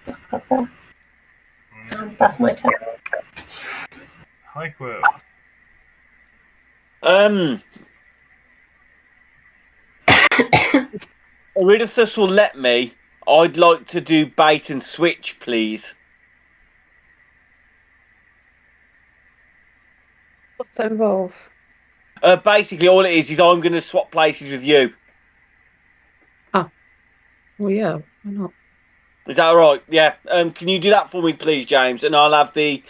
duck up there. And that's my turn. Hi, Quill. Eurydice will let me. I'd like to do bait and switch, please. What's that involve? Basically, all it is I'm going to swap places with you. Well, yeah, why not? Is that all right? Yeah. Can you do that for me, please, James? And I'll have the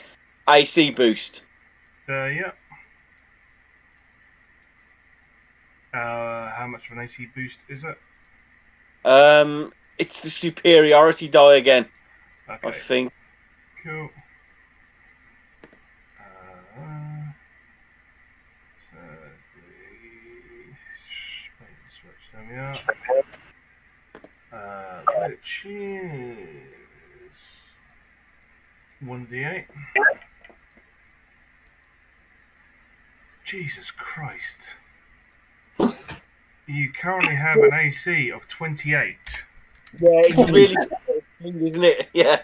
AC boost. Yeah. How much of an AC boost is it? It's the superiority die again. Okay. I think. Cool. So the switch. There we are. Which is 1d8. Jesus Christ. You currently have an AC of 28. Yeah, it's really, isn't it? Yeah.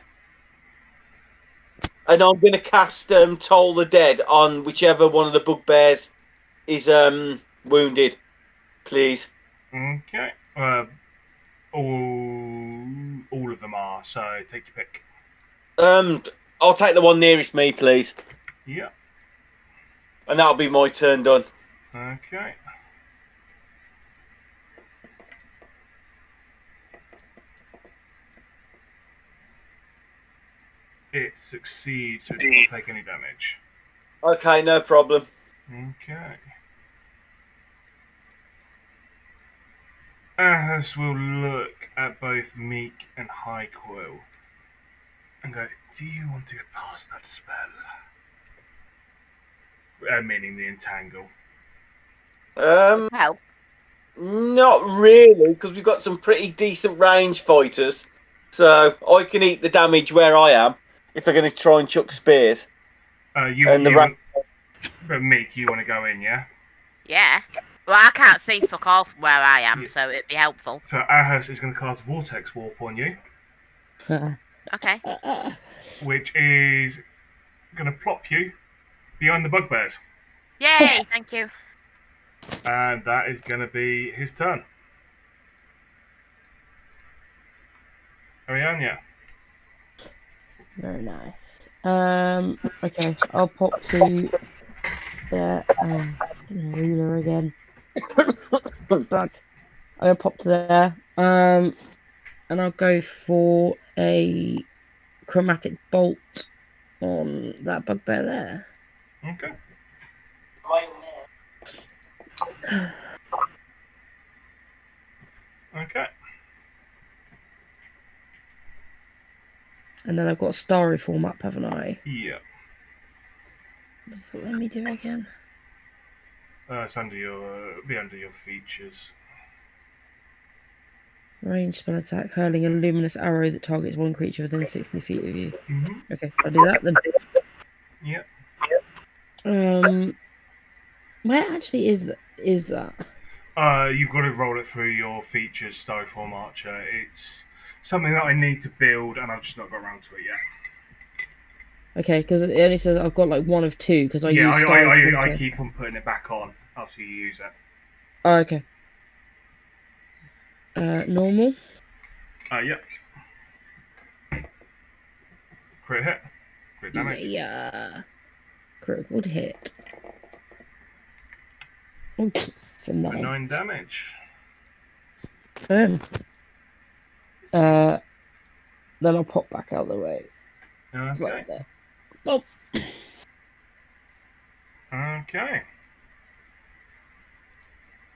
and I'm going to cast Toll the Dead on whichever one of the bugbears is wounded, please. Okay. All of them are. So take your pick. I'll take the one nearest me, please, Yeah. and that'll be my turn done. Okay. It succeeds, so it doesn't take any damage. Okay, no problem. Okay. Ahas will look at both Meek and High Coil and go, do you want to get past that spell? Meaning the entangle. Help. Not really, because we've got some pretty decent range fighters, so I can eat the damage where I am if they're going to try and chuck spears. Meek, you want to go in, yeah? Yeah. Well, I can't see fuck all from where I am, Yeah. so it'd be helpful. So Ahas is going to cast Vortex Warp on you, Okay. which is going to plop you behind the bugbears. Yay! Thank you. And that is going to be his turn. Arianya. Very nice. Okay, I'll pop to there. Ruler again. Fuck. I'll pop to there. And I'll go for a chromatic bolt on that bugbear there. Okay. Okay. And then I've got a starry form up, haven't I? Yeah. Let me do it again. It's under your features. Range spell attack, hurling a luminous arrow that targets one creature within 60 feet of you. Mm-hmm. Okay, I'll do that then. Yep. Where actually is that? You've got to roll it through your features, Styrofoam Archer. It's something that I need to build, and I've just not got around to it yet. Okay, because it only says I've got like one of two because I Yeah, use I keep on putting it back on after you use it. Oh, okay. Normal. Yep. Crit hit. Crit damage. Yeah. Critical hit. Oh, for For 9 damage. Then I'll pop back out of the way. Okay. Right there. Oh. Okay.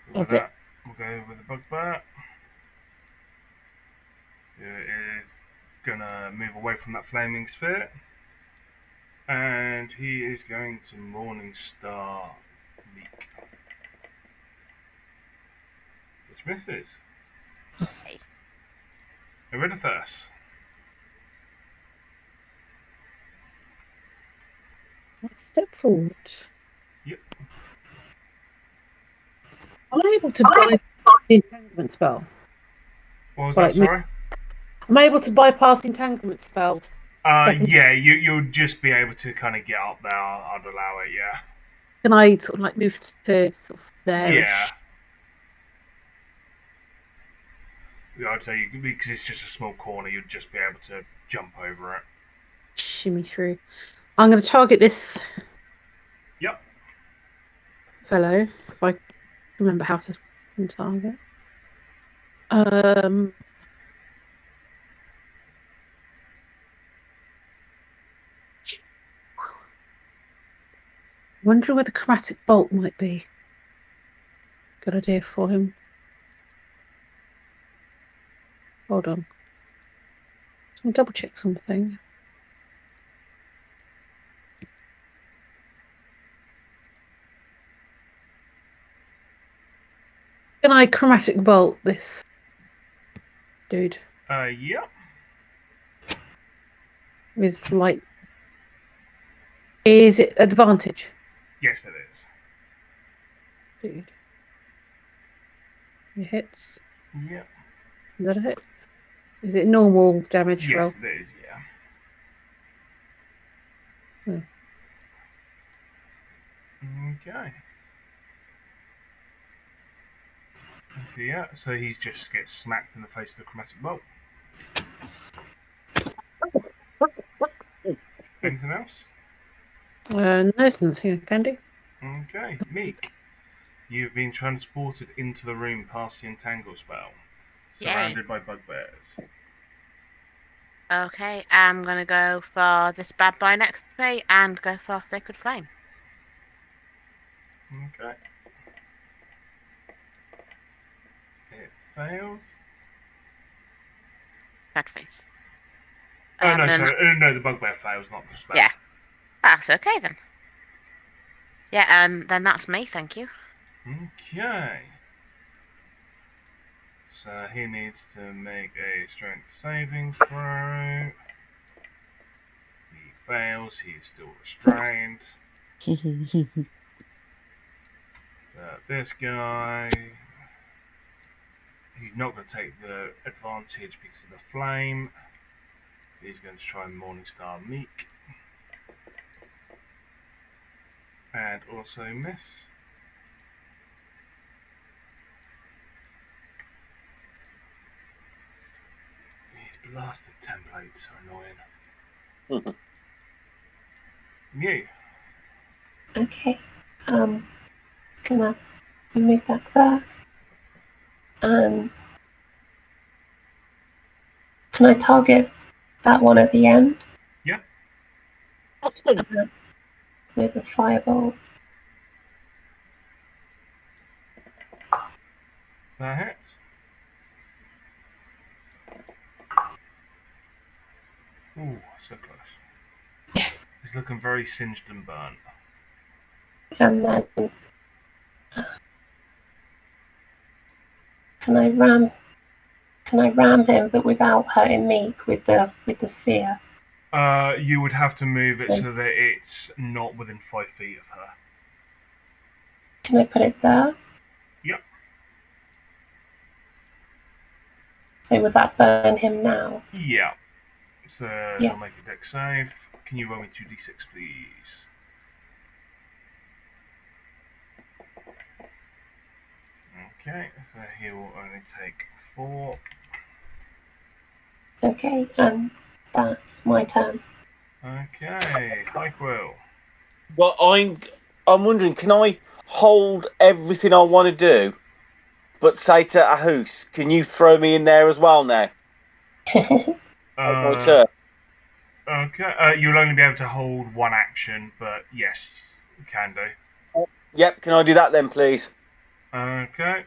With That's it. that, we'll go with the bugbear. It is gonna move away from that flaming sphere, and he is going to Morning Star Meek, which misses. Hey. Iridithus. Step forward. Yep. Am I able to bypass the entanglement spell? What was Like that? Sorry. Am I able to bypass the entanglement spell? Yeah, you'll just be able to kind of get up there. I'd allow it. Yeah. Can I sort of like move to sort of there-ish? Yeah. I'd say because it's just a small corner, you'd just be able to jump over it. Shimmy through. I'm going to target this Yep. fellow, if I remember how to target. Wondering where the chromatic bolt might be. Good idea for him. Hold on. So I'll double check something. Can I chromatic bolt this dude? Yep. With light. Is it advantage? Yes, it is. Dude. It hits. Yep. Is that a hit? Is it normal damage Yes, roll? it is. Yeah. Okay. So yeah, so he just gets smacked in the face with a chromatic bolt. Anything else? No, nothing I can do. Okay, Meek. You've been transported into the room past the entangle spell, surrounded by bugbears. Okay, I'm gonna go for this bad boy next to me and go for Sacred Flame. Okay. It fails. Sad face. Oh no, Then- sorry. No, the bugbear fails, not the spell. Yeah. That's okay then. Yeah, then that's me, thank you. Okay. So he needs to make a strength saving throw. He fails, he is still restrained. This guy, he's not going to take the advantage because of the flame. He's going to try Morningstar Meek. And also miss. These blasted templates are annoying. You. Okay. Can I move back there? And can I target that one at the end? Yeah. With a firebolt. That hits. Ooh, so close. He's looking very singed and burnt. And then can I ram him but without hurting Meek with the sphere? You would have to move it so that it's not within 5 feet of her. Can I put it there? Yep. So would that burn him now? Yeah. So Yeah. he'll make a dex save. Can you roll me 2d6, please? Okay, so he will only take 4. Okay, and that's my turn. Okay, Hyquil. Well, I'm wondering, can I hold everything I want to do, but say to Ahus, can you throw me in there as well now? My turn. Okay, you'll only be able to hold one action, but yes, you can do. Yep, can I do that then, please? Okay.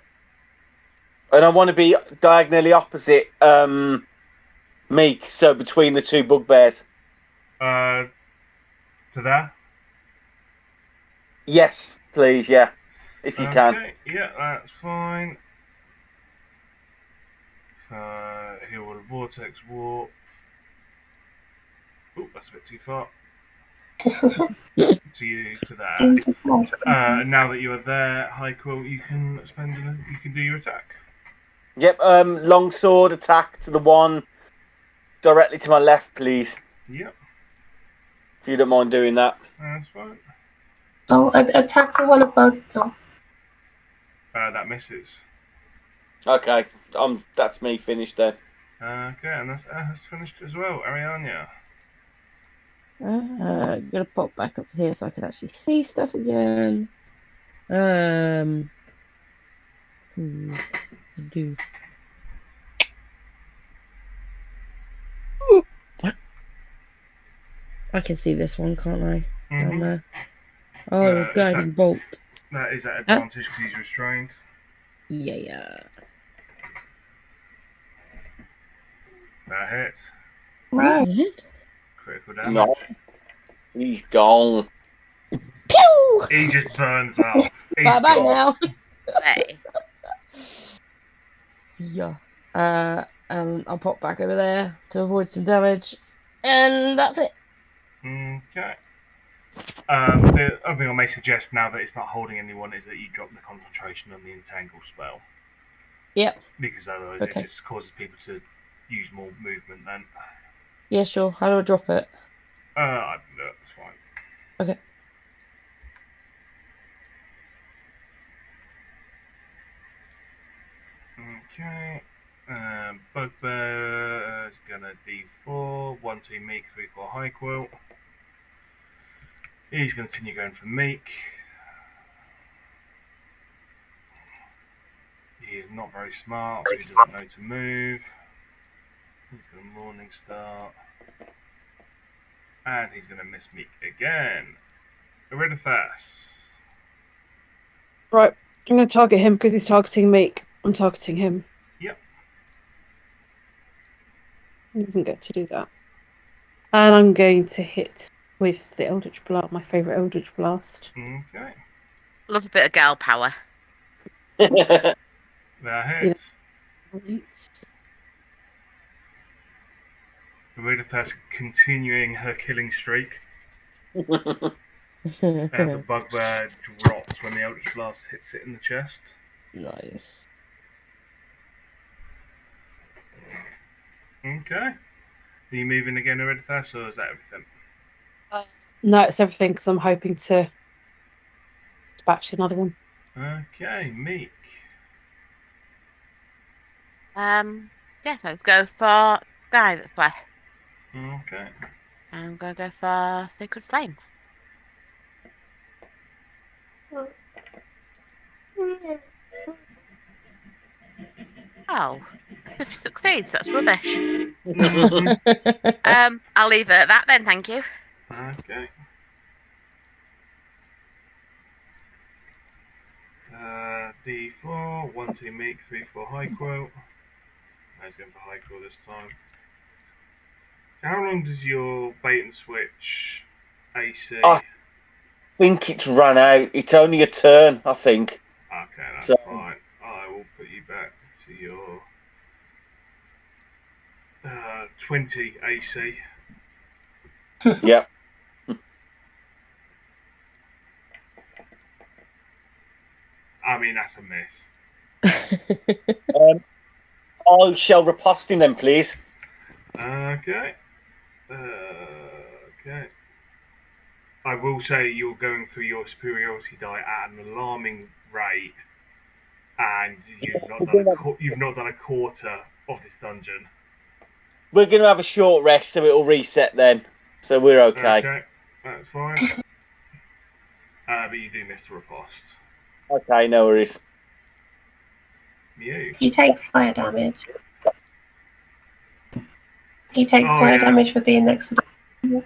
And I want to be diagonally opposite Meek, so between the two bugbears. To there? Yes, please, yeah. If you can. Okay, yeah, that's fine. So he will vortex warp. Ooh, that's a bit too far. To there. Now that you are there, Hyquil, you can you can do your attack. Yep, longsword attack to the one directly to my left, please. Yep, If you don't mind doing that. that's fine. Oh, attack the one above. Oh. That misses. Okay, that's me finished then. Okay, and that's finished as well. Ariania. Gonna pop back up to here so I can actually see stuff again. Do. I can see this one, can't I? Down there. Oh, guiding bolt. That is at advantage because he's restrained. Yeah. That hits. Right. Critical damage. No, he's gone. Pew! He just burns up. Bye bye now. Hey. Yeah. And I'll pop back over there to avoid some damage. And that's it. Okay. The other thing I may suggest now that it's not holding anyone is that you drop the concentration on the entangle spell. Yep. Because otherwise Okay. it just causes people to use more movement then. Yeah, sure. How do I drop it? I don't know, it's fine. Okay. Okay. Bugbear's gonna D4, 1, 2 meek, 3, 4 high quilt. He's gonna continue going for meek. He is not very smart, so he doesn't know to move. He's gonna morning start. And he's gonna miss meek again. Ereditas. Right, I'm going to target him because he's targeting Meek. I'm targeting him. Yep. He doesn't get to do that. And I'm going to hit with the Eldritch Blast, my favourite Eldritch Blast. Okay. Love a bit of gal power. That Yeah. hits. Right. Ereditas continuing her killing streak. As the bugbear drops when the Eldritch Blast hits it in the chest. Nice. Okay. Are you moving again, Ereditas, or is that everything? No, it's everything because I'm hoping to dispatch another one. Okay, meek. Yeah, let's go for guy that's left. Okay. I'm gonna go for Sacred Flame. Oh, if he succeeds, that's rubbish. I'll leave it at that then, thank you. Okay. D4, 1, 2 meek, 3, 4 high quilt. He's going for high quilt this time. How long does your bait and switch AC? I think it's run out. It's only a turn, I think. Okay, that's So- fine. I will put you back to your 20 AC. Yep. I mean, that's a miss. I shall riposte him then, please. Okay. Okay. I will say you're going through your superiority die at an alarming rate, and you've not done a quarter of this dungeon. We're going to have a short rest, so it'll reset then. So we're okay. Okay, that's fine. But you do miss the riposte. Okay, no worries. You. He takes fire damage. He takes Oh, fire yeah. damage for being next to the.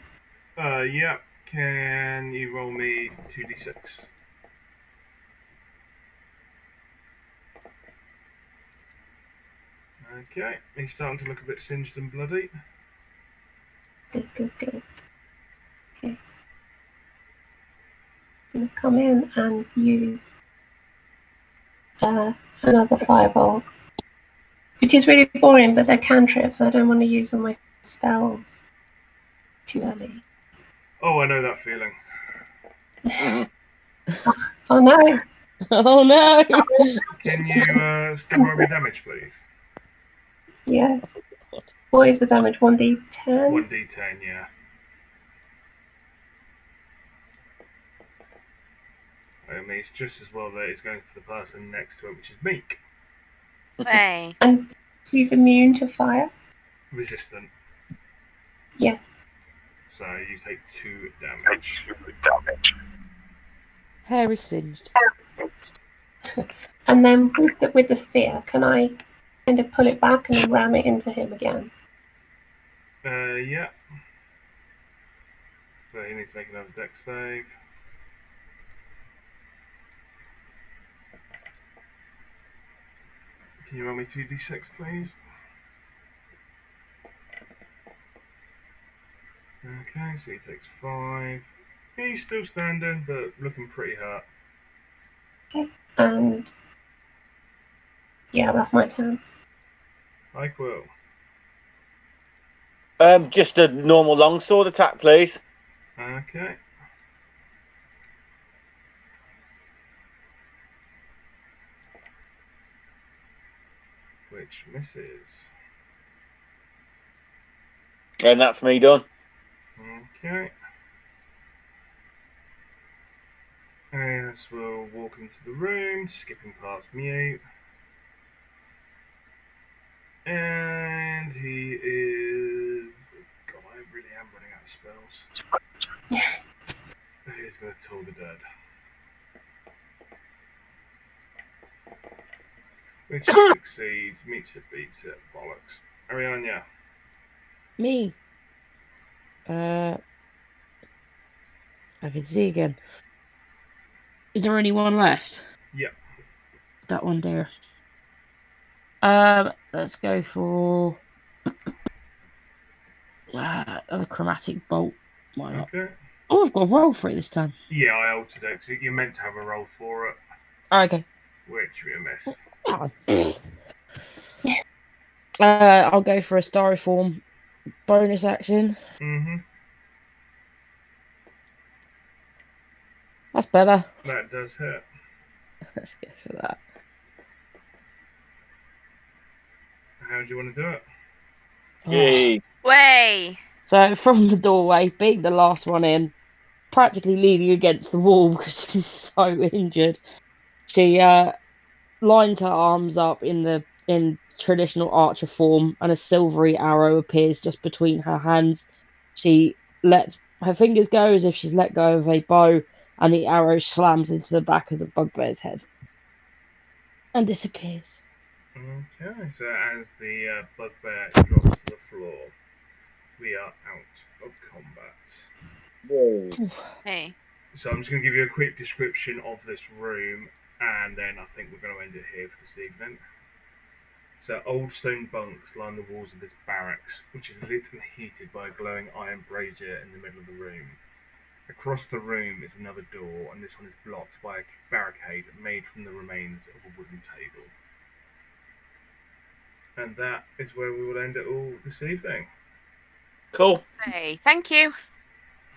Yeah. Can you roll me 2d6? Okay, he's starting to look a bit singed and bloody. Good. Okay. I'm gonna come in and use another fireball, which is really boring, but they're cantrips. I don't want to use all my spells too early. Oh, I know that feeling. Oh no! Oh no! Can you still roll me damage, please? Yeah. What is the damage? 1d10? 1d10, yeah. I mean, it's just as well that it's going for the person next to it, which is Meek. Hey. And she's immune to fire? Resistant. Yes. So you take 2 damage. Hair is singed. And then with the sphere, can I kind of pull it back and then ram it into him again? Yeah. So he needs to make another dex save. Can you roll me 2d6, please? Okay, so he takes 5. He's still standing, but looking pretty hurt. Okay. And yeah, that's my turn. I will. Just a normal longsword attack, please. Okay. Which misses. And that's me done. Okay. Ahas will walk into the room, skipping past Mute. And he is... God, I really am running out of spells. He is going to Toll the Dead. Which succeeds, meets it, beats it, bollocks. Ariana. Me. I can see again. Is there only one left? Yep. That one there. Let's go for the chromatic bolt. Why not? Okay. Oh, I've got a roll for it this time. Yeah, I altered it, because you're meant to have a roll for it, Oh, okay. which we miss. I'll go for a styrofoam bonus action. Mm-hmm. That's better. That does hit. Let's go for that. How do you want to do it? Yay. Way. So from the doorway, being the last one in, practically leaning against the wall because she's so injured, she lines her arms up in traditional archer form, and a silvery arrow appears just between her hands. She lets her fingers go as if she's let go of a bow, and the arrow slams into the back of the bugbear's head and disappears. Okay, so as the bugbear drops to the floor, we are out of combat. Yay. Hey. So I'm just going to give you a quick description of this room, and then I think we're going to end it here for this evening. So old stone bunks line the walls of this barracks, which is lit and heated by a glowing iron brazier in the middle of the room. Across the room is another door, and this one is blocked by a barricade made from the remains of a wooden table. And that is where we will end it all this evening. Cool. Hey. Thank you.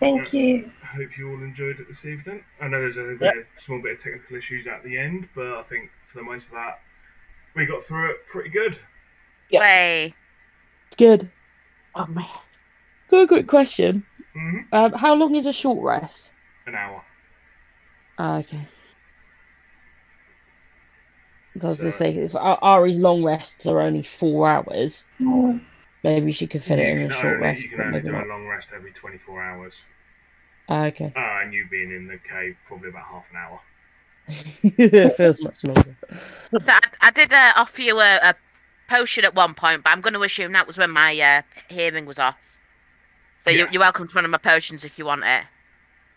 Thank you. I hope you all enjoyed it this evening. I know there's a small bit of technical issues at the end, but I think for the most of that, we got through it pretty good. Yeah. Way. Good. Oh man. Got a quick question. Mm-hmm. How long is a short rest? An hour. Okay. So I was going to So say, if Ari's long rests are only 4 hours, Oh, maybe she could fit it in a short rest, you can but only maybe do a not. long rest every 24 hours. Okay. And you being in the cave probably about half an hour. It feels much longer. So I did offer you a potion at one point, but I'm going to assume that was when my hearing was off. So Yeah. you're welcome to one of my potions if you want it.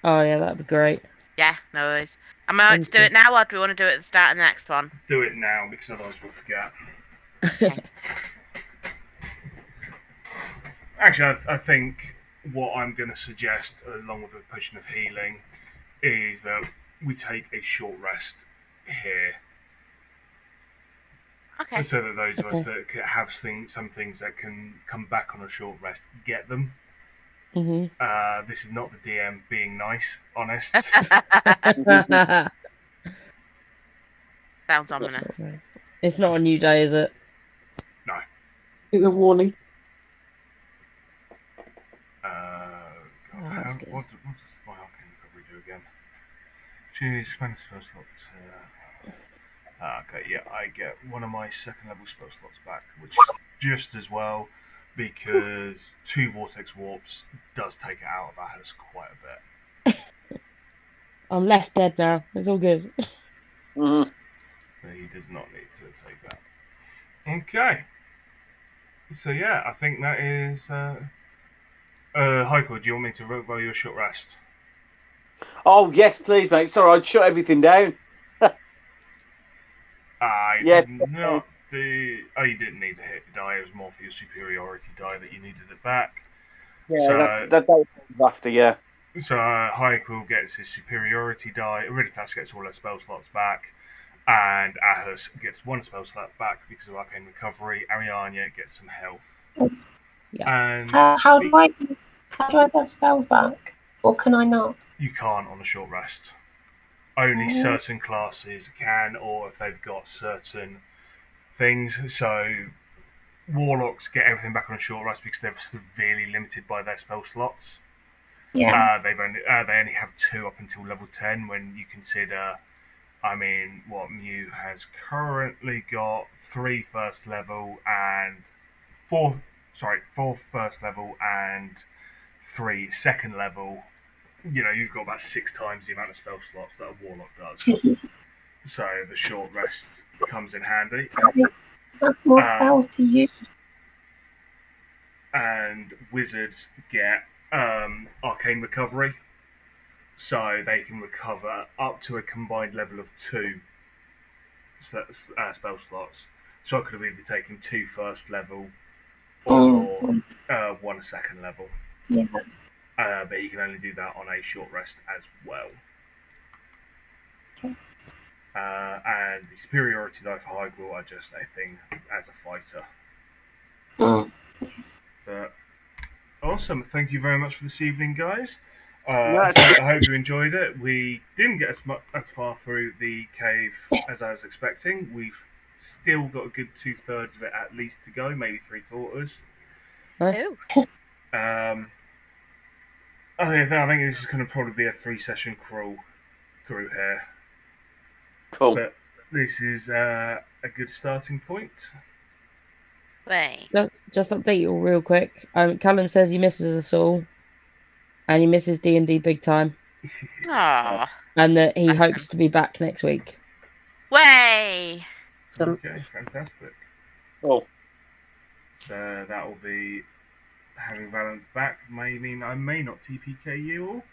Oh yeah, that'd be great. Yeah, no worries. Am I right to Thank do you. it now, or do we want to do it at the start of the next one? Do it now because otherwise we'll forget. Okay. Actually, I think what I'm going to suggest, along with a potion of healing, is that we take a short rest here, Okay. so that those of us Okay. that have some things that can come back on a short rest get them. Mhm. This is not the DM being nice, honest. Sounds ominous. It's not a new day, is it? No. It's a warning. Oh, that's good. What does my arcane recovery do again? Choose spend spell slots. Okay, yeah, I get one of my second level spell slots back, which is just as well, because 2 vortex warps does take it out of Ahas quite a bit. I'm less dead now. It's all good. Mhm. So he does not need to take that. Okay. So yeah, I think that is. Heiko, do you want me to roll you a short rest? Oh, yes, please, mate. Sorry, I'd shut everything down. I Yes. did not do. Oh, you didn't need to hit the die. It was more for your superiority die that you needed it back. Yeah, So, that was after, yeah. So Hyquil gets his superiority die. Iriditas gets all her spell slots back, and Ahus gets 1 spell slot back because of arcane recovery. Ariania gets some health. Yeah. And how do I get spells back, or can I not? you can't on a short rest. Only Oh. certain classes can, or if they've got certain things. So warlocks get everything back on a short rest because they're severely limited by their spell slots. Yeah. They only have 2 up until level 10. When you consider, I mean, what Mew has currently got 3 first level and 4 first level and 3 second level. You know, you've got about 6 times the amount of spell slots that a warlock does. So the short rest comes in handy. That's more spells to use. And wizards get arcane recovery, so they can recover up to a combined level of 2 spell slots. So I could have either taken 2 first level or 1 second level. Yeah. But you can only do that on a short rest as well. Okay. And the superiority die for high grow are just a thing as a fighter. But awesome, thank you very much for this evening, guys. So I hope you enjoyed it. We didn't get as far through the cave as I was expecting. We've still got a good 2/3 of it at least to go, maybe 3/4. Nice. Ooh. I think this is going to probably be a 3-session crawl through here. Cool. But this is a good starting point. Wait. Just update you all real quick. Callum says he misses us all, and he misses D&D big time, Aww. and that he Bless hopes him. to be back next week. Way. Okay, fantastic. Cool. So that will be having Valent back may mean I may not TPK you all.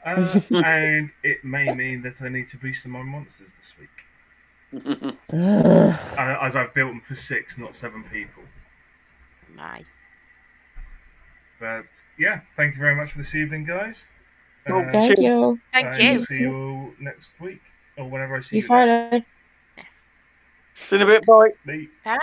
And it may mean that I need to boost some more monsters this week. As I've built them for 6, not 7 people. My. But yeah, thank you very much for this evening, guys. Thank you. Thank and you. see you all next week, or whenever I see See you you next. Friday. Yes. See you in a bit, bye. Bye. Bye.